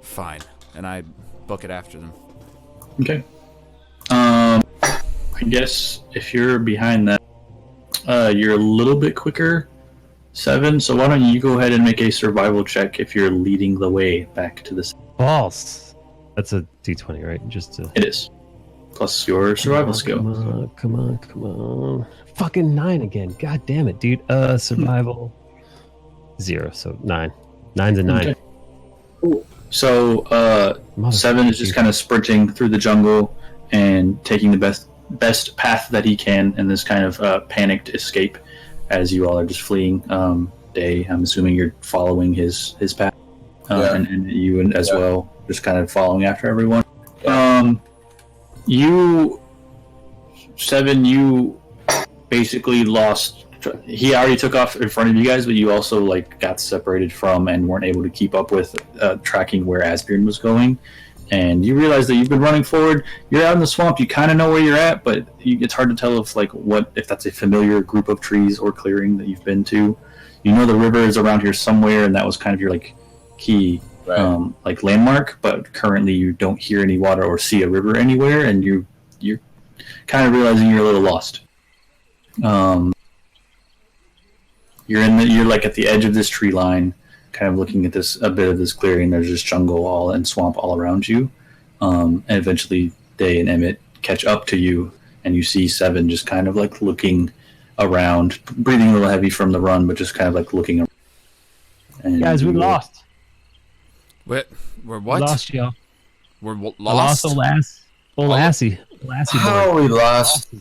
Fine. And I book it after them. Okay. I guess if you're behind that, you're a little bit quicker, 7. So why don't you go ahead and make a survival check if you're leading the way back to the city. False. That's a D20, right? Just to... It is. Plus your survival skill. Come on. Fucking 9 again. God damn it, dude. Survival 0, so 9. 9's a 9. Okay. Cool. So 7 is just kind of sprinting through the jungle and taking the best path that he can in this kind of panicked escape as you all are just fleeing. Day, I'm assuming you're following his path, and you as well, just kind of following after everyone. You 7, you basically lost. He already took off in front of you guys, but you also like got separated from and weren't able to keep up with tracking where Asbjorn was going. And you realize that you've been running forward. You're out in the swamp. You kind of know where you're at, but it's hard to tell if that's a familiar group of trees or clearing that you've been to. You know the river is around here somewhere, and that was kind of your like key landmark. But currently, you don't hear any water or see a river anywhere, and you're kind of realizing you're a little lost. You're like at the edge of this tree line, kind of looking at a bit of this clearing. There's just jungle and swamp all around you, and eventually Day and Emmett catch up to you, and you see 7 just kind of like looking around, breathing a little heavy from the run, but just kind of like looking around. And guys, we lost. We're what? We lost, y'all. We're lost. I lost old Lassie. How are we lost?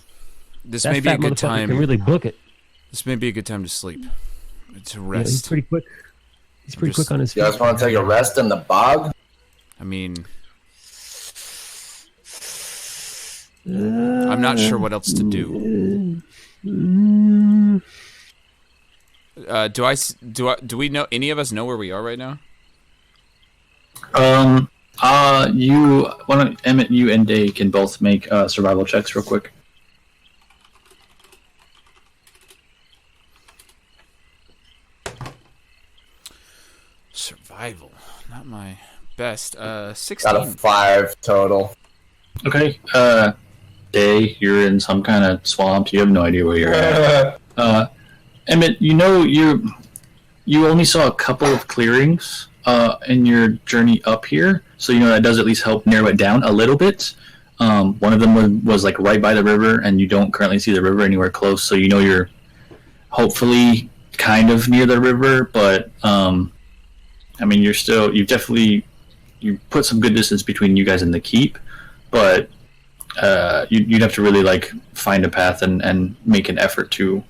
This may be a good time. Can really book it. This may be a good time to sleep. To Yeah, rest. he's pretty quick. He's pretty quick on his feet. You guys want to take a rest in the bog? I mean, I'm not sure what else to do. Do we know, any of us know where we are right now? Emmett, you and Day can both make survival checks real quick. Survival, not my best. 16. Got a 5 total. Okay. Day, you're in some kind of swamp. You have no idea where you're at. Emmett, you only saw a couple of clearings in your journey up here, so that does at least help narrow it down a little bit. One of them was like right by the river, and you don't currently see the river anywhere close, so you're hopefully kind of near the river, but I mean, you put some good distance between you guys and the keep, but you'd have to really like find a path and make an effort to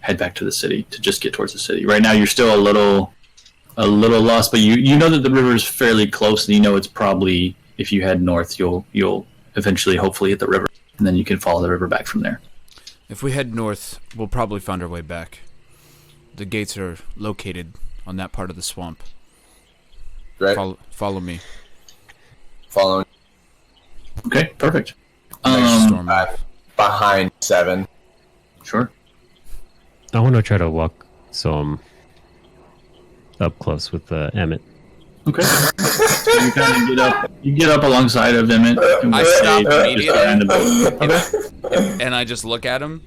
head back to the city, to just get towards the city. Right now, you're still a little lost, but you know that the river is fairly close, and it's probably, if you head north, you'll eventually hopefully hit the river, and then you can follow the river back from there. If we head north, we'll probably find our way back. The gates are located on that part of the swamp. Right. Follow me. Following. Okay, perfect. Behind 7. Sure. I want to try to walk so I'm up close with Emmett. Okay. So you kind of get up alongside of Emmett. I stop immediately. Okay. And I just look at him.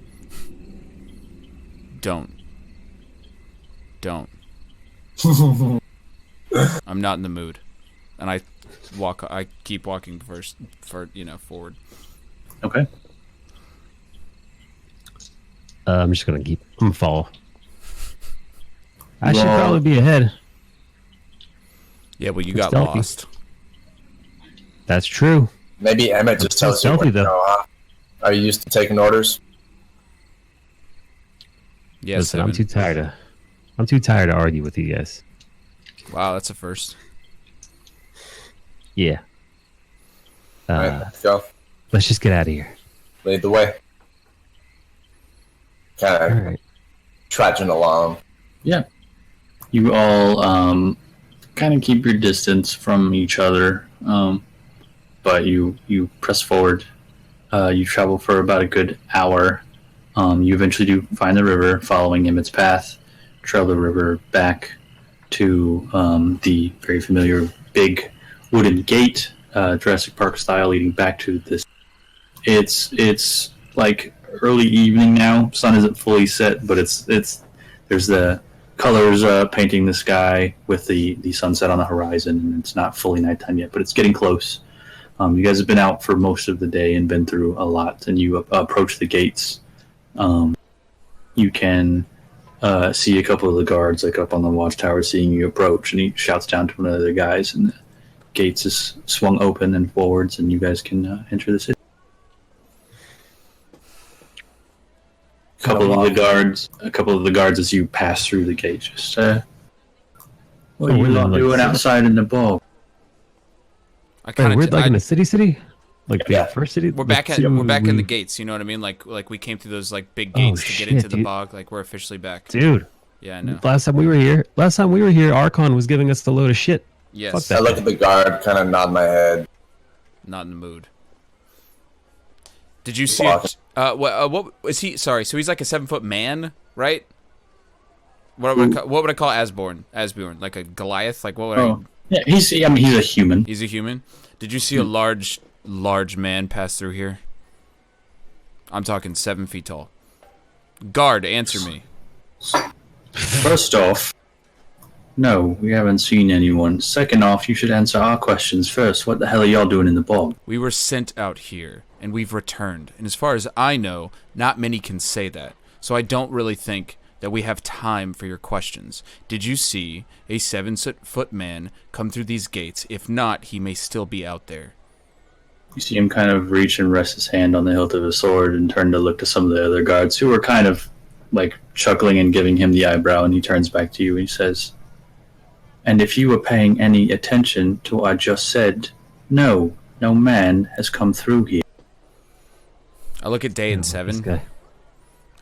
Don't. I'm not in the mood. And I keep walking forward. Okay. I'm just I'm gonna follow. I should probably be ahead. Yeah, well, you got lost. That's true. Maybe Emmett just tells you when to go off. Are you used to taking orders? Yes. Listen, I'm too tired to argue with you guys. Wow, that's a first. Yeah. All right, let's go. Let's just get out of here. Lead the way. Kind of right. trudging along. Yeah. You all kind of keep your distance from each other, but you press forward. You travel for about a good hour. You eventually do find the river, following Emmett's path, trail the river back to the very familiar big wooden gate, Jurassic Park style, leading back to this. It's like early evening now. Sun isn't fully set, but it's there's the colors painting the sky with the sunset on the horizon, and it's not fully nighttime yet, but it's getting close. You guys have been out for most of the day and been through a lot, and you approach the gates. You can see a couple of the guards like up on the watchtower seeing you approach, and he shouts down to one of the other guys, and the gates is swung open and forwards, and you guys can enter the city. A couple of the guards as you pass through the gate. Just what are you lot doing outside in the bog? We're like in the city, like the first city. We're back in the gates. You know what I mean? Like we came through those like big gates to get into the bog. Like we're officially back, dude. Yeah, I know. Last time we were here, Archon was giving us the load of shit. Yes. I look at the guard, kind of nod my head. Not in the mood. Did you see? What is he? Sorry, so he's like a 7-foot man, right? What would I call Asborn, like a Goliath? Like what would I? Yeah, he's a human. He's a human. Did you see a large man pass through here? I'm talking 7 feet tall. Guard, answer me. First off, no, we haven't seen anyone. Second off, you should answer our questions first. What the hell are y'all doing in the bog? We were sent out here, and we've returned. And as far as I know, not many can say that. So I don't really think that we have time for your questions. Did you see a 7-foot man come through these gates? If not, he may still be out there. You see him kind of reach and rest his hand on the hilt of his sword and turn to look to some of the other guards who are kind of like chuckling and giving him the eyebrow, and he turns back to you and he says, "And if you were paying any attention to what I just said, no man has come through here." I look at Day and 7.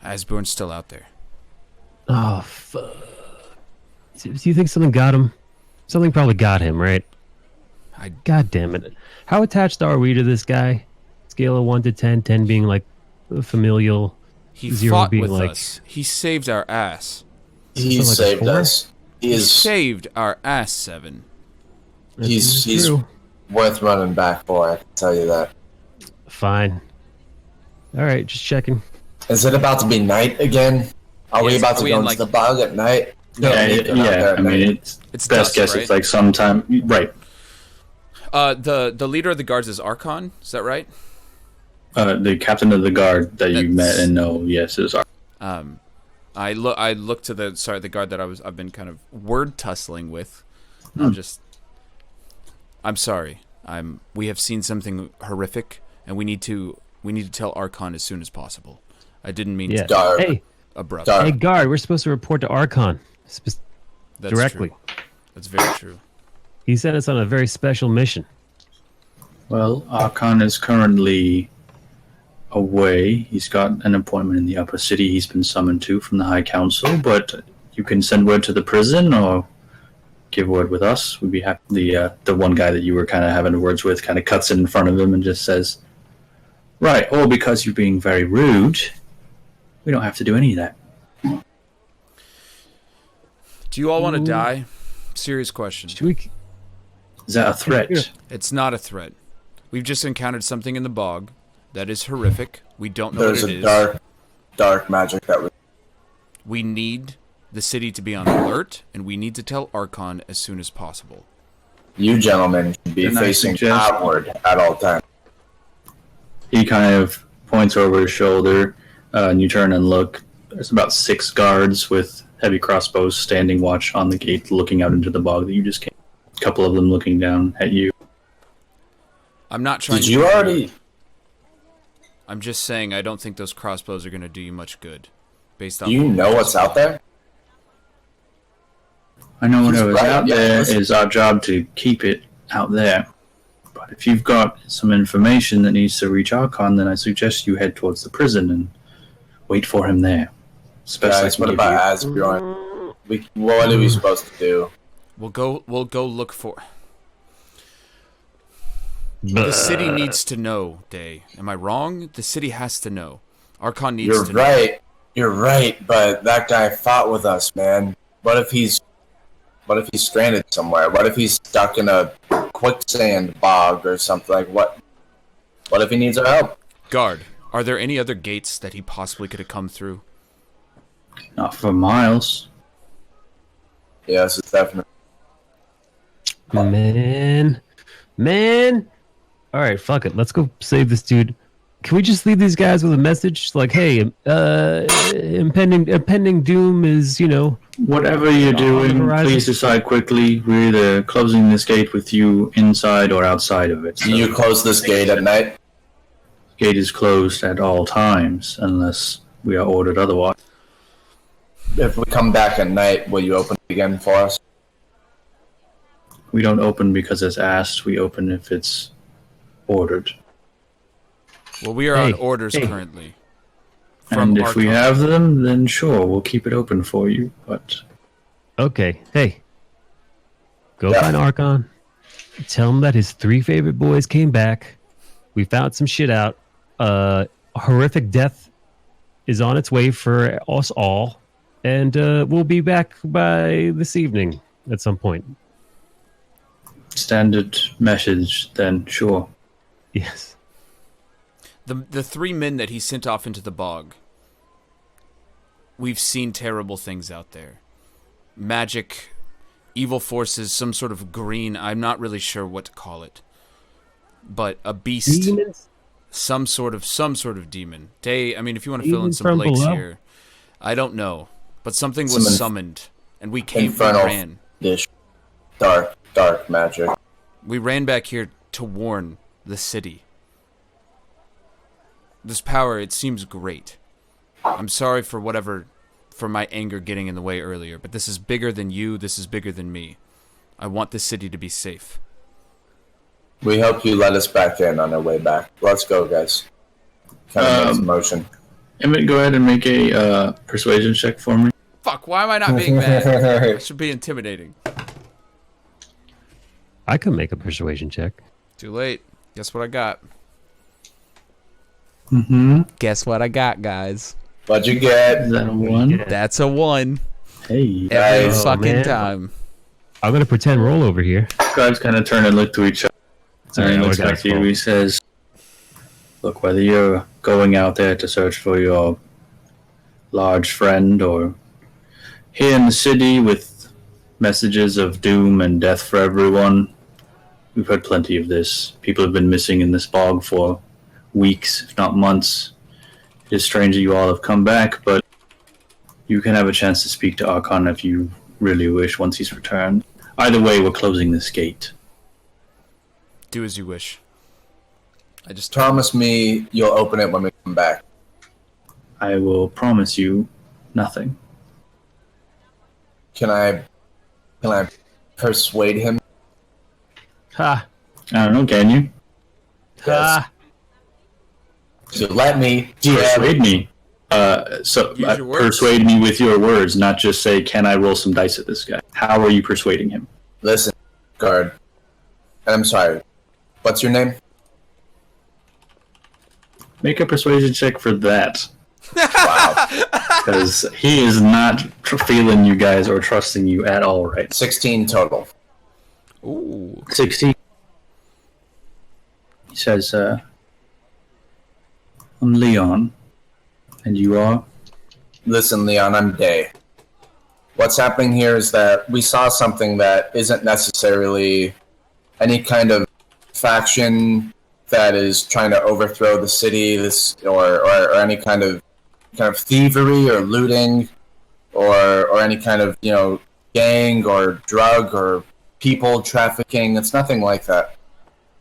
Asborn's still out there. Oh, fuck. Do you think something got him? Something probably got him, right? God damn it. How attached are we to this guy? Scale of 1 to 10, 10 being like familial. He 0 fought being with like... us. He saved our ass. He saved us. He saved our ass, 7. He's worth running back for, I can tell you that. Fine. Alright, just checking. Is it about to be night again? Are we about to go into the bog at night? Yeah, I mean, it's best dusk, guess right? it's like sometime, right. The leader of the guards is Archon, is that right? The captain of the guard that you met and know, yes, is Archon. I look to the guard that I've been kind of word tussling with. I'm sorry. We have seen something horrific, and we need to tell Archon as soon as possible. I didn't mean to be abrupt. Hey, guard, we're supposed to report to Archon directly. True. That's very true. He sent us on a very special mission. Well, Archon is currently away. He's got an appointment in the upper city he's been summoned to from the High Council, but you can send word to the prison or give word with us. We'd be happy. The one guy that you were kind of having words with kind of cuts it in front of him and just says, "Right, all because you're being very rude. We don't have to do any of that." Do you all want to die? Serious question. Is that a threat? It's not a threat. We've just encountered something in the bog that is horrific. We don't know what it is. There's a dark magic that we need the city to be on alert, and we need to tell Archon as soon as possible. You gentlemen should be facing outward at all times. He kind of points over his shoulder, and you turn and look. There's about 6 guards with heavy crossbows standing watch on the gate, looking out into the bog that you just came. A couple of them looking down at you. I'm not trying. Did you already? I'm just saying I don't think those crossbows are going to do you much good. Based on. Do you know what's out there? I know whatever's out there is our job to keep it out there. But if you've got some information that needs to reach Archon, then I suggest you head towards the prison and wait for him there. Guys, what about Asbjorn? What are we supposed to do? We'll go look for... The city needs to know, Day. Am I wrong? The city has to know. Archon needs to know. You're right, but that guy fought with us, man. What if he's stranded somewhere? What if he's stuck in a quicksand bog or something? Like what if he needs our help? Guard, are there any other gates that he possibly could have come through? Not for miles. Yes, it's definitely. Man. All right, fuck it. Let's go save this dude. Can we just leave these guys with a message like, "Hey, impending doom is, Whatever you're doing, please decide quickly. We're either closing this gate with you inside or outside of it. So Do you close this gate at night? The gate is closed at all times unless we are ordered otherwise. If we come back at night, will you open it again for us? We don't open because it's asked. We open if it's ordered. Well, we are on orders currently. And if we have them, then sure, we'll keep it open for you. But okay, hey, go find Archon. Tell him that his 3 favorite boys came back. We found some shit out. A horrific death is on its way for us all, and we'll be back by this evening at some point. Standard message, then sure. Yes. The 3 men that he sent off into the bog. We've seen terrible things out there. Magic, evil forces, some sort of green, I'm not really sure what to call it. But a beast. Demons? Some sort of demon. Day, I mean, if you want to fill in some blanks here. I don't know. But something was summoned. And we came and ran. Dark magic. We ran back here to warn the city. This power, it seems great. I'm sorry for my anger getting in the way earlier, but this is bigger than you, this is bigger than me. I want this city to be safe. We hope you let us back in on our way back. Let's go, guys. Kind of makes motion. Emmett, go ahead and make a persuasion check for me. Fuck, why am I not being mad? It should be intimidating. I could make a persuasion check. Too late. Guess what I got? Guess what I got, guys? What'd you get? Is that a 1? That's a 1. Hey. Every fucking time. I'm going to pretend roll over here. Guys kind of turn and look to each other. Sorry, and he looks back to you. He says, look, whether you're going out there to search for your large friend or here in the city with messages of doom and death for everyone, we've heard plenty of this. People have been missing in this bog for weeks, if not months. It is strange that you all have come back, but you can have a chance to speak to Archon if you really wish once he's returned. Either way, we're closing this gate. Do as you wish. I just promise me you'll open it when we come back. I will promise you nothing. Can I persuade him? Ha! I don't know, can you? Ha! So let me persuade me. Persuade me with your words, not just say, can I roll some dice at this guy? How are you persuading him? Listen, guard. I'm sorry. What's your name? Make a persuasion check for that. Wow. Because he is not feeling you guys or trusting you at all, right? 16 total. Ooh. 16. He says, I'm Leon. And you are? Listen, Leon, I'm Day. What's happening here is that we saw something that isn't necessarily any kind of faction that is trying to overthrow the city, or any kind of thievery or looting, or any kind of gang or drug or people trafficking. It's nothing like that.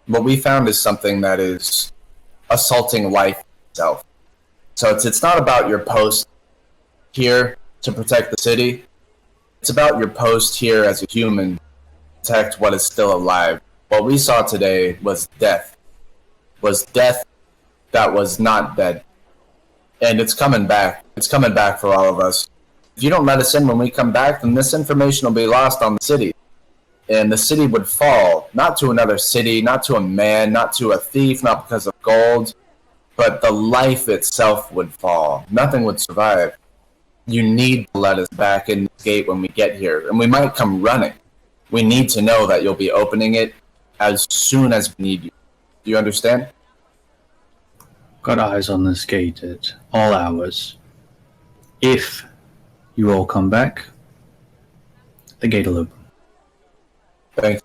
What we found is something that is assaulting life itself. So it's not about your post here to protect the city. It's about your post here as a human to protect what is still alive. What we saw today was death. Was death that was not dead. And it's coming back. It's coming back for all of us. If you don't let us in when we come back, then this information will be lost on the city. and the city would fall, not to another city, not to a man, not to a thief, not because of gold, but the life itself would fall. Nothing would survive. You need to let us back in the gate when we get here, and we might come running. We need to know that you'll be opening it as soon as we need you. Do you understand? Got eyes on this gate at all hours. If you all come back, the gate will open. Thank you.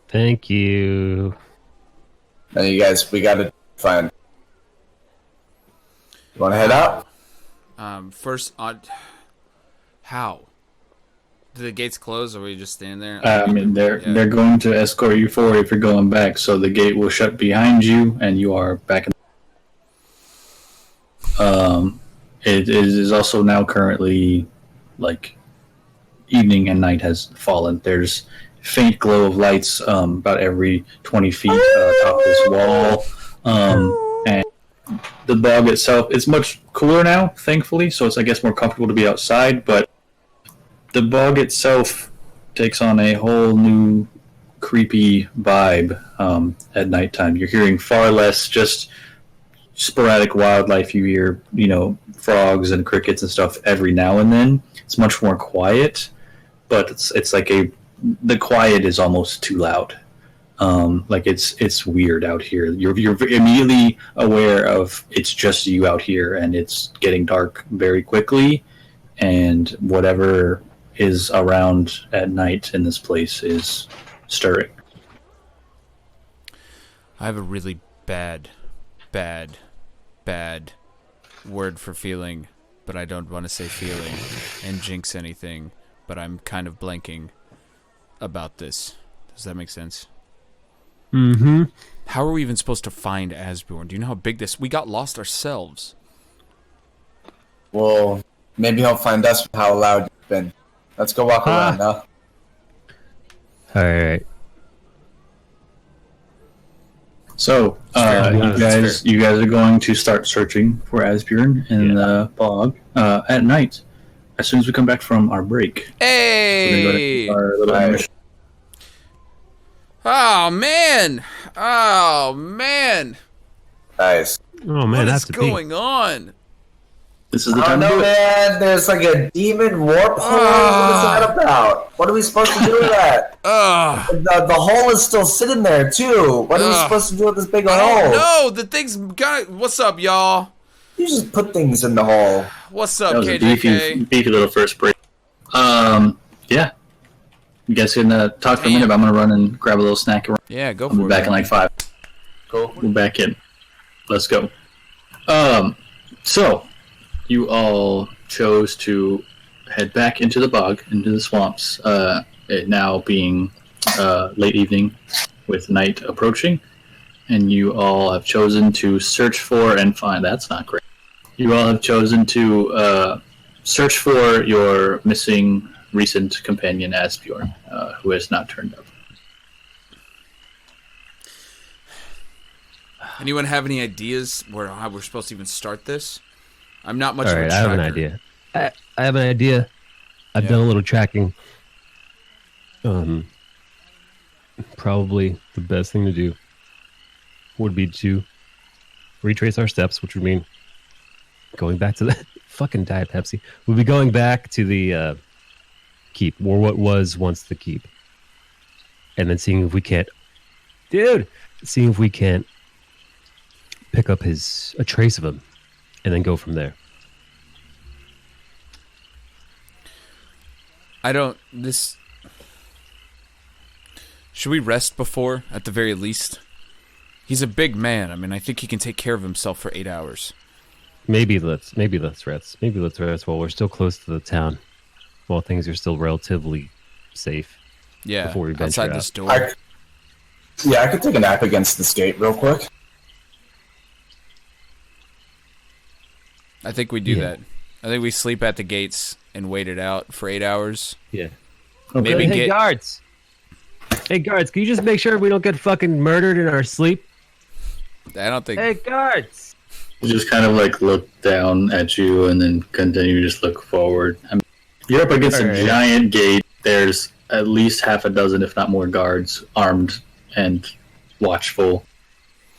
Thank you. Now, you guys, we gotta find. You wanna head out? First, how? Do the gates close, or are we just stand there? I mean, they're going to escort you forward if you're going back, so the gate will shut behind you, and you are back in. It is also now currently, like, evening and night has fallen. There's faint glow of lights about every 20 feet atop this wall, and the bog itself is much cooler now, thankfully, so it's, I guess, more comfortable to be outside, but the bog itself takes on a whole new creepy vibe at nighttime. You're hearing far less just sporadic wildlife. You hear, frogs and crickets and stuff every now and then. It's much more quiet, but it's like the quiet is almost too loud. Like it's weird out here. You're immediately aware of it's just you out here, and it's getting dark very quickly, and whatever is around at night in this place is stirring. I have a really bad word for feeling, but I don't want to say feeling and jinx anything, but I'm kind of blanking about this. Does that make sense? Mm-hmm. How are we even supposed to find Asbjorn? Do you know how big this... We got lost ourselves. Well, maybe he'll find us with how loud you've been. Let's go walk around now. Alright. So, you guys are going to start searching for Asbjorn in the bog at night, as soon as we come back from our break. Hey! So our little mission. Oh, man! Oh, man! Nice. Oh, man, what that's is going on? This is the I time don't to know, do it. man. There's like a demon warp hole. What is that about? What are we supposed to do with that? The hole is still sitting there, too. What are we supposed to do with this big hole? No, the thing's got... What's up, y'all? You just put things in the hole. What's up, That was KJK? a beefy little first break. Yeah. You guys can talk for a minute, but I'm going to run and grab a little snack. Yeah, go I'll for be it. back in man. like 5. Cool. We're back in. Let's go. So, you all chose to head back into the bog, into the swamps, it now being late evening with night approaching, and you all have chosen to search for and find... That's not great. You all have chosen to search for your missing recent companion, Asbjorn, who has not turned up. Anyone have any ideas how we're supposed to even start this? I'm not much All of a right, I tracker. have an idea. I have an idea. I've done a little tracking. Probably the best thing to do would be to retrace our steps, which would mean going back to the fucking Diet Pepsi. We'll be going back to the keep, or what was once the keep, and then seeing if we can't, seeing if we can't pick up a trace of him, and then go from there. Should we rest before, at the very least? He's a big man. I mean, I think he can take care of himself for 8 hours. Maybe let's rest. Maybe let's rest while we're still close to the town, while things are still relatively safe. Yeah, before we venture outside out. this door. I could take a nap against this gate real quick. I think we do that. I think we sleep at the gates and wait it out for 8 hours. Yeah. Okay. Maybe Hey guards! Hey guards, can you just make sure we don't get fucking murdered in our sleep? I don't think... Hey guards! You just kind of like look down at you and then continue to just look forward. You're up against a giant gate. There's at least half a dozen, if not more, guards armed and watchful.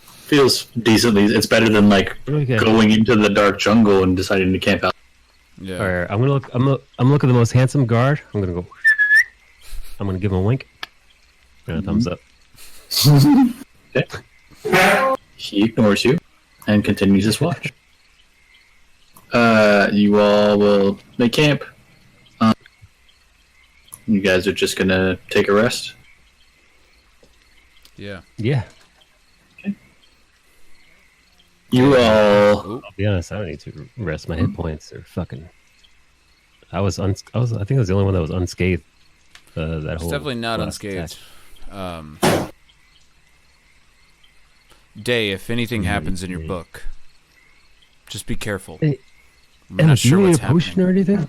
Feels decently. It's better than like going into the dark jungle and deciding to camp out. Yeah. All right, I'm gonna look. I'm looking at the most handsome guard. I'm gonna go. I'm gonna give him a wink and a thumbs up. Okay. He ignores you and continues his watch. You all will make camp. You guys are just gonna take a rest. Yeah. Yeah. Okay. You all. I'll be honest. I don't need to rest. My hit points are fucking. I think I was the only one that was unscathed. That It's whole definitely not last unscathed. Day, if anything happens in your book, just be careful. Hey, I'm not sure do you what's need a potion happening. or anything?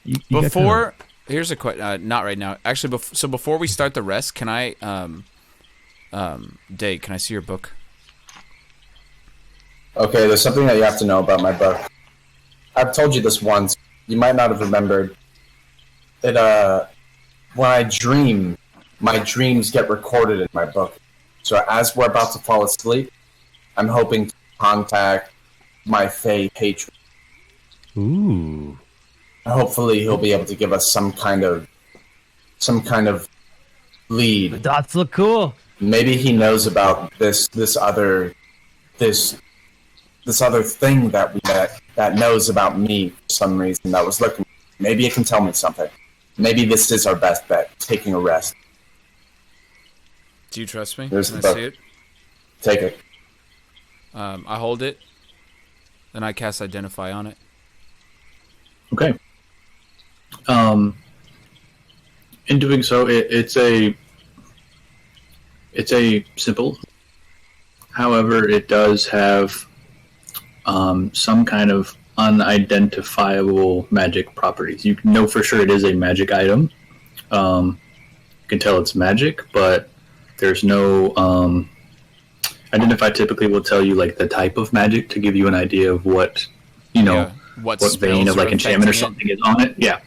You got Before, here's a question. Not right now. Actually, so before we start the rest, can I, Day, can I see your book? Okay, there's something that you have to know about my book. I've told you this once. You might not have remembered. It, when I dream, my dreams get recorded in my book. So as we're about to fall asleep, I'm hoping to contact my Fey patron. Ooh. Hopefully he'll be able to give us some kind of lead. The dots look cool. Maybe he knows about this other thing that we met that knows about me for some reason that was looking. Maybe it can tell me something. Maybe this is our best bet, taking a rest. Do you trust me? There's Can I the book. see it? Take it. I hold it, then I cast Identify on it. Okay. In doing so, it's a simple. However, it does have some kind of unidentifiable magic properties. You know for sure it is a magic item. You can tell it's magic, but there's no Identify typically will tell you like the type of magic to give you an idea of what what vein of like enchantment or something is on it. Yeah.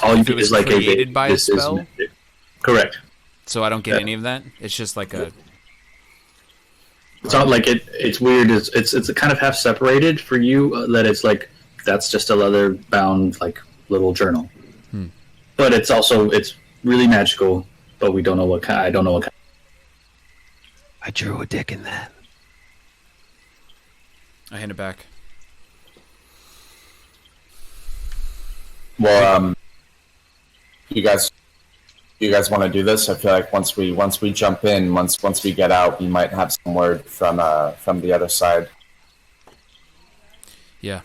All you get is like created by a spell. Correct. So I don't get any of that. It's just like a. It's not like it's weird. It's kind of half separated for you that it's like that's just a leather bound like little journal. But it's really magical. But we don't know what kind. I don't know what kind. I drew a dick in that. I hand it back. Well, you guys want to do this? I feel like once we jump in, once we get out, we might have some word from the other side. Yeah,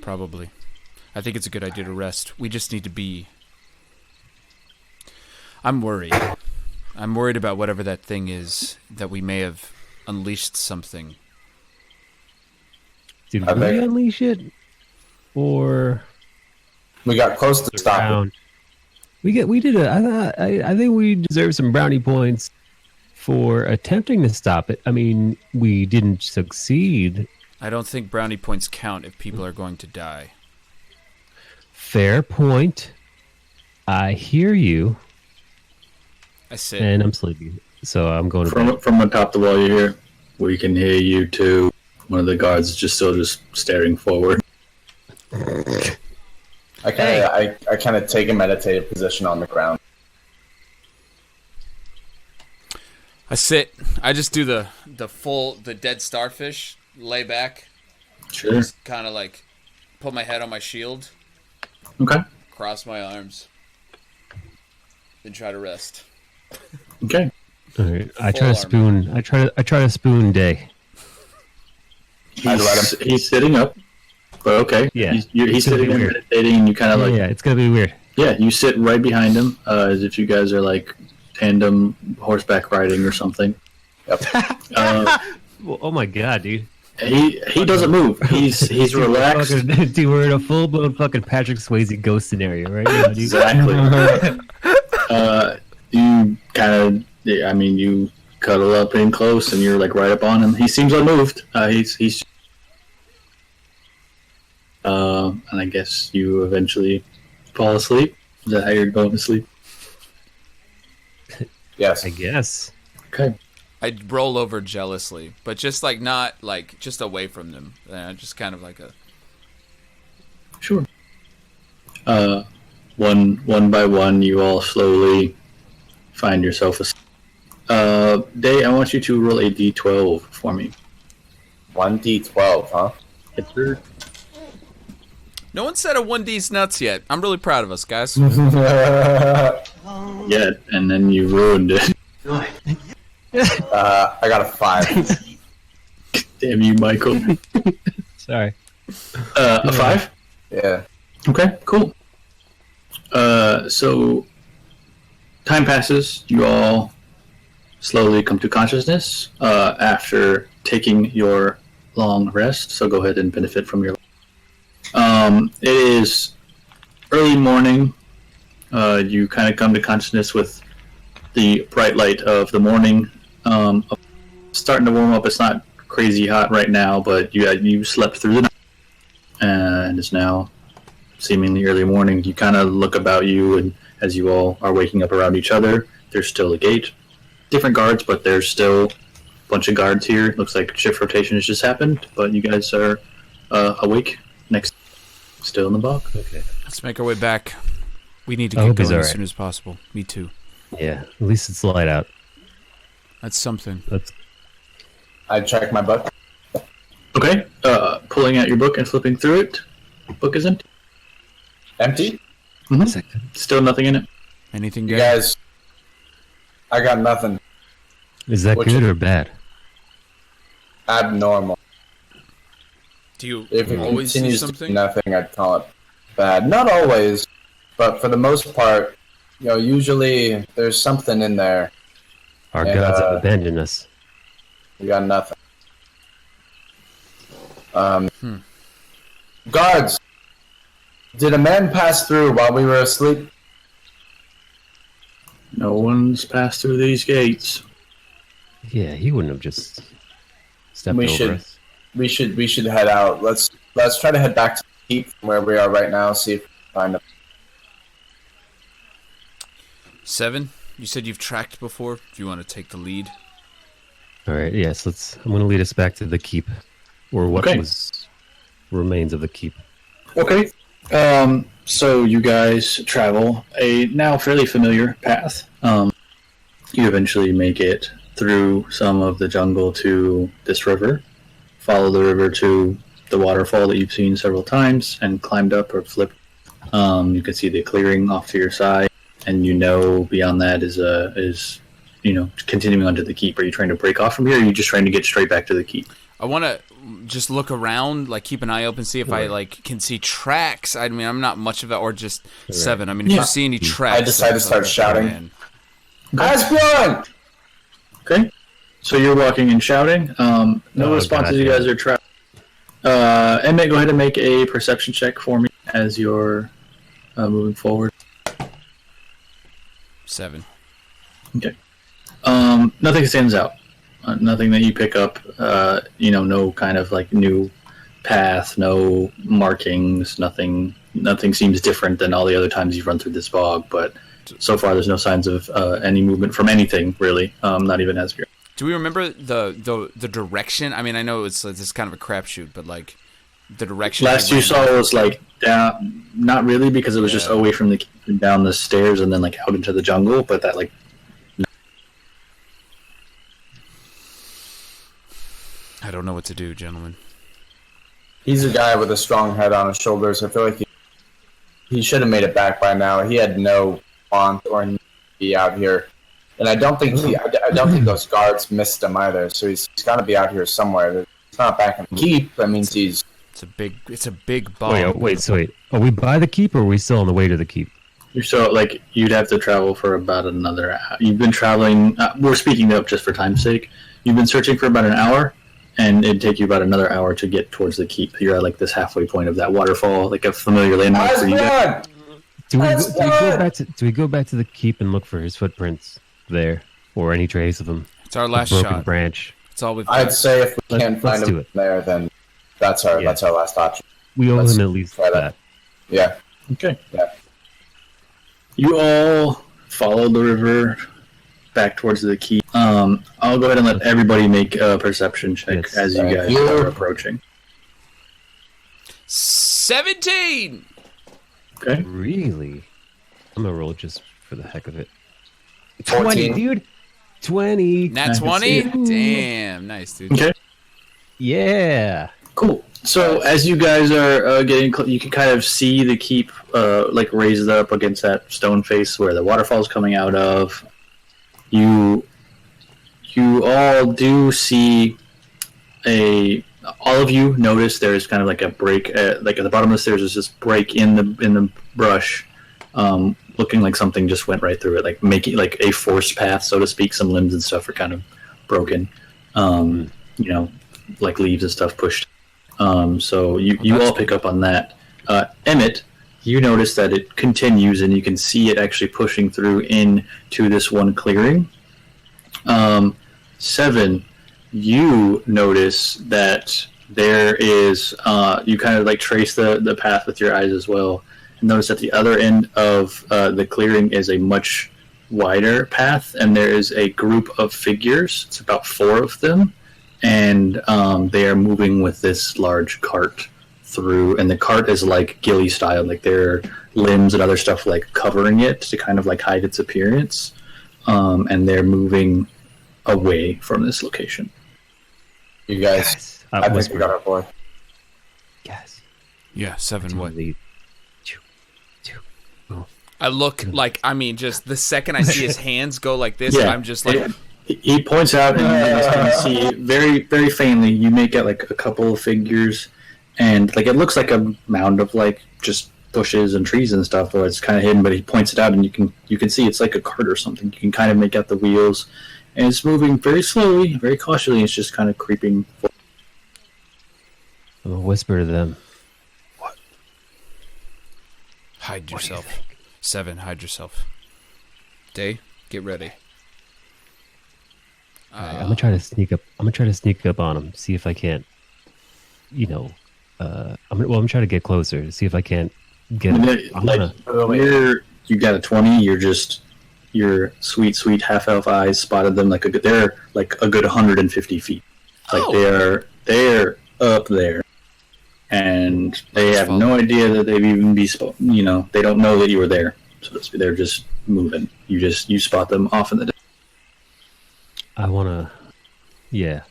probably. I think it's a good idea to rest. We just need to be. I'm worried. I'm worried about whatever that thing is that we may have unleashed something. Did we unleash it, or we got close to stopping? We did I think we deserve some brownie points for attempting to stop it. I mean, we didn't succeed. I don't think brownie points count if people are going to die. Fair point. I hear you. I sit. And I'm sleepy, so I'm going to bed. From atop the wall you hear, we can hear you too. One of the guards is just staring forward. I kind of take a meditative position on the ground. I sit. I just do the dead starfish, lay back. Sure. Just kind of like put my head on my shield. Okay. Cross my arms. Then try to rest. Okay. All right. I try to spoon Day. He's sitting up, but okay. Yeah. He's sitting there meditating, and you kind of like. Yeah, it's gonna be weird. Yeah, you sit right behind him, as if you guys are like tandem horseback riding or something. Yep. Well, oh my god, dude. He doesn't move. He's relaxed. Dude, we're in a full blown fucking Patrick Swayze ghost scenario right now, dude. Exactly. You kind of, you cuddle up in close, and you're like right up on him. He seems unmoved. He's. And I guess you eventually fall asleep. Is that how you're going to sleep? Yes. I guess. Okay. I'd roll over jealously, but just like not like just away from them. Just kind of like a. Sure. One by one, you all slowly find yourself asleep. Day, I want you to roll a d12 for me. 1d12, huh? It's your... No one said a 1D's nuts yet. I'm really proud of us, guys. Yeah, and then you ruined it. I got a 5. Damn you, Michael. Sorry. A 5? Yeah. Okay, cool. So time passes. You all slowly come to consciousness after taking your long rest. So go ahead and benefit from your. It is early morning. You kind of come to consciousness with the bright light of the morning. Starting to warm up. It's not crazy hot right now, but you slept through the night, and it's now seemingly early morning. You kind of look about you, and as you all are waking up around each other, there's still a gate. Different guards, but there's still a bunch of guards here. Looks like shift rotation has just happened, but you guys are awake. Next, still in the bog. Okay. Let's make our way back. We need to get going as soon as possible. Me too. Yeah, at least it's light out. That's something. I check my book. Okay, pulling out your book and flipping through it. Book is empty. Empty? Mm-hmm. Still nothing in it. Anything You good? guys, I got nothing. Is that good or bad? Abnormal. Do you If it always see continues to something? be nothing, I'd call it bad. Not always, but for the most part, usually there's something in there. Our gods have abandoned us. We got nothing. Guards! Did a man pass through while we were asleep? No one's passed through these gates. Yeah, he wouldn't have just stepped over us. We should head out. Let's try to head back to the keep from where we are right now. See if we can find them. 7. You said you've tracked before. Do you want to take the lead? All right. Yes. I'm going to lead us back to the keep, or what was remains of the keep. Okay. So you guys travel a now fairly familiar path. You eventually make it through some of the jungle to this river. Follow the river to the waterfall that you've seen several times and climbed up or flipped. You can see the clearing off to your side, and beyond that is continuing onto the keep. Are you trying to break off from here, or are you just trying to get straight back to the keep? I want to just look around, like keep an eye open, see if I can see tracks. I mean, I'm not much of that, or just 7. I mean, if you see any tracks, I decide to start shouting. Asbjorn! Okay. So you're walking and shouting. No responses. You guys are trapped. Emmett, go ahead and make a perception check for me as you're moving forward. 7. Okay. Nothing stands out. Nothing that you pick up. No kind of like new path, no markings. Nothing seems different than all the other times you've run through this bog. But so far, there's no signs of any movement from anything really. Not even Asbjorn. Do we remember the direction? I mean, I know it's kind of a crapshoot, but like the direction. Last you saw was like down. Not really, because it was just away from the keep and down the stairs and then like out into the jungle. But that like. I don't know what to do, gentlemen. He's a guy with a strong head on his shoulders. I feel like he should have made it back by now. He had no want or need to be out here, and I don't think those guards missed him either. So he's got to be out here somewhere. He's not back in the keep. That means he's. It's a big bog. Wait. Are we by the keep, or are we still on the way to the keep? You're so you'd have to travel for about another hour. You've been traveling. We're speaking up just for time's sake. You've been searching for about an hour. And it'd take you about another hour to get towards the keep. You're at like this halfway point of that waterfall, like a familiar landmark for you guys. Do we go back to the keep and look for his footprints there, or any trace of him? It's our last broken shot. branch. It's all we've got. I'd say if we can't find him there, then that's our last option. We owe him at least that. Yeah. Okay. Yeah. You all follow the river back towards the keep. I'll go ahead and let everybody make a perception check as you guys are approaching. 17! Okay. Really? I'm gonna roll just for the heck of it. 14. 20, dude. 20. Nat 20? Damn, nice, dude. Okay. Yeah. Cool. So as you guys are getting, you can kind of see the keep like raised up against that stone face where the waterfall is coming out of. You all do see all of you notice there's kind of like a break, like at the bottom of the stairs. There's this break in the brush, looking like something just went right through it, like making like a forced path, so to speak. Some limbs and stuff are kind of broken, like leaves and stuff pushed. So you all pick up on that. Emmett, you notice that it continues, and you can see it actually pushing through into this one clearing. 7, you notice that there is, you kind of like trace the path with your eyes as well, and notice at the other end of the clearing is a much wider path, and there is a group of figures. It's about 4 of them, and they are moving with this large cart through, and the cart is like ghillie style, like there are limbs and other stuff like covering it to kind of like hide its appearance, and they're moving away from this location. You guys, I think we got our boy. Yes. Yeah, 7 what? Lead. I look like, I mean, just the second I see his hands go like this, Yeah. I'm just like... He points out, and you guys can see very, very faintly, you make out like a couple of figures, and like it looks like a mound of like just bushes and trees and stuff, or it's kind of hidden, but he points it out, and you can see it's like a cart or something. You can kind of make out the wheels, and it's moving very slowly, very cautiously. It's just kind of creeping forward. I'm gonna whisper to them. Hide yourself. 7, hide yourself. Day, get ready. Alright, I'm gonna try to sneak up. I'm gonna try to sneak up on them. See if I can't. I'm gonna try to get closer. See if I can't get. You got a 20. Your sweet half elf eyes spotted them they're like a good 150 feet. Like they're up there, and they have no idea that they've even they don't know that you were there. So they're just moving. You spot them off in the distance. I wanna. Yeah.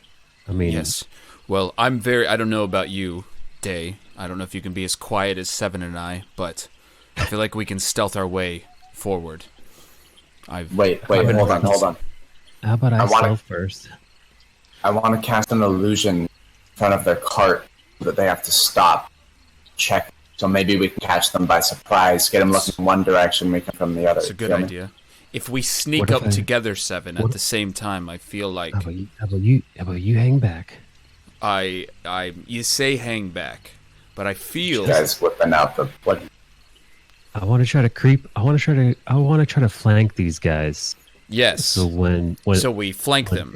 I mean. Yes. Well, I don't know about you, Day. I don't know if you can be as quiet as 7 and I, but I feel like we can stealth our way forward. Wait, hold on. How about I stealth first? I want to cast an illusion in front of their cart that they have to stop, check. So maybe we can catch them by surprise, get them looking in one direction, we come from the other. That's a good idea. If we sneak up together, 7, at the same time, I feel like... How about you hang back? You say hang back, but I feel... You guys whipping out the... What? I want to try to creep. I want to try to flank these guys. Yes. So so we flank them.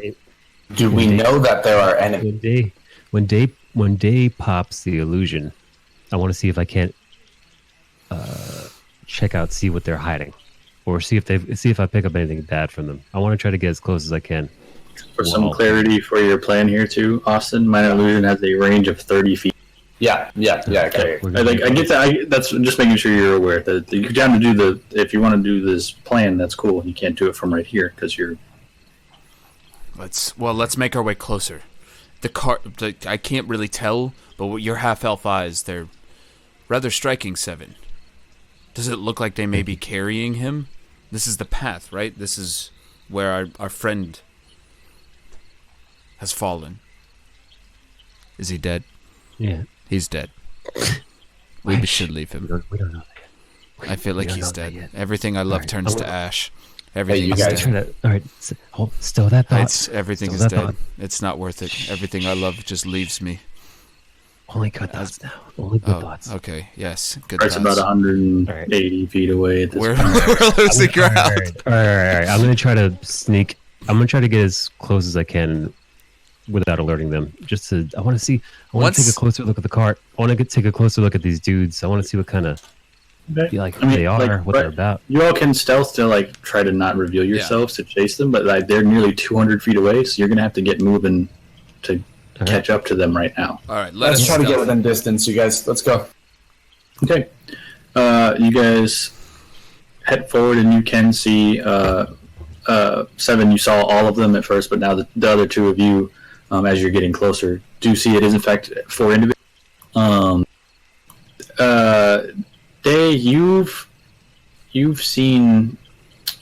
Do we know that there are enemies? When Day pops the illusion, I want to see if I can't see what they're hiding, or see if I pick up anything bad from them. I want to try to get as close as I can. For some clarity for your plan here too, Austin, my illusion has a range of 30 feet. Yeah. Okay. I get that. That's just making sure you're aware that you're down to if you want to do this plan, that's cool. You can't do it from right here because you're. Let's make our way closer. The cart, I can't really tell, but with your half elf eyes, they're rather striking. 7. Does it look like they may be carrying him? This is the path, right? This is where our friend has fallen. Is he dead? Yeah. He's dead. We should leave him. We don't know that. I feel like he's dead. Everything I love turns to ash. Everything is dead. All right, still that thought. Everything is dead. It's not worth it. Everything I love just leaves me. Only good thoughts now. Only good thoughts. Okay, yes. Good thoughts. It's about 180 feet away at this point. We're losing ground. All right. I'm going to try to sneak. I'm going to try to get as close as I can without alerting them. I want to take a closer look at the cart. I want to take a closer look at these dudes. I want to see what kind of be like who they are, what they're about. You all can stealth to like try to not reveal yourselves to chase them, but like they're nearly 200 feet away, so you're gonna have to get moving to catch up to them right now. All right, let's try to get within distance, you guys. Let's go. Okay. You guys head forward, and you can see Seven. You saw all of them at first, but now the other two of you, as you're getting closer, do see it is in fact 4 individuals. Day, you've seen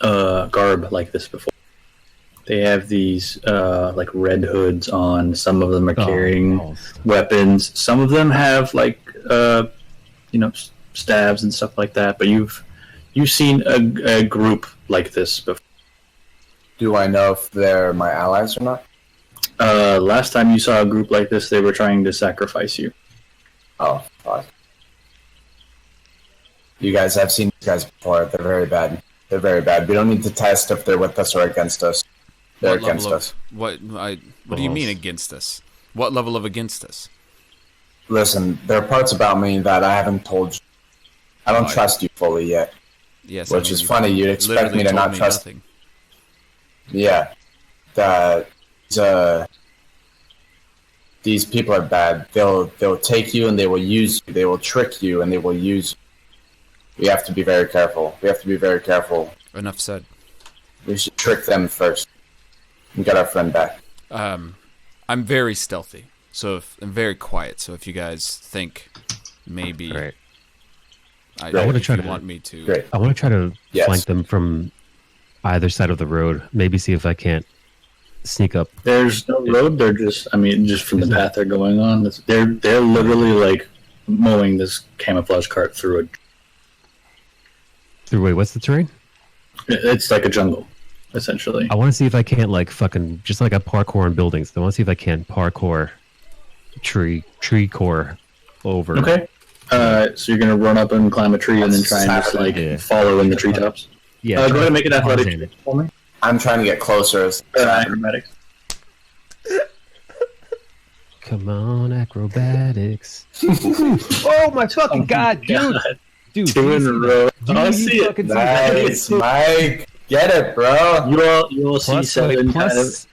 garb like this before. They have these like red hoods on. Some of them are carrying weapons. Some of them have like stabs and stuff like that. But you've seen a group like this before. Do I know if they're my allies or not? Last time you saw a group like this, they were trying to sacrifice you. Oh, fuck. You guys, I've seen these guys before. They're very bad. They're very bad. We don't need to test if they're with us or against us. They're against us. What do you mean against us? What level of against us? Listen, there are parts about me that I haven't told you. I don't trust you fully yet. Yes, which is funny. You'd expect me to not trust. Nothing. Yeah, these people are bad. They'll take you and they will use you. They will trick you and they will use you. We have to be very careful. Enough said. We should trick them first and get our friend back. I'm very stealthy, I'm very quiet. So if you guys think maybe, I want to try to want me to. I want to try to flank them from either side of the road. Maybe see if I can't sneak up. There's no road. They're just from the path they're going on. They're literally like mowing this camouflage cart through it. Wait, what's the terrain? It's like a jungle, essentially. I want to see if I can't like fucking just like a parkour in buildings. I want to see if I can parkour tree core over. Okay. So you're gonna run up and climb a tree and then try and just like follow in the treetops. Yeah. Go ahead and make an athletics check for me. I'm trying to get closer. Acrobatics. Come on, acrobatics. Oh my fucking god, dude! Dude, 2 in a row. I see it. Nice, Mike. Get it, bro. You all see 7 kind of.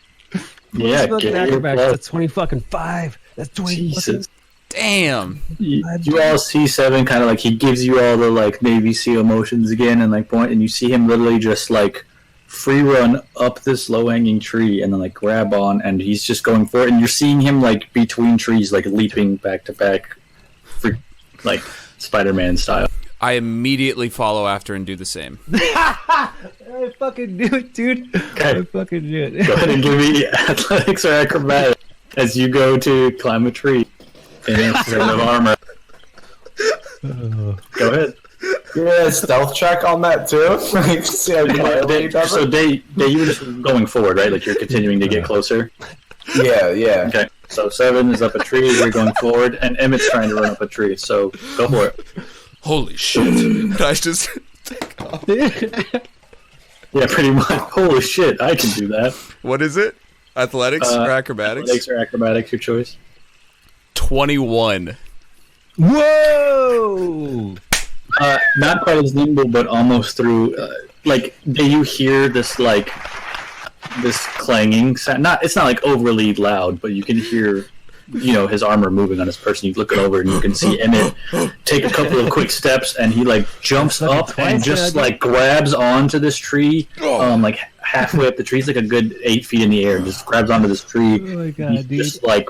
Yeah, get acrobatics. That's 25. That's 20. Jesus. Damn. You all see 7 kind of like he gives you all the like Navy SEAL motions again and like point, and you see him literally just like free run up this low hanging tree and then like grab on, and he's just going for it, and you're seeing him like between trees like leaping back to back, like Spider-Man style. I immediately follow after and do the same. I fucking do it, dude. Okay. I fucking do it. Go ahead and give me athletics or acrobatics as you go to climb a tree in a set of armor. Go ahead. Yeah, stealth check on that too. See how you violate each other? So Day, you were just going forward, right? Like you're continuing to get closer. Yeah. Okay. So 7 is up a tree. You're going forward, and Emmett's trying to run up a tree. So go for it. Holy shit! I just. Yeah, pretty much. Holy shit! I can do that. What is it? Athletics or acrobatics? Athletics or acrobatics, your choice. 21. Whoa! Not quite as nimble, but almost through. Like, do you hear this like this clanging sound? It's not like overly loud, but you can hear, his armor moving on his person. You look it over and you can see Emmett take a couple of quick steps, and he like jumps up and just like grabs onto this tree, like halfway up the tree. He's like a good 8 feet in the air, and just grabs onto this tree. Oh my god, dude! Just like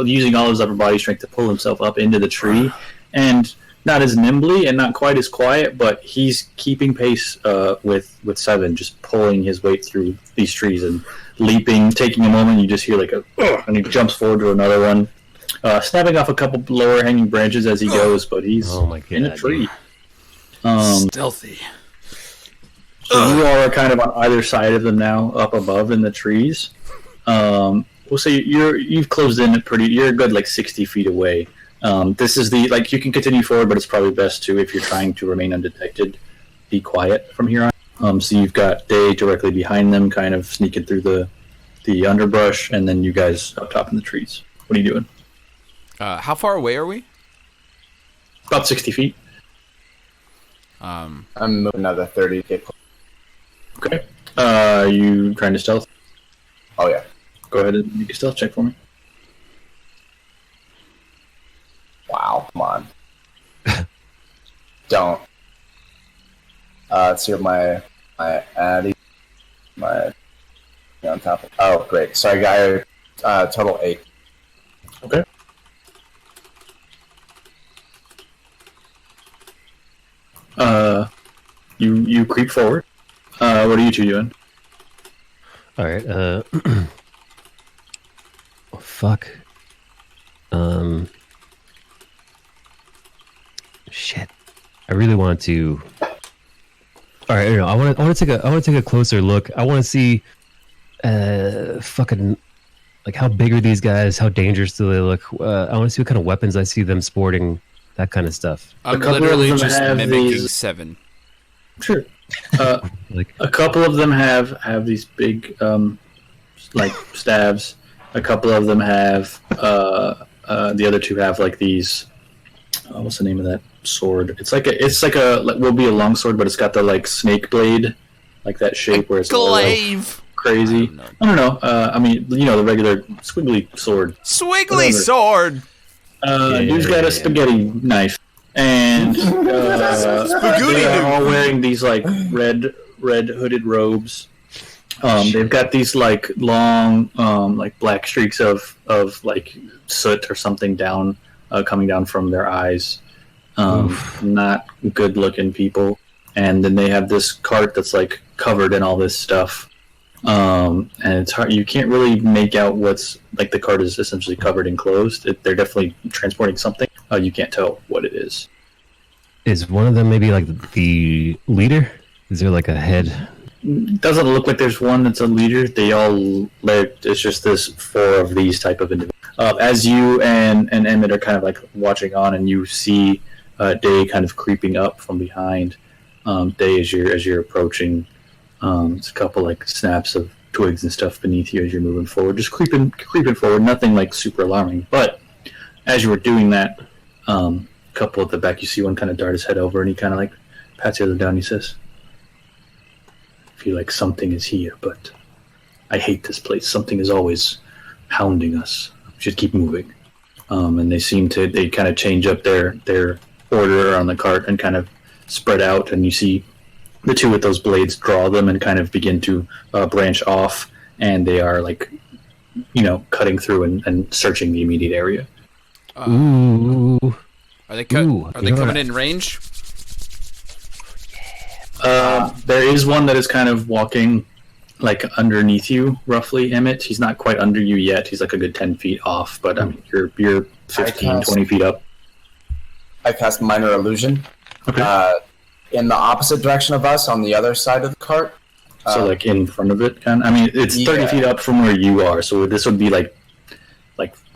using all his upper body strength to pull himself up into the tree, and not as nimbly and not quite as quiet, but he's keeping pace with 7, just pulling his weight through these trees and leaping, taking a moment. You just hear like and he jumps forward to another one, snapping off a couple lower hanging branches as he goes, but he's in a tree. Stealthy. So you all are kind of on either side of them now, up above in the trees. We'll say you've closed in you're a good like 60 feet away. This is you can continue forward, but it's probably best to, if you're trying to remain undetected, be quiet from here on. So you've got Day directly behind them, kind of sneaking through the underbrush, and then you guys up top in the trees. What are you doing? How far away are we? About 60 feet. I'm moving another 30 to get close. Okay. You trying to stealth? Oh, yeah. Go ahead and make a stealth check for me. Wow, come on. Don't. Let's see what my addy, my on top of. Oh, great. So I got total 8. Okay. You creep forward. What are you two doing? All right. Oh, fuck. Shit. I really want to. All right. I want to take a closer look. I want to see, fucking, like how big are these guys? How dangerous do they look? I want to see what kind of weapons I see them sporting. That kind of stuff. I'm literally just mimicking 7. Sure. Like a couple of them have these big like stabs. A couple of them have the other 2 have like these. What's the name of that sword? It's like a will be a long sword, but it's got the like snake blade, like that shape where it's glaive. Crazy. I don't know. I mean, the regular squiggly sword. Swiggly sword. Dude's got a spaghetti knife, and they're all wearing these like red hooded robes. They've got these like long like black streaks of like soot or something down coming down from their eyes. Not good looking people. And then they have this cart that's like covered in all this stuff. And it's hard. You can't really make out what's like the cart is essentially covered and closed. They're definitely transporting something. You can't tell what it is. Is one of them maybe like the leader? Is there like a head? Doesn't look like there's one that's a leader. It's just this 4 of these type of individuals. As you and Emmett are kind of like watching on, and you see Day kind of creeping up from behind. Day, as you're approaching, it's a couple like snaps of twigs and stuff beneath you as you're moving forward, just creeping forward. Nothing like super alarming, but as you were doing that, couple at the back, you see one kind of dart his head over, and he kind of like pats the other down. He says, "I feel like something is here, but I hate this place. Something is always hounding us. We should keep moving." And they kind of change up their order on the cart and kind of spread out, and you see the 2 with those blades draw them and kind of begin to branch off, and they are like, cutting through and searching the immediate area. Ooh. Are they coming in range? There is one that is kind of walking like underneath you, roughly, Emmett. He's not quite under you yet. He's like a good 10 feet off, but I mean, you're 15, 20 feet up. I cast Minor Illusion. Okay. In the opposite direction of us, on the other side of the cart. So like in front of it, kind of? I mean, it's 30 feet up from where you are, so this would be like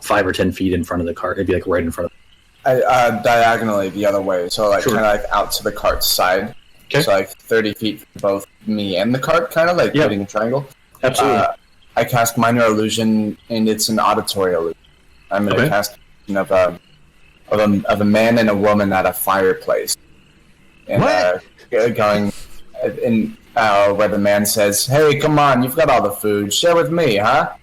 5 or 10 feet in front of the cart. It'd be like right in front of it. Diagonally the other way, so like Sure. kind of like out to the cart's side. Okay. So like 30 feet from both me and the cart, kind of like creating a triangle. Absolutely. I cast Minor Illusion, and it's an auditory illusion. I'm going to cast of a man and a woman at a fireplace. And going in where the man says, "Hey, come on, you've got all the food. Share with me, huh?"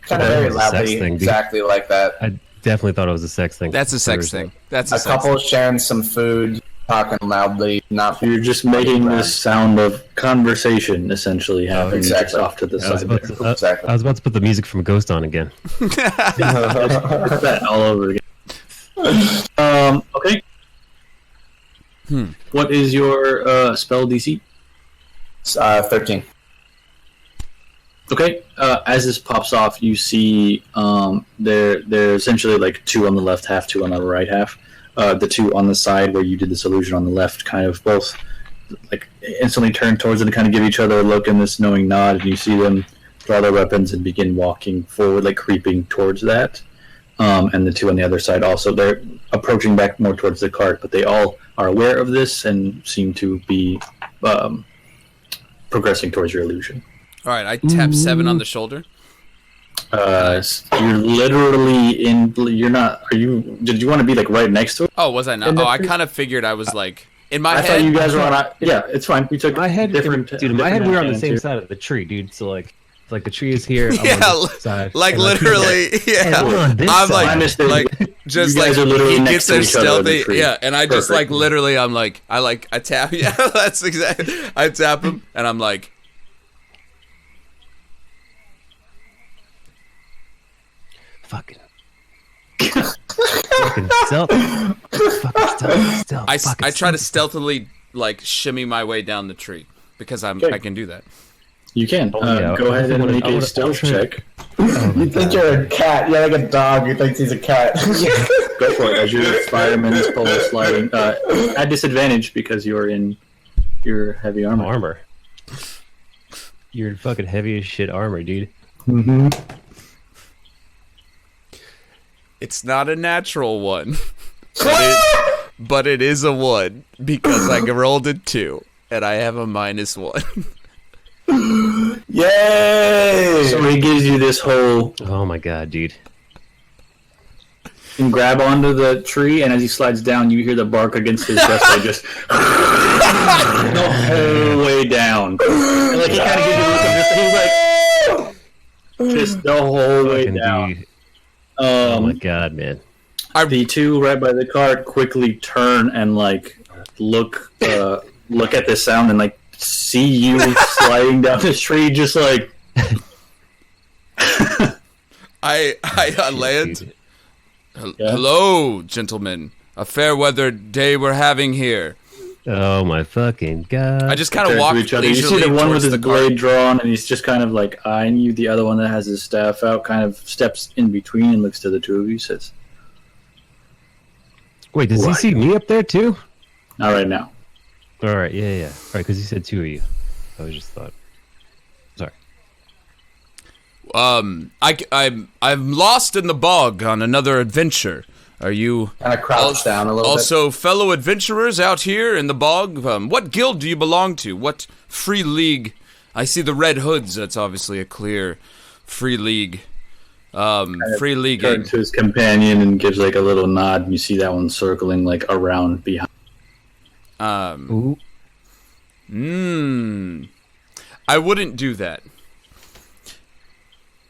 Kind of very loudly, exactly like that. I definitely thought it was a sex thing. That's a sex thing. That's a couple sharing some food, talking loudly. Not you're just making this sound of conversation essentially happening just off to the side there. I was about to put the music from Ghost on again. That all over again. Okay. What is your spell DC? 13. Okay. As this pops off, you see they're essentially like 2 on the left half, 2 on the right half. The 2 on the side where you did this illusion on the left kind of both like instantly turn towards it and kind of give each other a look in this knowing nod, and you see them draw their weapons and begin walking forward, like creeping towards that. And the 2 on the other side also, they're approaching back more towards the cart, but they all are aware of this and seem to be progressing towards your illusion. All right, I tap 7 on the shoulder. You're literally in. You're not. Are you? Did you want to be like right next to it? Oh, was I not? Oh, I kind of figured I was like In my I head, thought you guys were on. Yeah, it's fine. We took my head, different. dude. In my head, we were on the same side of the tree, dude. So like the tree is here. I'm on this side, like and literally, yeah. I'm like just You like guys are literally he next gets to there each other on the stealthy, tree. yeah. And I just like Perfect. literally, I tap, yeah. That's exactly. I tap him, and I'm like, fucking stealth. Fucking stealth. I try to stealthily like shimmy my way down the tree because I can do that. You can. yeah. Go ahead and make a stealth check. You think you're a cat? You're like a dog who thinks he's a cat. Go for it. As your fireman's pole is sliding, at disadvantage because you're in your heavy armor. You're fucking heavy as shit armor, dude. Mm-hmm. It's not a natural one, but it is a 1 because I rolled a 2 and I have a -1. Yay! So he gives you this whole. Oh my god, dude. And grab onto the tree, and as he slides down, you hear the bark against his breastplate just the whole way down. And like he kind of gives you a look of just the whole way Fucking down. dude. Oh my god, man. The two right by the cart quickly turn and like look at this sound and like see you sliding down this tree, just like. I land. Dude. Yeah. Hello, gentlemen. A fair weather day we're having here. Oh my fucking god. I just kind of Turn to walk each other. You see leisurely the one with towards his the blade cart. drawn, and he's just kind of like eyeing you. The other one that has his staff out kind of steps in between and looks to the two of you. Says, Wait, does he What? see me up there too? "Not right now." All right, yeah. All right, because he said 2 of you. I was just thought. Sorry. I'm lost in the bog on another adventure. Are you Kind of crouch down a little also fellow adventurers out here in the bog? What guild do you belong to? What free league? I see the red hoods. That's obviously a clear free league. Free league. Turns to his companion and gives like a little nod. And you see that one circling like around behind. Ooh. I wouldn't do that.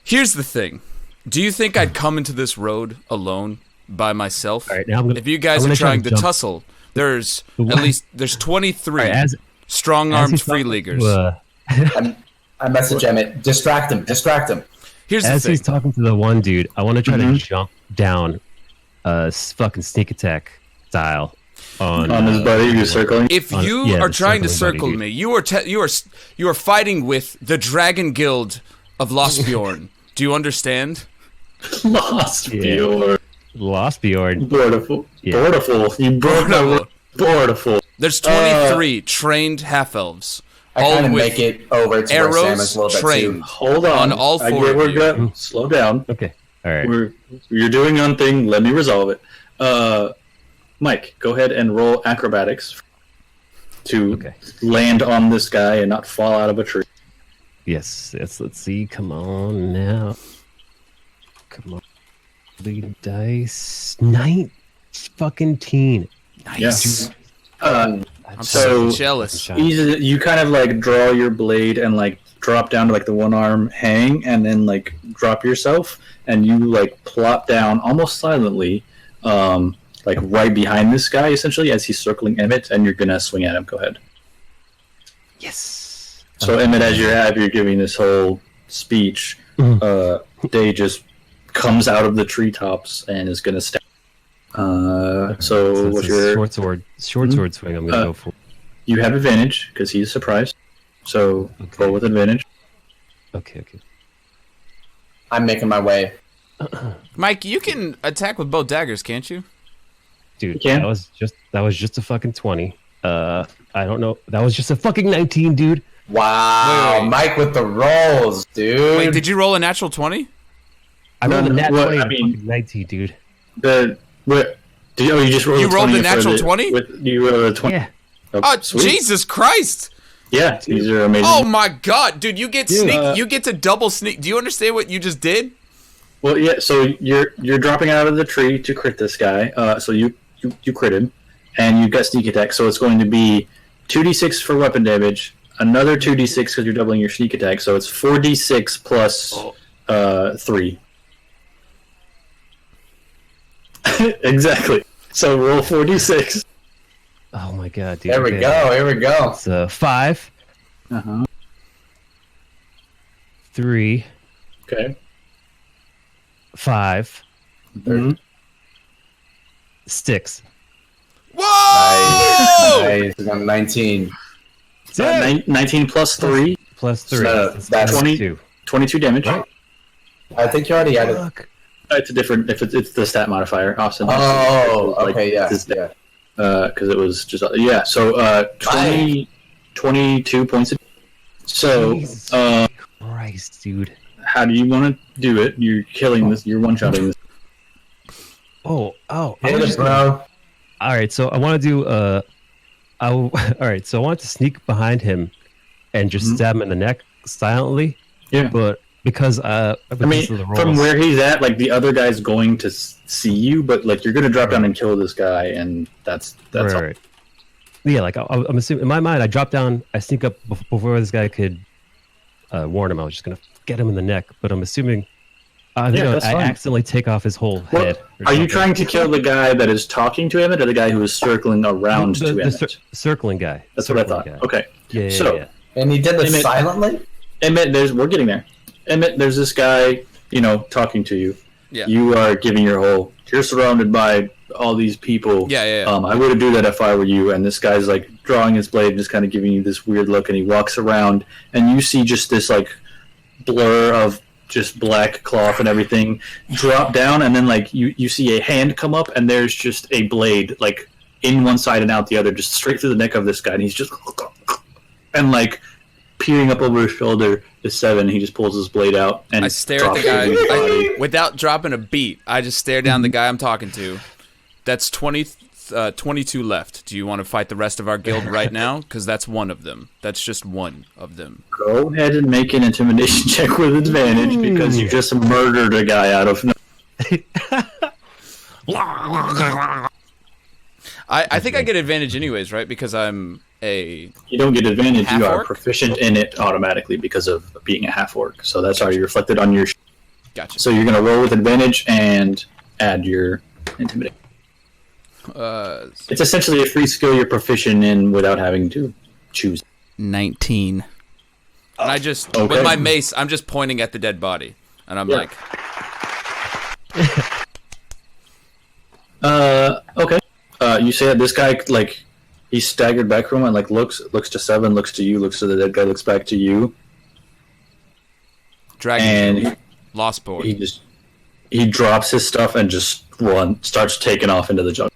Here's the thing. Do you think I'd come into this road alone by myself? All right, now I'm gonna, If you guys I'm are gonna try trying to jump. tussle, there's What? at least 23 All right, as strong-armed he's free talking leaguers. to, I message Emmett. Distract him. Here's the as thing. he's talking to the one dude, I want to try to jump down, fucking sneak attack style on his buddy who's circling. If on- you yeah, are the trying to circling circle buddy, me, you are fighting with the Dragon Guild of Lostbjorn. Do you understand? Lost Yeah. Bjorn. Lost Bjorn. Beautiful. Yeah. Beautiful. You broke my word. Beautiful. There's 23 trained half-elves. I all kind of with make it over to where Sam arrows is a little bit trained. too. Hold on. On all I four get of where you. we're going. Slow down. Okay. All right. You're doing one thing. Let me resolve it. Mike, go ahead and roll acrobatics to Okay. land on this guy and not fall out of a tree. Yes. Let's see. Come on now. Come on. The dice. 9 fucking teen. Nice. Yeah. I'm so so jealous. You kind of like draw your blade and like drop down to like the one arm hang and then like drop yourself and you like plop down almost silently like right behind this guy essentially as he's circling Emmett and you're gonna swing at him. Go ahead. Yes. So Emmett, as you're giving this whole speech, Day just comes out of the treetops and is gonna stab. So it's what's a your short sword swing? I'm gonna go for. You have advantage because he's surprised. So roll with advantage. Okay. I'm making my way. Mike, you can attack with both daggers, can't you? Dude, can? that was just a fucking 20. I don't know. That was just a fucking 19, dude. Wow, Wait. Mike with the rolls, dude. Wait, did you roll a natural 20? I rolled a nat Well, 20 I and mean- fucking 19, dude. You just rolled You a rolled 20 a natural for 20? You rolled a 20. Yeah. Oh, sweet. Jesus Christ! Yeah, these are amazing. Oh my God, dude, you get Dude, sneak. You get to double sneak. Do you understand what you just did? Well, yeah. So you're dropping out of the tree to crit this guy. So you crit him. and you've got sneak attack, so it's going to be 2d6 for weapon damage, another 2d6 because you're doubling your sneak attack, so it's 4d6 plus 3. Exactly. So roll 4d6. Oh my god, dude. Here we go. Here we go. It's 5. 3. Okay. 5. 6. Whoa! Nice. I got 19. 19 plus 3. Plus 3. So that's 22 damage. Right. I think you already had it. It's a different. If it's the stat modifier, Austin. Oh, okay, yeah. Because it was just So 22 points. So Christ, dude. How do you want to do it? You're killing this. You're one-shotting this. Oh. Hit it, bro. All right, so I want to do. All right, so I want to sneak behind him and just stab him in the neck silently. Yeah. But because I mean, from where he's at, like the other guy's going to see you, but like you're going to drop down and kill this guy, and that's right. Yeah, like I'm assuming in my mind, I drop down, I sneak up before this guy could warn him. I was just going to get him in the neck, but I'm assuming. I accidentally take off his whole head. Are you trying to kill the guy that is talking to Emmett, or the guy who is circling around to Emmett? Circling guy. That's what I thought. Guy. Okay. Yeah. And he did this silently? Emmett, we're getting there. Emmett, there's this guy, talking to you. Yeah. You are giving you're surrounded by all these people. Yeah. I wouldn't do that if I were you. And this guy's like drawing his blade and just kind of giving you this weird look, and he walks around, and you see just this like blur of just black cloth and everything drop down, and then like you see a hand come up, and there's just a blade like in one side and out the other, just straight through the neck of this guy, and he's just and peering up over his shoulder is 7. He just pulls his blade out and I stare at the guy without dropping a beat. I just stare down the guy I'm talking to. That's 22 left. Do you want to fight the rest of our guild right now? Because that's one of them. That's just one of them. Go ahead and make an intimidation check with advantage, because you just murdered a guy out of I think I get advantage anyways, right? Because I'm a... You don't get advantage. You are half-orc? proficient in it automatically because of being a half-orc. So that's already reflected on your... Gotcha. So you're going to roll with advantage and add your intimidation. It's essentially a free skill you're proficient in without having to choose. 19. And I just, with my mace, I'm just pointing at the dead body. And I'm like... Okay. You say that this guy, he's staggered back from him and, looks to 7, looks to you, looks to the dead guy, looks back to you. Dragon. Lost board. He drops his stuff and just starts taking off into the jungle.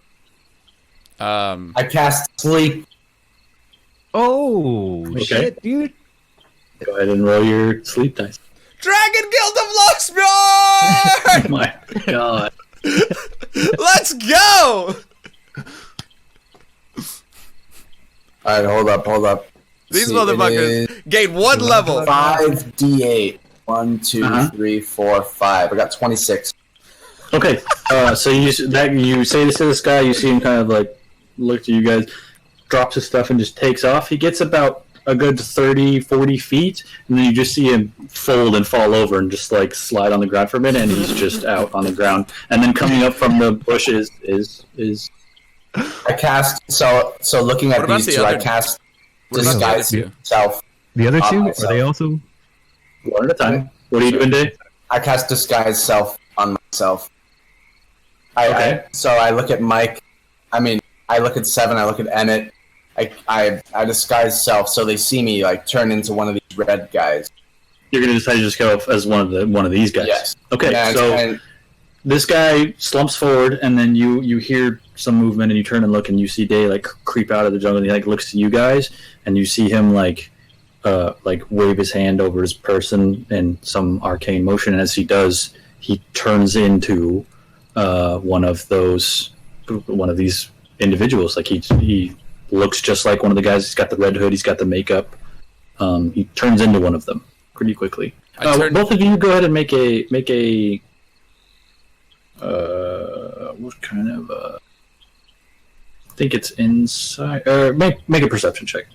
I cast sleep. Oh, shit, dude. Go ahead and roll your sleep dice. Dragon Guild of Lost Oh my god. Let's go! Alright, hold up. These motherfuckers gain 1 level. 5d8. 1, 2, 3, 4, 5. I got 26. Okay, so you say this to this guy, you see him kind of look to you guys, drops his stuff and just takes off. He gets about a good 30, 40 feet, and then you just see him fold and fall over and just slide on the ground for a minute, and he's just out on the ground. And then coming up from the bushes is I cast so looking at these two, I cast disguise self. The other two? Are they also one at a time? What are you doing, Dave? I cast disguise self on myself. So I look at Mike. I look at 7. I look at Emmett. I disguise self so they see me turn into one of these red guys. You're gonna decide to just go as one of these guys. Yes. Okay. So this guy slumps forward, and then you hear some movement, and you turn and look, and you see Day creep out of the jungle, and he looks to you guys, and you see him wave his hand over his person in some arcane motion, and as he does, he turns into one of these individuals. He looks just like one of the guys. He's got the red hood. He's got the makeup. He turns into one of them pretty quickly. Both of you go ahead and make a what kind of think it's inside. Make a perception check.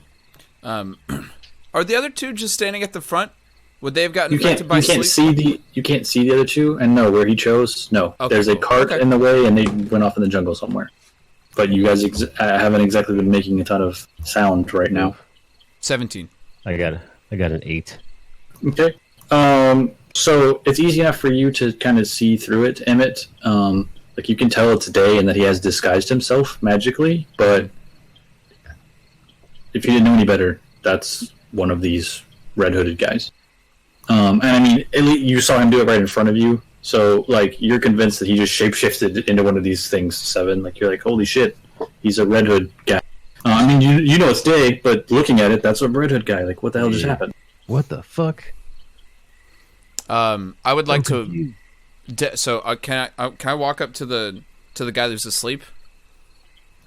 Are the other two just standing at the front? Would they have gotten You can't. infected by You can't sleep? you can't see the other two, and no, where he chose. No, Okay, there's a cool. cart Okay. in the way, and they went off in the jungle somewhere. But you guys haven't exactly been making a ton of sound right now. 17. I got an 8. Okay. So it's easy enough for you to kind of see through it, Emmett. Like you can tell it's day and that he has disguised himself magically, but if you didn't know any better, that's one of these red hooded guys. And I mean, you saw him do it right in front of you, so like you're convinced that he just shapeshifted into one of these things, Seven. Like you're like, holy shit, he's a red hood guy. I mean, you know it's day, but looking at it, that's a red hood guy. Like, what the hell just happened? What the fuck? I would like to. Can I walk up to the guy who's asleep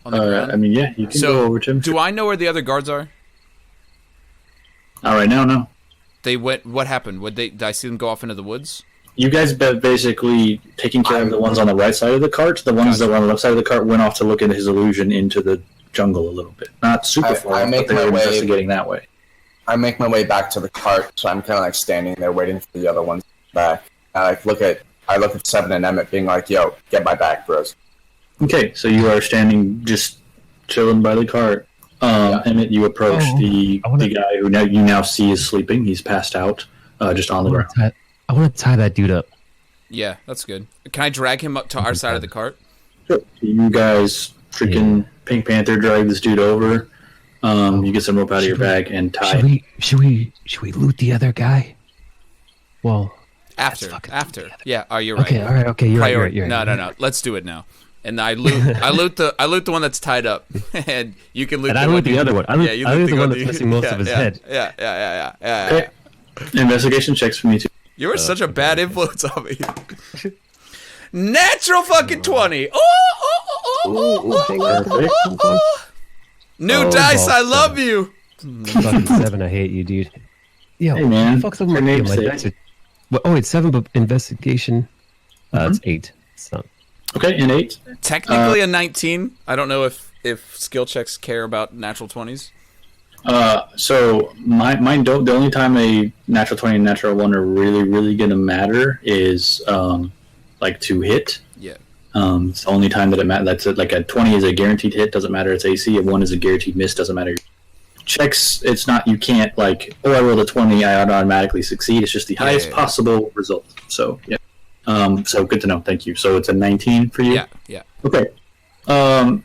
on the ground? I mean, yeah, you can go over to him. Do I know where the other guards are? All right, now, no. They went. What happened? Did I see them go off into the woods? You guys basically taking care of the ones on the right side of the cart. The ones that were on the left side of the cart went off to look into his illusion into the jungle a little bit. Not super far, but they were investigating that way. I make my way back to the cart, so I'm kind of like standing there waiting for the other ones back. I look at Seven and Emmett, being like, "Yo, get my back, bros." Okay, so you are standing, just chilling by the cart. Emmett, you approach the guy who you now see is sleeping. He's passed out, just on the ground. I want to tie that dude up. Yeah, that's good. Can I drag him up to our side of the cart? Sure. You guys freaking Pink Panther drag this dude over. You get some rope out of your bag and tie him. Should we loot the other guy? Well, after. Yeah, you're right. Okay, all right, okay, you're right. No. Let's do it now. And I loot the one that's tied up, and you can loot. And I loot the other one. I loot the one that's missing most of his head. Yeah. Okay. Investigation checks for me too. You were such a bad influence on me. Natural fucking 20. New dice, I love you. Fucking 7, I hate you, dude. Yo, hey man, fuck's up my dice? It's 7, but investigation. It's 8. It's not. Okay, an 8. Technically a 19. I don't know if skill checks care about natural 20s. So mine don't. The only time a natural 20 and natural 1 are really gonna matter is like to hit. Yeah. It's the only time that it matters. That's it. Like a 20 is a guaranteed hit, doesn't matter. It's AC. A 1 is a guaranteed miss, doesn't matter. Checks, it's not. You can't like. Oh, I rolled a 20. I automatically succeed. It's just the highest possible result. So yeah. So good to know. Thank you. So it's a 19 for you. Yeah. Okay.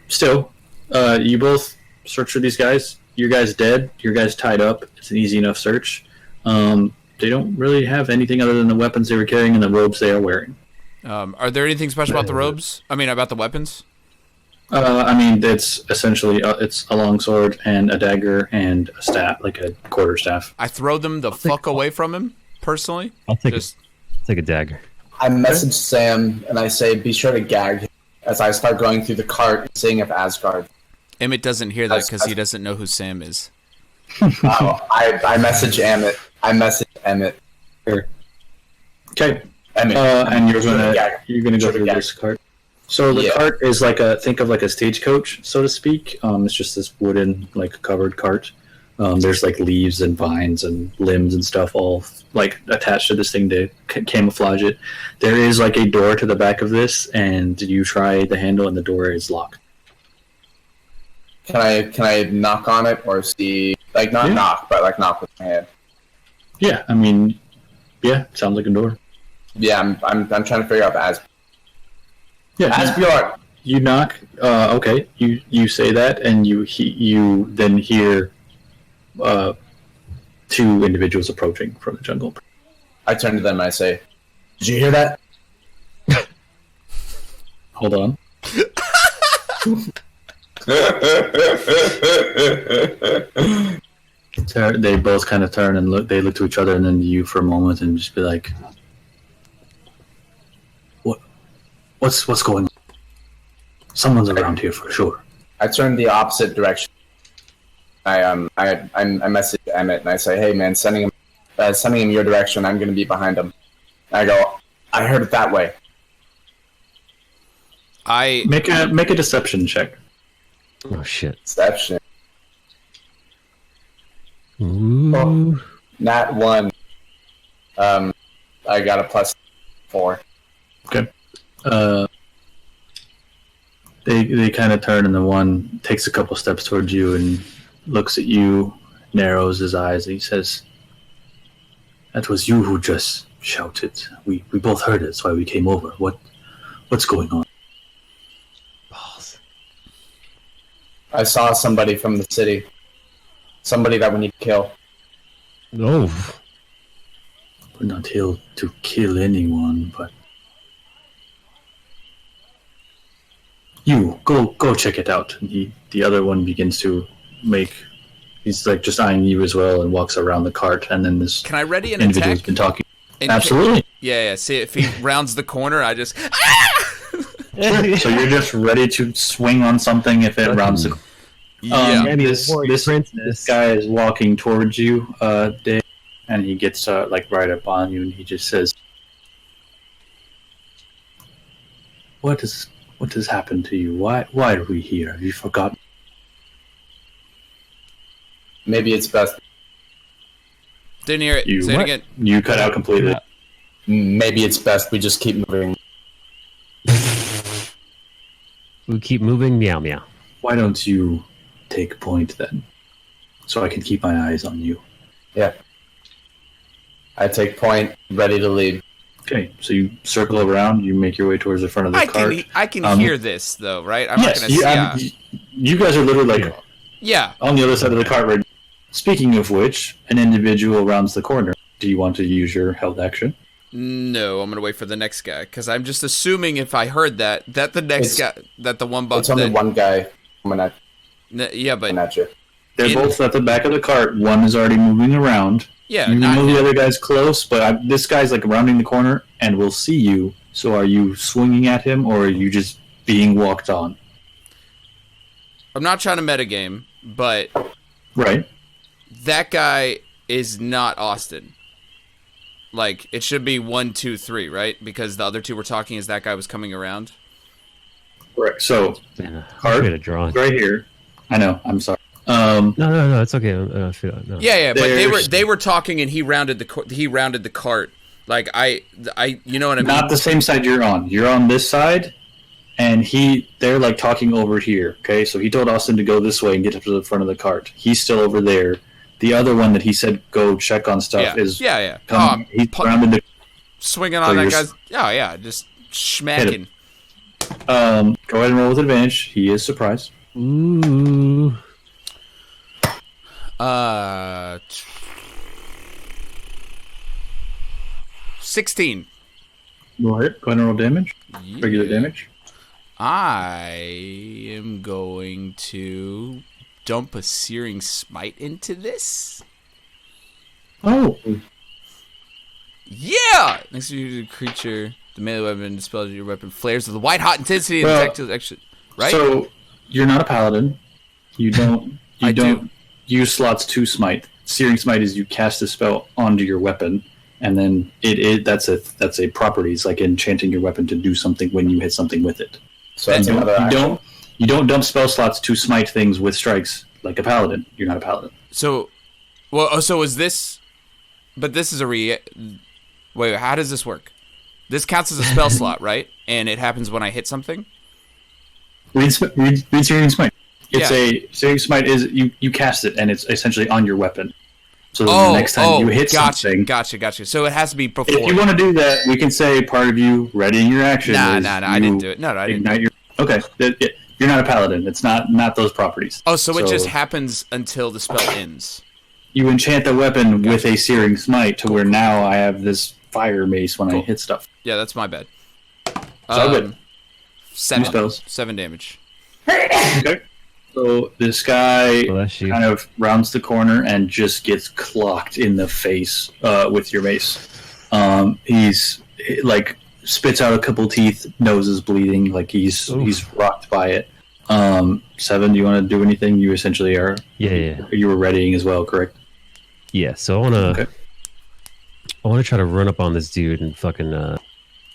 Still, you both search for these guys. Your guy's dead. Your guy's tied up. It's an easy enough search. They don't really have anything other than the weapons they were carrying and the robes they are wearing. Are there anything special about the robes? I mean, about the weapons? I mean, it's essentially it's a longsword and a dagger and a staff, like a quarterstaff. I throw them the fuck away from him, personally. I'll take a dagger. I message Sam and I say, "Be sure to gag him," as I start going through the cart and seeing if Asgard. Emmett doesn't hear that because he doesn't know who Sam is. I message Emmett. Sure. Okay. Emmett. And you're gonna go through this cart. So the cart is think of like a stagecoach, so to speak. It's just this wooden, like covered cart. There's like leaves and vines and limbs and stuff all like attached to this thing to camouflage it. There is like a door to the back of this, and you try the handle, and the door is locked. Can I knock on it or see knock, but like knock with my hand? Yeah, I mean, sounds like a door. Yeah, I'm trying to figure out the Asbjorn. Yeah, Asbjorn. You knock. Okay, you say that, and you then hear 2 individuals approaching from the jungle. I turn to them and I say, "Did you hear that?" Hold on. They both kind of turn and look. They look to each other and then to you for a moment and just be like, "What's going on? Someone's around here for sure." I turn the opposite direction. I message Emmett and I say, "Hey man, sending him your direction. I'm going to be behind him." I go, "I heard it that way." Make a deception check. Oh shit. Deception. Ooh. Oh, not 1. I got a +4. Okay. They kind of turn, and the one takes a couple steps towards you and looks at you, narrows his eyes, and he says, "That was you who just shouted. We both heard it. That's why we came over. What's going on?" Balls. I saw somebody from the city. Somebody that we need to kill. Oh. We're not here to kill anyone, but you go check it out. And the other one begins to make. He's like just eyeing you as well, and walks around the cart. And then this Can I ready an individual's attack? been talking. And Absolutely. Yeah. See, if he rounds the corner, I just. So you're just ready to swing on something if it rounds the. Yeah. This guy is walking towards you, Dave, and he gets like right up on you, and he just says, What has happened to you? Why are we here? Have you forgotten?" Maybe it's best. Didn't hear it. Say it again. You cut out completely. Maybe it's best we just keep moving. We keep moving. Meow meow. Why don't you take point then, so I can keep my eyes on you? Yeah. I take point, ready to lead. Okay, so you circle around, you make your way towards the front of the cart. I can hear this though, right? I'm Yes, not gonna see. you guys are literally like Yeah. on the other side of the cart. Right. Speaking of which, an individual rounds the corner. Do you want to use your held action? No, I'm gonna wait for the next guy because I'm just assuming if I heard that the next guy, that the one. It's only one guy coming at. Yeah, but at you. They're both at the back of the cart. One is already moving around. Yeah, you not know the him. other guy's close, but this guy's like rounding the corner and will see you. So are you swinging at him, or are you just being walked on? I'm not trying to metagame, but Right. that guy is not Austin. Like, it should be 1, 2, 3, right? Because the other two were talking as that guy was coming around. Correct. So, Hard to draw. right here. I know. I'm sorry. No, it's okay. I feel no. Yeah, but they were talking and he rounded the cart. Like I you know what I mean? Not the same side you're on. You're on this side, and they're like talking over here. Okay, so he told Austin to go this way and get up to the front of the cart. He's still over there. The other one that he said go check on stuff is coming. He's rounded the swinging on that guy's. Oh yeah, just smacking. Go ahead and roll with advantage. He is surprised. Ooh. 16. Go ahead and roll damage. Yeah. Regular damage. I am going to dump a searing smite into this. Oh. Yeah! Next to you, the creature, the melee weapon dispels your weapon flares with a white hot intensity and actually, right? So you're not a paladin. You don't. You don't use slots to smite. Searing smite is you cast a spell onto your weapon, and then that's a property. It's like enchanting your weapon to do something when you hit something with it. So that's you don't dump spell slots to smite things with strikes like a paladin. You're not a paladin. So is this? But this is a wait. How does this work? This counts as a spell slot, right? And it happens when I hit something. Read Searing Smite. Searing Smite is you cast it and it's essentially on your weapon. So the next time you hit something, gotcha. So it has to be before. If you want to do that, we can say part of you readying your action. No, I didn't do it. No, I didn't. Okay, you're not a paladin. It's not those properties. Oh, so it just happens until the spell ends. You enchant the weapon with a Searing Smite to where now I have this fire mace when I hit stuff. Yeah, that's my bad. So good. 7 damage. Okay. So this guy kind of rounds the corner and just gets clocked in the face with your mace. He's like spits out a couple teeth, nose is bleeding, like he's rocked by it. 7, do you want to do anything? You essentially are. Yeah. You were readying as well, correct? Yeah. So I want to try to run up on this dude and fucking.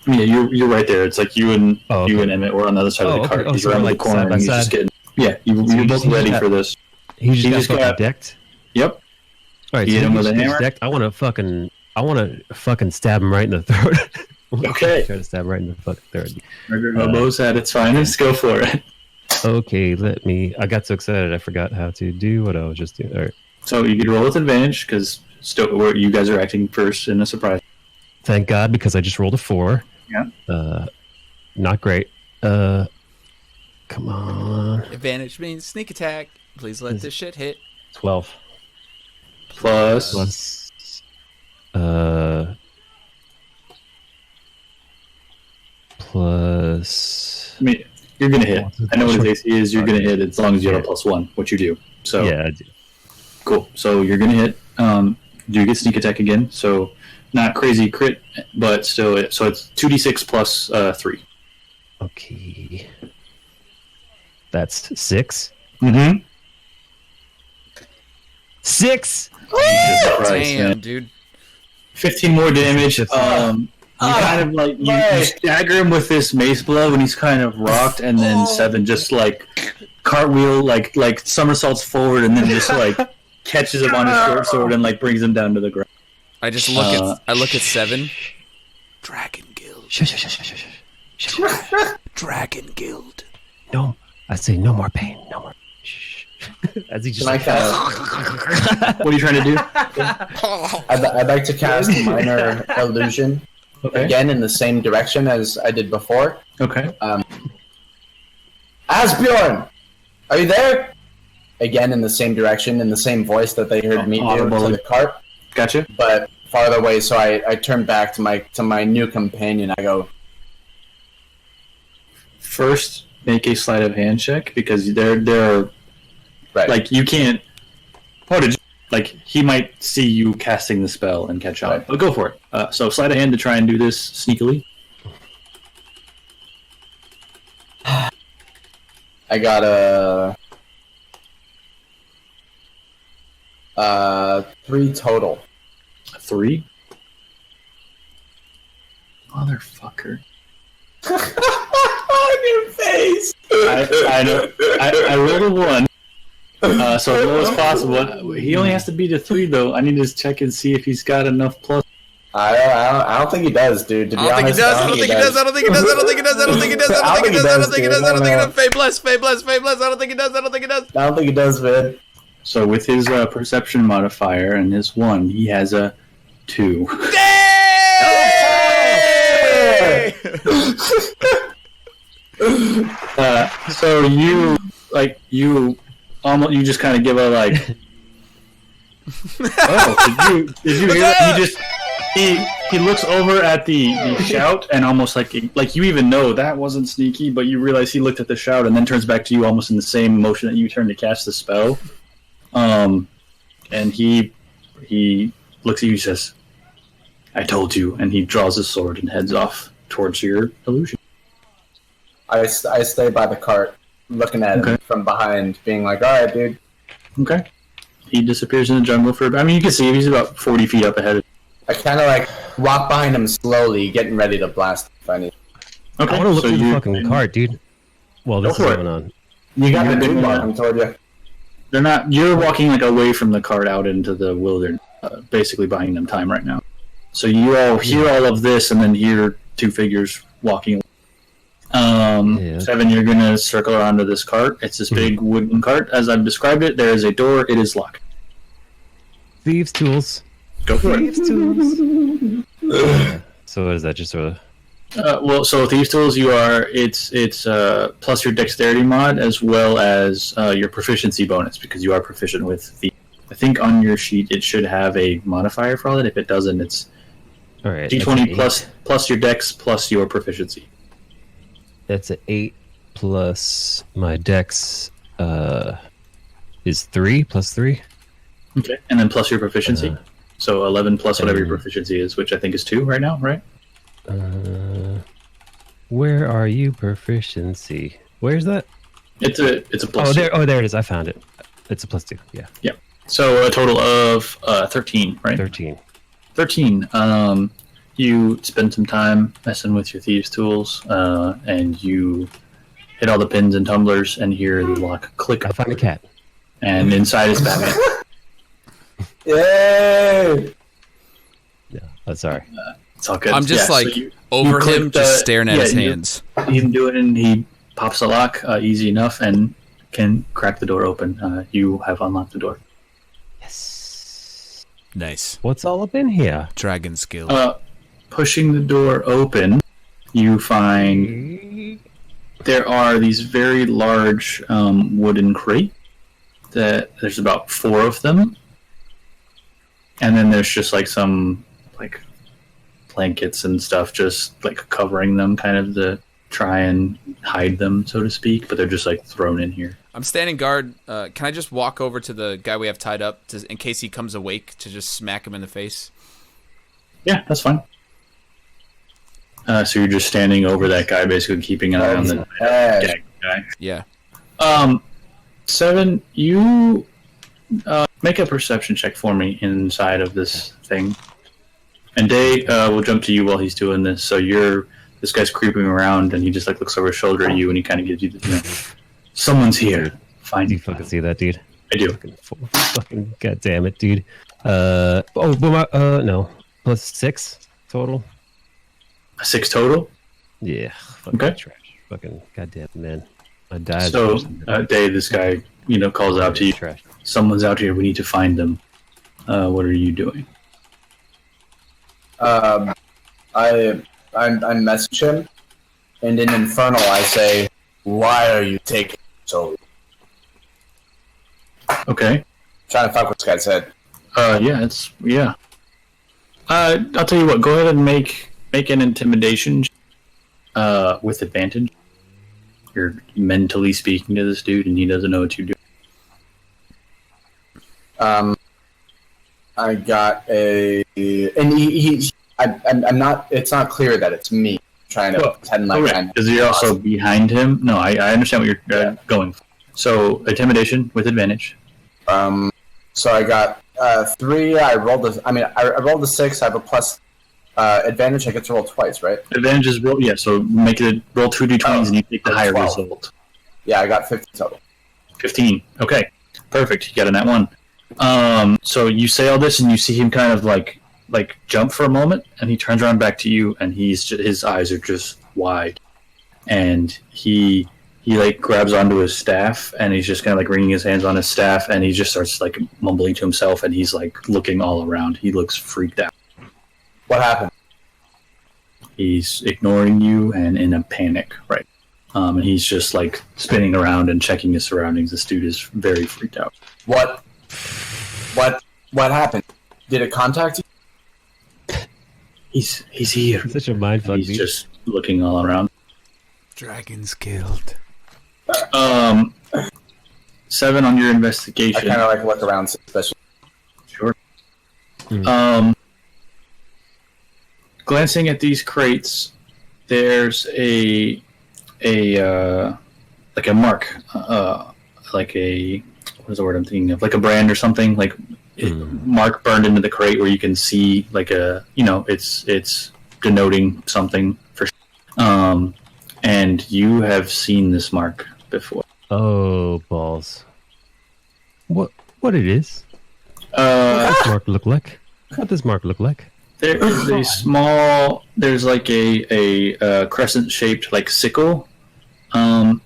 Yeah, you're right there. It's like you and Emmett were on the other side of the cart. He's around the corner and he's just getting. Yeah, you're both ready for this. He just got decked. Yep. All right, You hit him with a gets hammer? decked. I want to fucking stab him right in the throat. Okay. Try to stab right in the fucking throat. Murder Hobo's at its finest. Go for it. Okay, I got so excited I forgot how to do what I was just doing. All right. So you could roll with advantage because you guys are acting first in a surprise. Thank God, because I just rolled a 4. Yeah. Not great. Come on. Advantage means sneak attack. Please let this shit hit. 12. Plus. I mean, you're gonna hit. I know what his AC is. You're gonna hit as long as you have a +1, which you do. So yeah, I do. Cool. So you're gonna hit. Do you get sneak attack again? So not crazy crit, but still. So it's 2d6 plus 3. Okay. That's 6. Mm-hmm. 6. Jesus Christ, Damn, man. dude. 15 more damage. You kind of like you stagger him with this mace blow, and he's kind of rocked, and then 7 just like cartwheel, like somersaults forward, and then just like catches him on his short sword and like brings him down to the ground. I just look at 7. Dragon Guild. Shush. Dragon Guild. No, I say no more pain. No more. Shh. As he just. Can I cast? What are you trying to do? I'd like to cast minor illusion again in the same direction as I did before. Okay. Asbjorn, are you there? Again in the same direction, in the same voice that they heard me do to the cart. Gotcha. But farther away, so I turn back to my new companion. I go. First, make a sleight of hand check because they're right. Like you can't. Like he might see you casting the spell and catch on. Right. But go for it. So sleight of hand to try and do this sneakily. I got a 3 total. 3? Motherfucker. On your face. I know. I rolled a 1. So as low as possible. He only has to beat a 3 though. I need to check and see if he's got enough plus. I don't think he does, dude. To be honest, I don't think he does. Fey bless. I don't think he does. I don't think he does, man. So with his perception modifier and his 1, he has a 2. So you just kind of give a like. Oh, did you hear that? He looks over at the shout and almost like you even know that wasn't sneaky, but you realize he looked at the shout and then turns back to you almost in the same motion that you turned to cast the spell. And he looks at you and says, "I told you," and he draws his sword and heads off towards your illusion. I stay by the cart, looking at him from behind, being like, "All right, dude." Okay. He disappears in the jungle for. I mean, you can see him. He's about 40 feet up ahead. I kind of like walk behind him slowly, getting ready to blast if I need. Okay. I want to look through the fucking cart, dude. Well, this is going on. You got the dude walking toward you. They're not. You're walking like away from the cart out into the wilderness, basically buying them time right now. So you all hear all of this, and then hear 2 figures walking. 7, you're gonna circle around to this cart. It's this big wooden cart. As I've described it, there is a door. It is locked. Thieves' tools. Go for Thieves' it. tools. So what is that? Just sort of. So Thieves' tools, it's plus your dexterity mod as well as your proficiency bonus because you are proficient with the. I think on your sheet it should have a modifier for all that. If it doesn't, it's all right. D20 plus your dex plus your proficiency. That's an 8 plus my dex is 3 plus 3. Okay, and then plus your proficiency. So 11 plus whatever your proficiency is, which I think is 2 right now, right? Where are you proficiency? Where's that? It's a plus. There it is. I found it. It's a plus 2. Yeah. Yeah. So a total of 13, right? 13. 13. You spend some time messing with your thieves' tools, and you hit all the pins and tumblers, and hear the lock click. I find a cat. And inside is Batman. Yay! Yeah, I'm sorry. It's all good. I'm just so over click him, just staring at his you- hands. You can do it, and he pops the lock easy enough and can crack the door open. You have unlocked the door. Yes. Nice. What's all up in here? Dragon skill. Pushing the door open, you find there are these very large wooden crates. There's about 4 of them, and then there's just like some like blankets and stuff, just like covering them, kind of to try and hide them, so to speak. But they're just like thrown in here. I'm standing guard. Can I just walk over to the guy we have tied up in case he comes awake to just smack him in the face? Yeah, that's fine. So you're just standing over that guy, basically keeping an eye on the gag guy. Yeah. 7, you make a perception check for me inside of this thing. And Day will jump to you while he's doing this. So this guy's creeping around, and he just like looks over his shoulder at you, and he kind of gives you the, someone's here. Find Do you fucking see that, dude? I do. Fucking god damn it, dude. No. Plus 6 total. 6 total? Yeah. Fucking Okay. trash. Fucking goddamn man. I died. So Day, this guy, calls out to you. Trash. Someone's out here. We need to find them. What are you doing? I message him, and in Infernal I say, "Why are you taking so?" Okay. Trying to fuck with this guy's head. Yeah. I'll tell you what. Go ahead and make an intimidation with advantage. You're mentally speaking to this dude, and he doesn't know what you're doing. I got and I'm not. It's not clear that it's me trying to pretend like I'm. Because you're also behind him. No, I understand what you're going for. So intimidation with advantage. So I got 3. I rolled I rolled a 6. I have a plus advantage. I get to roll twice, right? Advantage is roll. Yeah. So make it roll 2 d20s, and you take the higher 12. result. Yeah, I got 15 total. 15. Okay. Perfect. You got a net 1. So you say all this, and you see him kind of like jump for a moment, and he turns around back to you, and his eyes are just wide, and he like grabs onto his staff, and he's just kind of like wringing his hands on his staff, and he just starts like mumbling to himself, and he's like looking all around. He looks freaked out. What happened? He's ignoring you and in a panic, right? And he's just like spinning around and checking his surroundings. This dude is very freaked out. What happened? Did it contact you? He's here. Such a mindfuck. He's just looking all around. Dragons killed. 7 on your investigation. I kind of like look around, especially. Sure. Glancing at these crates, there's a mark, like a, what is the word I'm thinking of? Like a brand or something, like mark burned into the crate where you can see like a, it's denoting something for sure. And you have seen this mark before. Oh, balls. What it is? What does Mark look like? What does Mark look like? There is a small. There's like a crescent-shaped like sickle, and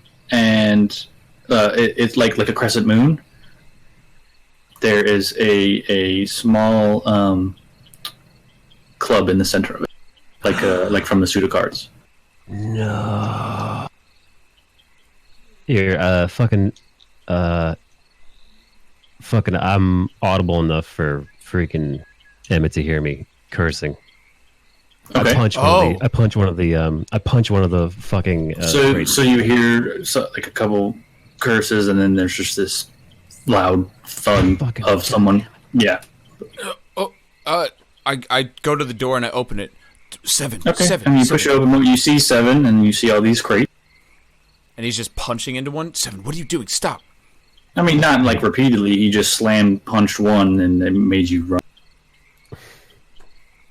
it's like a crescent moon. There is a small club in the center of it, like from the suit of cards. No. Here, fucking, I'm audible enough for freaking Emmett to hear me cursing. Okay. I punch one of the fucking. So you hear like a couple curses, and then there's just this loud thud of someone. Yeah. I go to the door and I open it. 7. Okay. 7. And you 7. push it open. You see 7, and you see all these crates. And he's just punching into one. 7. What are you doing? Stop. I mean, not like repeatedly. He just punched one, and it made you run.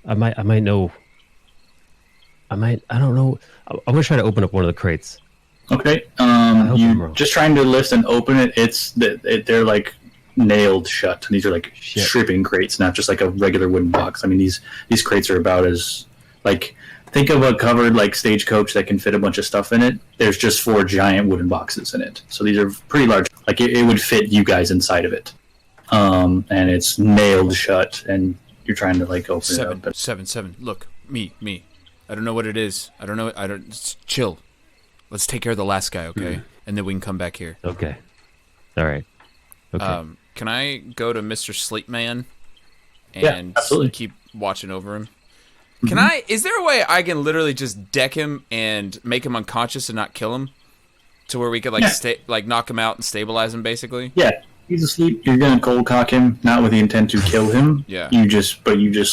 I don't know. I'm gonna try to open up one of the crates. Okay. hope I'm You wrong. just trying to lift and open it. They're like nailed shut. These are like shipping crates, not just like a regular wooden box. I mean, these crates are about as like think of a covered like stagecoach that can fit a bunch of stuff in it. There's just 4 giant wooden boxes in it, so these are pretty large. Like it would fit you guys inside of it, and it's nailed shut, and you're trying to like open it up. Seven. Look, me. I don't know what it is. I don't. Just chill. Let's take care of the last guy, okay? And then we can come back here. Okay. All right. Okay. Can I go to Mr. Sleepman Yeah, absolutely. keep watching over him? Can I? Is there a way I can literally just deck him and make him unconscious and not kill him, to where we could like knock him out and stabilize him, basically? Yeah, he's asleep. You're gonna cold cock him, not with the intent to kill him. Yeah. You just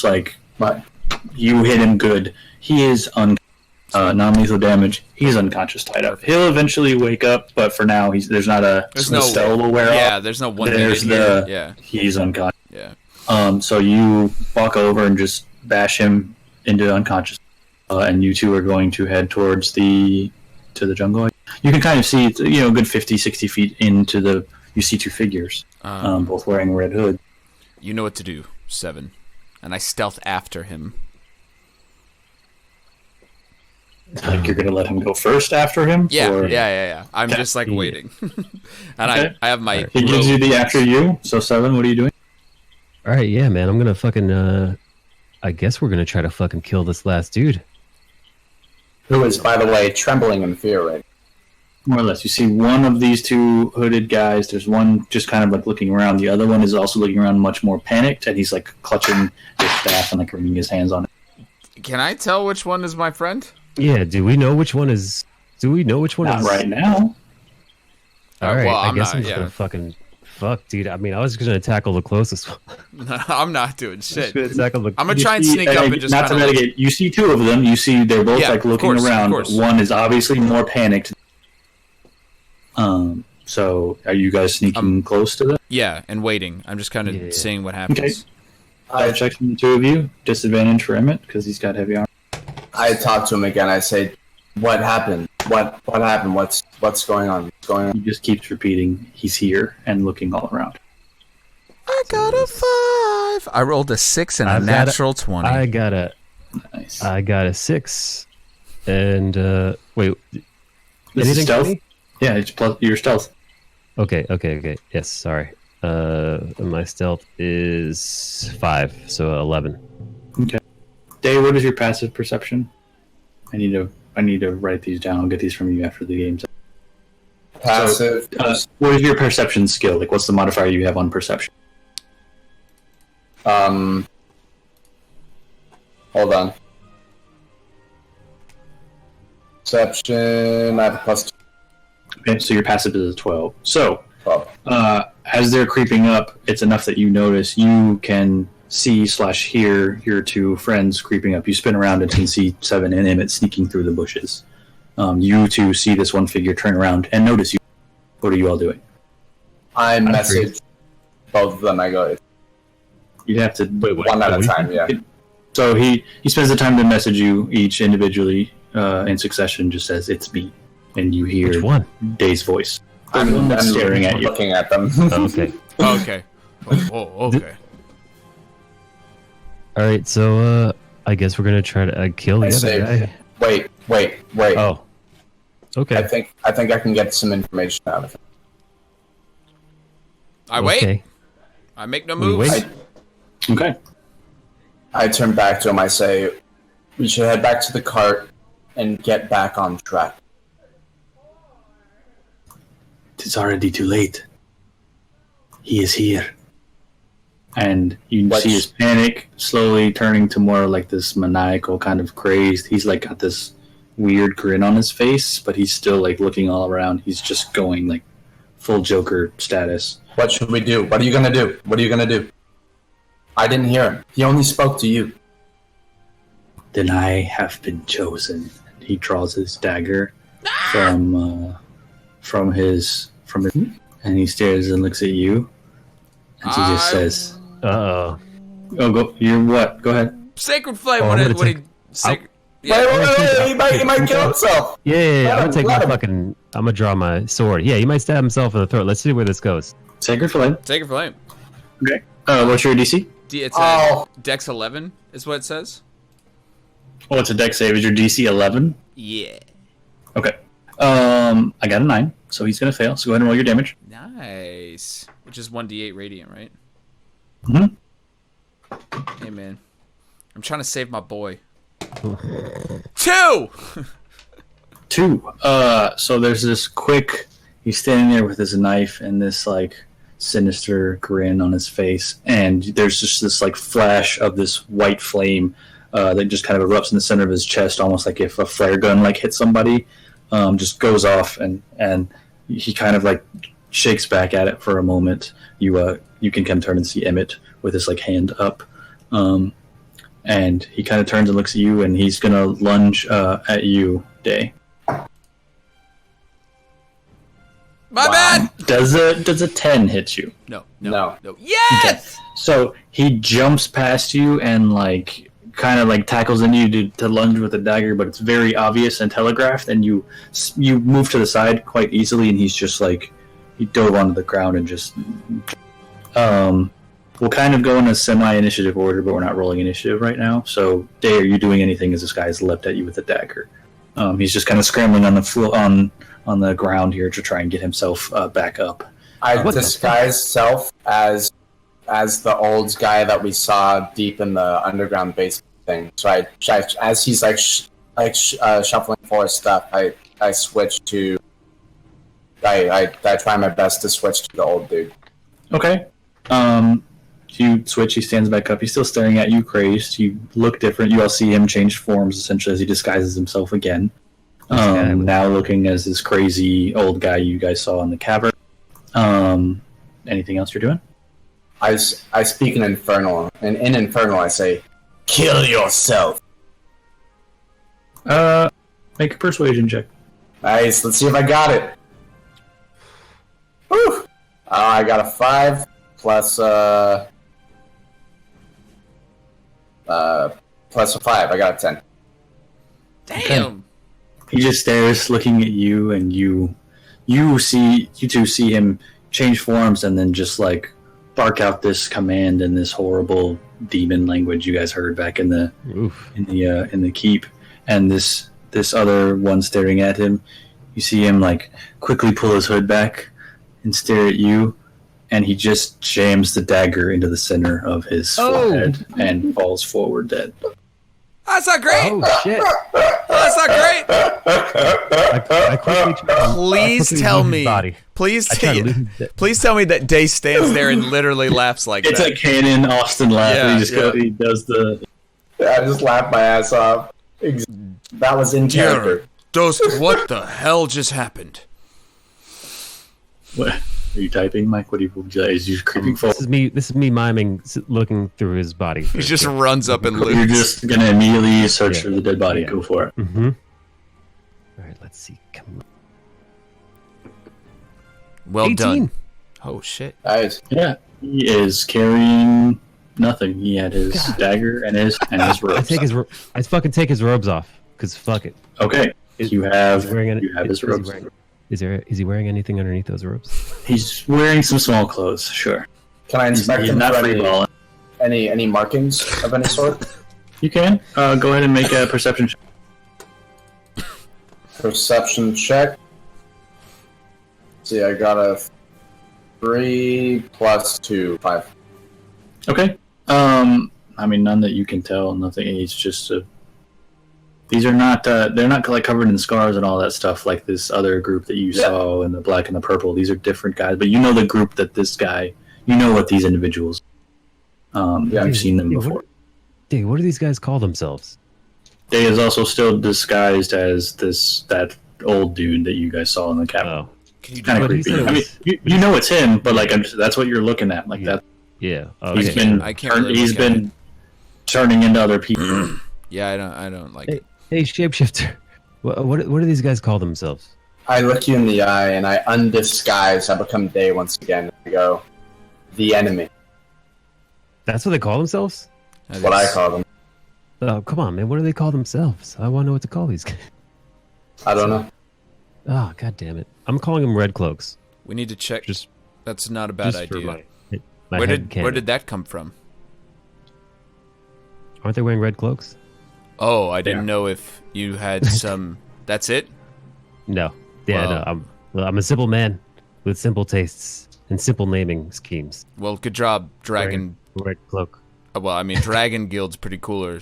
like, you hit him good. He is non-lethal damage. He's unconscious, tied up. He'll eventually wake up, but for now, there's no spell to wear off. Yeah, there's no one. He's unconscious. Yeah. So you walk over and just bash him into unconscious, and you two are going to head towards the jungle. You can kind of see, a good 50, 60 feet into you see 2 figures, both wearing red hood. You know what to do, 7. And I stealth after him. Like you're gonna let him go first after him? Yeah. I'm just like waiting. And Okay. I have my. He gives you the after you. So 7, what are you doing? All right, yeah, man. I'm gonna fucking. I guess we're gonna try to fucking kill this last dude. Who is, by the way, trembling in fear right More or less. You see one of these 2 hooded guys. There's one just kind of like looking around. The other one is also looking around, much more panicked, and he's like clutching his staff and like wringing his hands on it. Can I tell which one is my friend? Yeah. Do we know which one is? Not right now. All right. well, I I'm guess not, I'm just gonna fucking. Fuck, dude. I mean, I was gonna tackle the closest one. I'm not doing shit. Just gonna tackle the. I'm gonna try and sneak up and just not to kinda mitigate. You see 2 of them. You see they're both like looking around. But one is obviously more panicked. So are you guys sneaking close to them? Yeah, and waiting. I'm just kind of seeing what happens. Okay. I check from the 2 of you. Disadvantage for Emmett because he's got heavy armor. I talk to him again. I say, "What happened? What happened? What's going on? What's going on?" He just keeps repeating, "He's here," and looking all around. I got a 5. I rolled a 6 and a natural 20. I got a 6, and wait. This is Anything stealth? funny? Yeah, it's plus your stealth. Okay. Yes, sorry. My stealth is 5, so 11. Okay. Dave, what is your passive perception? I need to write these down. I'll get these from you after the game's. Passive. So, what is your perception skill? Like, what's the modifier you have on perception? Hold on. Perception. I have a +2. Okay, so your passive is a 12. So, 12. As they're creeping up, it's enough that you notice you can see/hear your 2 friends creeping up. You spin around and can see 7 and Emmett sneaking through the bushes. You 2 see this one figure turn around and notice you. What are you all doing? I message both of them. I go, You'd have to one at a time, yeah. So he spends the time to message you each individually in succession, just says, "It's me," and you hear Which one? Dave's voice. I'm staring at you. looking at them. Okay. Okay. Okay. All right. So I guess we're gonna try to kill the other guy. Wait. Oh. Okay. I think I can get some information out of it. I wait. Okay. I make no We moves. wait. Okay. I turn back to him. I say, "We should head back to the cart and get back on track." It's already too late. He is here. And you see his panic slowly turning to more like this maniacal kind of crazed. He's like got this weird grin on his face, but he's still like looking all around. He's just going like full Joker status. What should we do? What are you gonna do? What are you gonna do? I didn't hear him. He only spoke to you. Then I have been chosen. He draws his dagger from his and he stares and looks at you. And he just says, Uh-oh. "Oh, go. You're what? Go ahead." Sacred flame. Oh, when I'm it, gonna when take- he, sacred, Wait, he might kill himself. Yeah, Let I'm him, gonna take let my him. fucking. I'm gonna draw my sword. Yeah, he might stab himself in the throat. Let's see where this goes. Sacred Flame. Sacred Flame. Okay. What's your DC? It's a Dex 11 is what it says. Oh, it's a Dex save. Is your DC 11? Yeah. Okay. I got a 9, so he's gonna fail. So go ahead and roll your damage. Nice. Which is 1d8 radiant, right? Mm-hmm. Hey, man. I'm trying to save my boy. 2! 2. So there's this quick. He's standing there with his knife and this like sinister grin on his face, and there's just this like flash of this white flame that just kind of erupts in the center of his chest, almost like if a flare gun like hit somebody. Just goes off, and he kind of like shakes back at it for a moment. You can kind of turn and see Emmett with his like hand up, and he kind of turns and looks at you, and he's gonna lunge at you, Day. My bad. Does a 10 hit you? No. Okay. Yes. So he jumps past you and like kind of like tackles into you to lunge with a dagger, but it's very obvious and telegraphed, and you move to the side quite easily, and he's just like he dove onto the ground and just we'll kind of go in a semi-initiative order, but we're not rolling initiative right now. So Day, are you doing anything as this guy has leapt at you with a dagger? He's just kind of scrambling on the floor on the ground here to try and get himself back up. I disguise self as the old guy that we saw deep in the underground basement thing. So I as he's shuffling for his stuff, I switch to. I try my best to switch to the old dude. Okay. You switch. He stands back up. He's still staring at you, crazed. You look different. You all see him change forms essentially as he disguises himself again. Now looking as this crazy old guy you guys saw in the cavern. Anything else you're doing? I speak in Infernal, and in Infernal I say, "Kill yourself." Make a persuasion check. Nice. Let's see if I got it. Woo! I got a 5 plus a 5. I got a 10. Damn. Okay. He just stares, looking at you, and you two see him change forms and then just like bark out this command in this horrible demon language you guys heard back in the keep. And this other one staring at him, you see him like quickly pull his hood back and stare at you, and he just jams the dagger into the center of his forehead and falls forward dead. That's not great. Oh shit! That's not great. I quickly Please tell me. Please tell me that Day stands there and literally laughs like it's that. It's a canon Austin laugh. Yeah, he does the. I just laughed my ass off. That was in character. Dust, what the hell just happened? What? Are you typing, Mike? What do you is you creeping forward? This is me miming, looking through his body. He just runs up and loots. You're just gonna immediately search for the dead body. Yeah. Go for it. Mm-hmm. All right, let's see. Come on. Well 18. done. Oh shit. Nice. Yeah, he is carrying nothing. He had his dagger and his robes. I fucking take his robes off because fuck it. Okay, you have his robes. Is he wearing anything underneath those robes? He's wearing some small clothes, sure. Can I inspect him not for any markings of any sort? You can. Go ahead and make a perception check. Perception check. See, I got a 3 plus 2, 5. Okay. I mean, none that you can tell. Nothing. It's just a. These are not. They're not like covered in scars and all that stuff like this other group that you saw in the black and the purple. These are different guys, but you know the group that this guy. You know what these individuals. You've seen them before. Dude, what do these guys call themselves? Day is also still disguised as that old dude that you guys saw in the cabin. Oh, kind of creepy. I mean, you know it's him, but like that's what you're looking at, like that. Yeah. He's been turning into other people. Yeah, I don't like it. Hey, shapeshifter. What do these guys call themselves? I look you in the eye and I undisguise. I become Day once again. I go, the enemy. That's what they call themselves? That's what I call them. Oh, come on, man. What do they call themselves? I want to know what to call these guys. I don't know. Oh, god damn it! I'm calling them red cloaks. We need to check. Just That's not a bad for idea. my Where head did that come from? Aren't they wearing red cloaks? Oh, I didn't know if you had some. That's it. No. Yeah, Well- no. I'm a simple man with simple tastes and simple naming schemes. Well, good job, Dragon. Red cloak. Well, I mean, Dragon Guild's pretty cooler,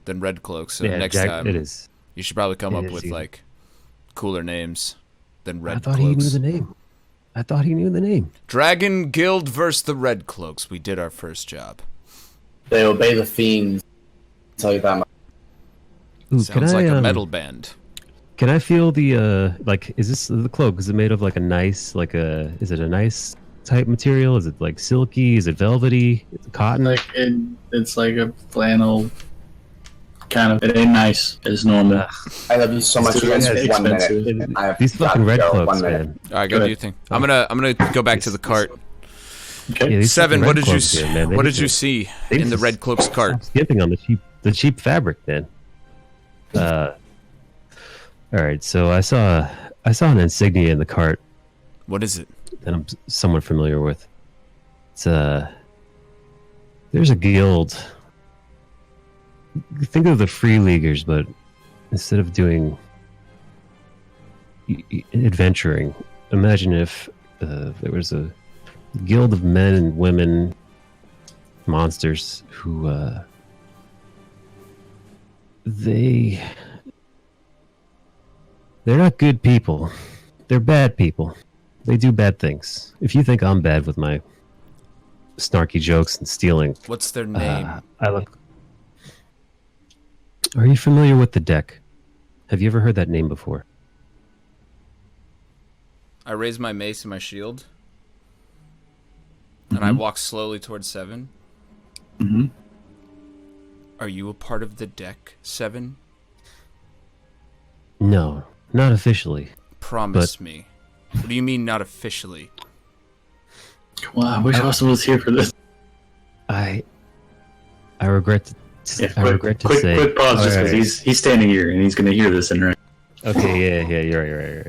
than Red Cloak. So Yeah, next Jack, time, it is. you should probably come It up is, with yeah. like cooler names than Red I thought Cloaks. he knew the name. I thought he knew the name. Dragon Guild versus the Red Cloaks. We did our first job. They obey the fiends. I'll tell you that much. Ooh, Sounds like a metal band. Can I feel the like? Is this the cloak? Is it made of like a nice Is it a nice type material? Is it like silky? Is it velvety? Is it cotton? It's like a flannel kind of. It ain't nice. It's normal. I love you so much. You guys have 1 minute. I have These got fucking to red go. cloaks, 1 minute. man. All right, go do your thing. I'm gonna go back to the cart. Okay. Yeah, these Seven. fucking What red did you cloaks here, man. They What need did you to- see they need in the to Red Cloak's cart? Stop skimping on the cheap fabric, man. All right, so I saw an insignia in the cart What is it? that I'm somewhat familiar with. It's there's a guild. Think of the Free Leaguers, but instead of doing adventuring, imagine if there was a guild of men and women, monsters who they're not good people. They're bad people. They do bad things. If you think I'm bad with my snarky jokes and stealing, What's their name? I look. Are you familiar with the deck? Have you ever heard that name before? I raise my mace and my shield, and I walk slowly towards Seven. Mm-hmm. Are you a part of the deck, Seven? No, not officially. Promise me. What do you mean, not officially? Wow, I wish Austin was here for this. I regret to. I regret to say. Quick pause, just because Alright. he's standing here and he's going to hear this and right. Okay, yeah, you're right.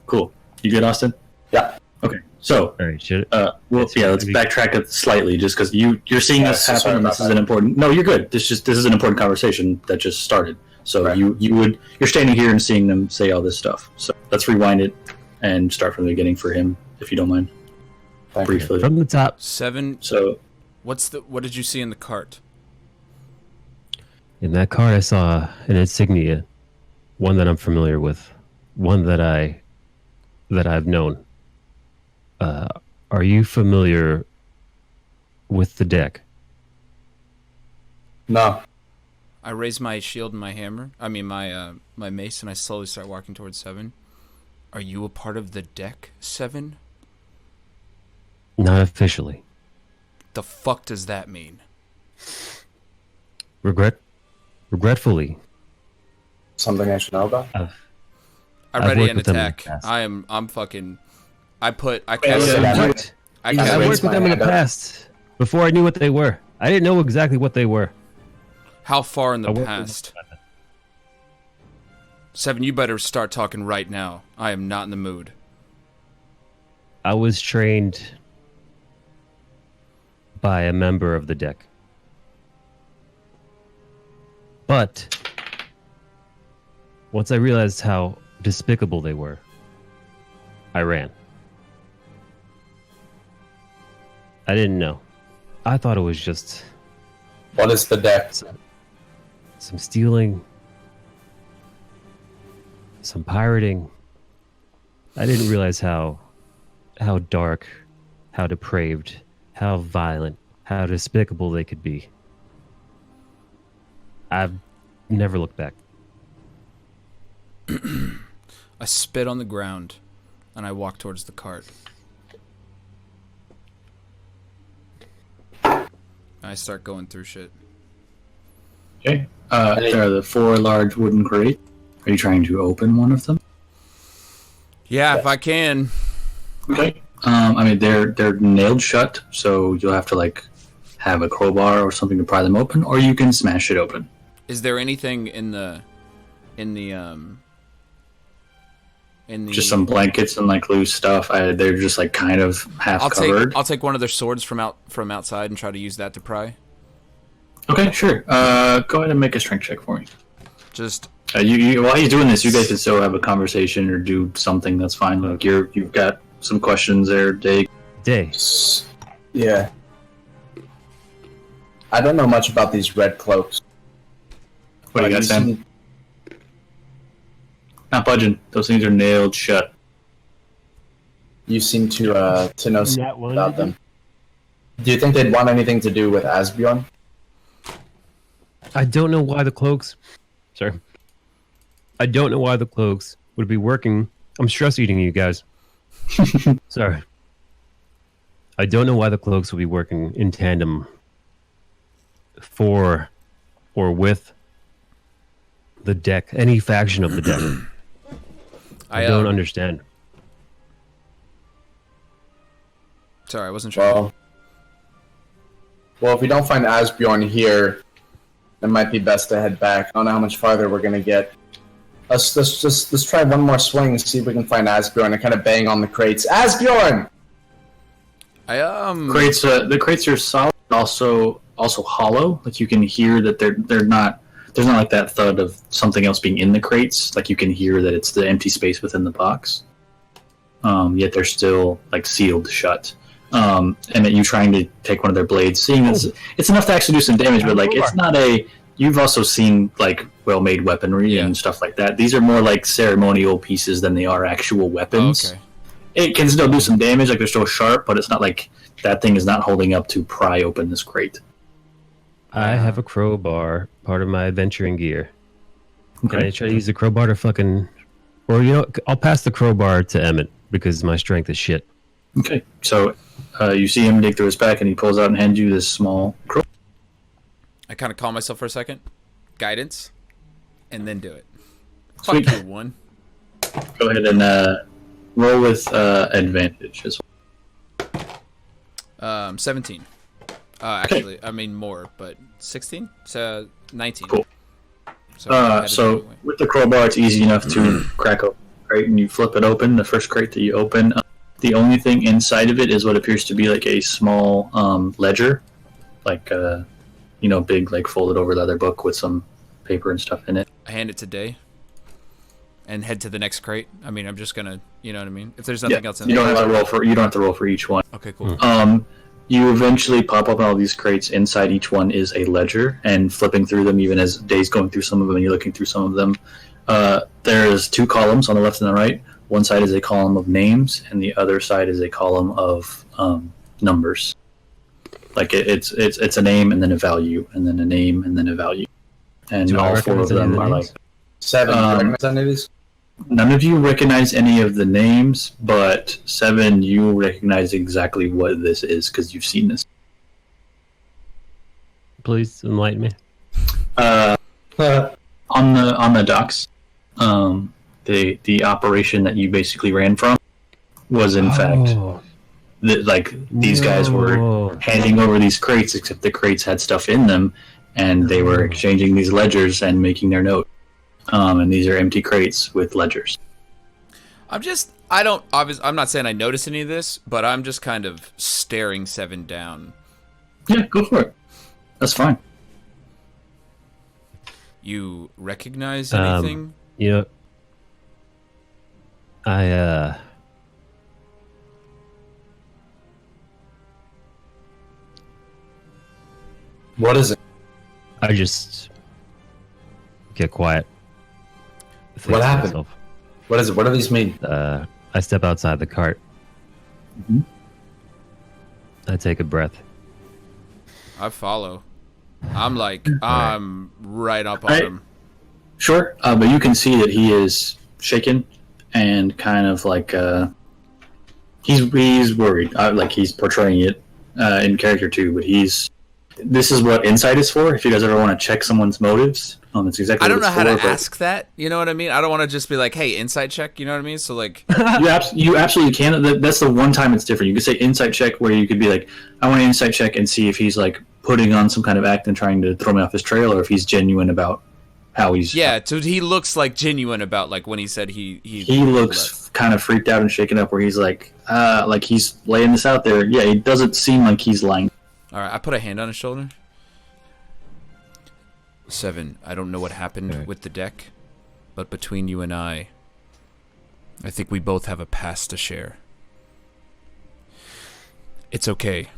Cool. You good, Austin? Yeah. Okay. So, All right, should let's backtrack it slightly, just because you're seeing Yeah, this so happen, sorry and about this is that. an important. No, you're good. This is an important conversation that just started. So Right. you're standing here and seeing them say all this stuff. So let's rewind it and start from the beginning for him, if you don't mind, Thank you. briefly. from the top. Seven. So What did you see in the cart? In that card, I saw an insignia, one that I'm familiar with, one that I've known. Are you familiar with the deck? No. I raise my shield and my hammer. I mean my mace, and I slowly start walking towards Seven. Are you a part of the deck, Seven? Not officially. The fuck does that mean? Regretfully, Something I should know about? I I've ready worked an with them in the attack. past. I'm fucking. I cast. yeah, I I cast. I raised worked with my them in the hand up. past before I knew what they were. I didn't know exactly what they were. How far in the I worked with past? Seven, you better start talking right now. I am not in the mood. I was trained by a member of the deck. But once I realized how despicable they were, I ran. I didn't know. I thought it was just What is the deck? some stealing, some pirating. I didn't realize how dark, how depraved, how violent, how despicable they could be. I've never looked back. I spit on the ground, and I walk towards the cart. I start going through shit. okay, there are the 4 large wooden crates. Are you trying to open one of them? Yeah, if I can. Okay. I mean, they're nailed shut, so you'll have to like have a crowbar or something to pry them open, or you can smash it open. Is there anything in In the... Just some blankets and like loose stuff. They're just like kind of half covered. I'll take one of their swords from outside and try to use that to pry. Okay, sure. Go ahead and make a strength check for me. Just while he's doing this, you guys can still have a conversation or do something. That's fine. Like you've got some questions there, Day. Yeah. I don't know much about these red cloaks. What do you got, Sam? Not budging. Those things are nailed shut. You seem to know something about them. Do you think they'd want anything to do with Asbjorn? I don't know why the cloaks... Sorry. I don't know why the cloaks would be working... I'm stress eating you guys. Sorry. I don't know why the cloaks would be working in tandem for or with the deck, any faction of the deck. I don't understand. Sorry, I wasn't sure. Well, if we don't find Asbjorn here, it might be best to head back. I don't know how much farther we're gonna get. Let's try one more swing and see if we can find Asbjorn and kind of bang on the crates. Asbjorn! Crates. The crates are solid, also hollow. Like you can hear that they're not. There's not like that thud of something else being in the crates. Like you can hear that it's the empty space within the box. Yet they're still like sealed shut. And that you trying to take one of their blades, seeing it's enough to actually do some damage, but like it's not a. You've also seen like well-made weaponry and stuff like that. These are more like ceremonial pieces than they are actual weapons. Okay. It can still do some damage, like they're still sharp, but it's not like that thing is not holding up to pry open this crate. I have a crowbar, part of my adventuring gear. Okay. Can I try to use the crowbar to fucking... Or, I'll pass the crowbar to Emmett, because my strength is shit. Okay, so you see him dig through his pack, and he pulls out and hands you this small crowbar. I kind of calm myself for a second. Guidance. And then do it. Sweet. Fuck you, one. Go ahead and roll with advantage as well. 17. Actually, I mean more, but 16? So 19. Cool. So with the crowbar, it's easy enough to crack open the crate, and you flip it open. The first crate that you open, the only thing inside of it is what appears to be like a small ledger, like big like folded over leather book with some paper and stuff in it. I hand it to Day and head to the next crate. I mean, I'm just gonna, you know what I mean? If there's nothing else in there. You don't have to roll for each one. Okay, cool. You eventually pop up all these crates. Inside each one is a ledger, and flipping through them, even as Day's going through some of them and you're looking through some of them, there's two columns on the left and the right. One side is a column of names, and the other side is a column of numbers. Like it's a name and then a value, and then a name and then a value. And all four of them are like 7. Recognize any of these? None of you recognize any of the names, but 7, you recognize exactly what this is because you've seen this. Please enlighten me. On the docks, the operation that you basically ran from was in fact these guys were handing over these crates, except the crates had stuff in them, and they were exchanging these ledgers and making their note. And these are empty crates with ledgers. I'm not saying I notice any of this, but I'm just kind of staring 7 down. Yeah, go for it. That's fine. You recognize anything? What is it? I just get quiet. What happened? What is it? What do these mean? I step outside the cart. Mm-hmm. I take a breath. I follow. I'm right up on him. Sure, but you can see that he is shaken and kind of like he's worried. Like he's portraying it in character too, but this is what insight is for. If you guys ever want to check someone's motives, it's exactly. I don't know how to ask that. You know what I mean? I don't want to just be like, "Hey, insight check." You know what I mean? So like, you absolutely can. That's the one time it's different. You could say insight check, where you could be like, "I want to insight check and see if he's like putting on some kind of act and trying to throw me off his trail, or if he's genuine about how he's. Yeah, so he looks like genuine about like when he said he looks kind of freaked out and shaken up, where he's like he's laying this out there. Yeah, it doesn't seem like he's lying. All right, I put a hand on his shoulder. 7. I don't know what happened with the deck, but between you and I think we both have a past to share. It's okay.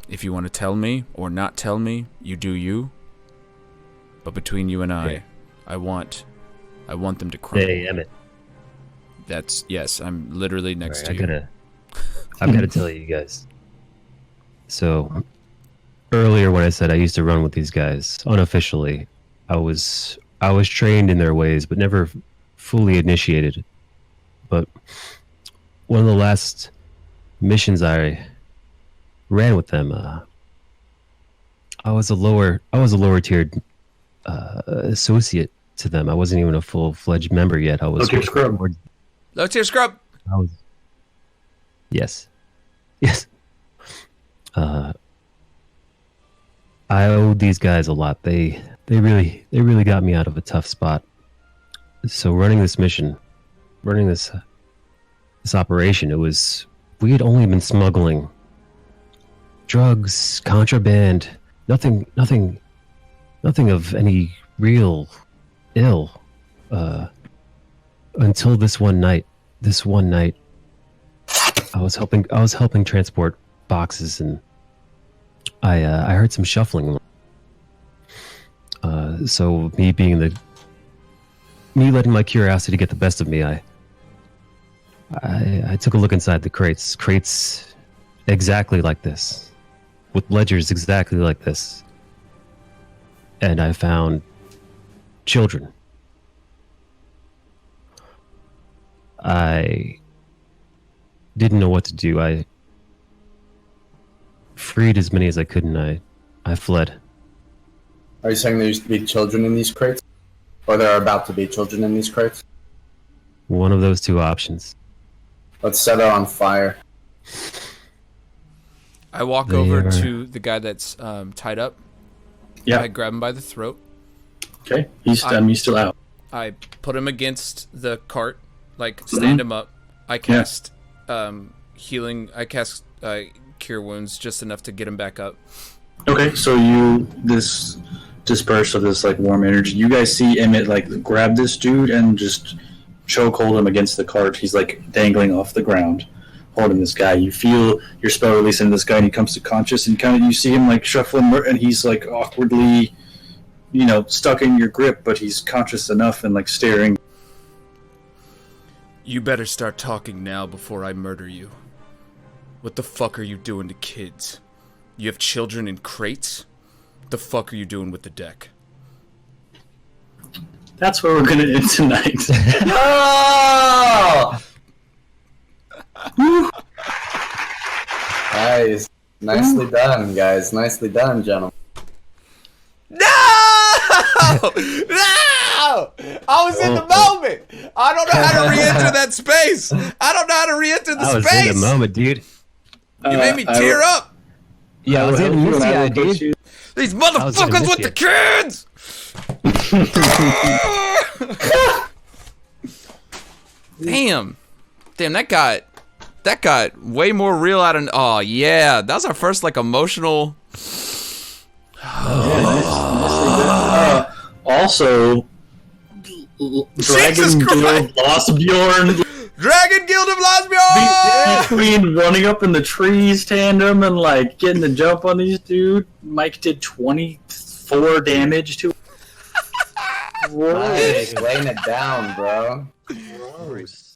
If you want to tell me or not tell me, you do you. But between you and I want them to crumble. Hey, Emmett. Yes, I'm literally next to you. I've got to tell you guys. So, earlier when I said I used to run with these guys, unofficially, I was trained in their ways, but never fully initiated. But one of the last missions I ran with them, I was a lower tiered associate to them. I wasn't even a full-fledged member yet. I was Low tier scrub. Low tier scrub. Yes. I owe these guys a lot. They really got me out of a tough spot. So running this mission, this operation, we had only been smuggling drugs, contraband, nothing of any real ill, until this one night, I was helping transport boxes, and I heard some shuffling. So me letting my curiosity get the best of me, I took a look inside the crates exactly like this, with ledgers exactly like this, and I found children. I didn't know what to do. I freed as many as I could, and I fled. Are you saying there used to be children in these crates? Or there are about to be children in these crates? One of those two options. Let's set it on fire. I walk over to the guy that's tied up. Yeah. I grab him by the throat. Okay, he's still out. I put him against the cart, like stand him up. I cast healing. I cast cure wounds just enough to get him back up. Okay, so this disperse of this like warm energy. You guys see Emmett like grab this dude and just chokehold him against the cart. He's like dangling off the ground, holding this guy. You feel your spell release into this guy, and he comes to conscious, and kind of you see him like shuffling, and he's like awkwardly, stuck in your grip, but he's conscious enough and like staring. You better start talking now before I murder you. What the fuck are you doing to kids? You have children in crates? What the fuck are you doing with the deck? That's where we're gonna end tonight. Oh! Nice. Nicely done, guys. Nicely done, gentlemen. No! No! I was in the moment. I don't know how to re-enter that space. I don't know how to re-enter the space. I was in the moment, dude. You made me tear up. Yeah, I was in the misty, dude. These motherfuckers with the kids! Damn, that got way more real out of. Oh yeah, that was our first like emotional. Also, Dragon Guild Lost Bjorn. Dragon Guild of Losbjorn! Between running up in the trees tandem and like getting the jump on these dude, Mike did 24 damage to him. Nice, laying it down, bro. Gross.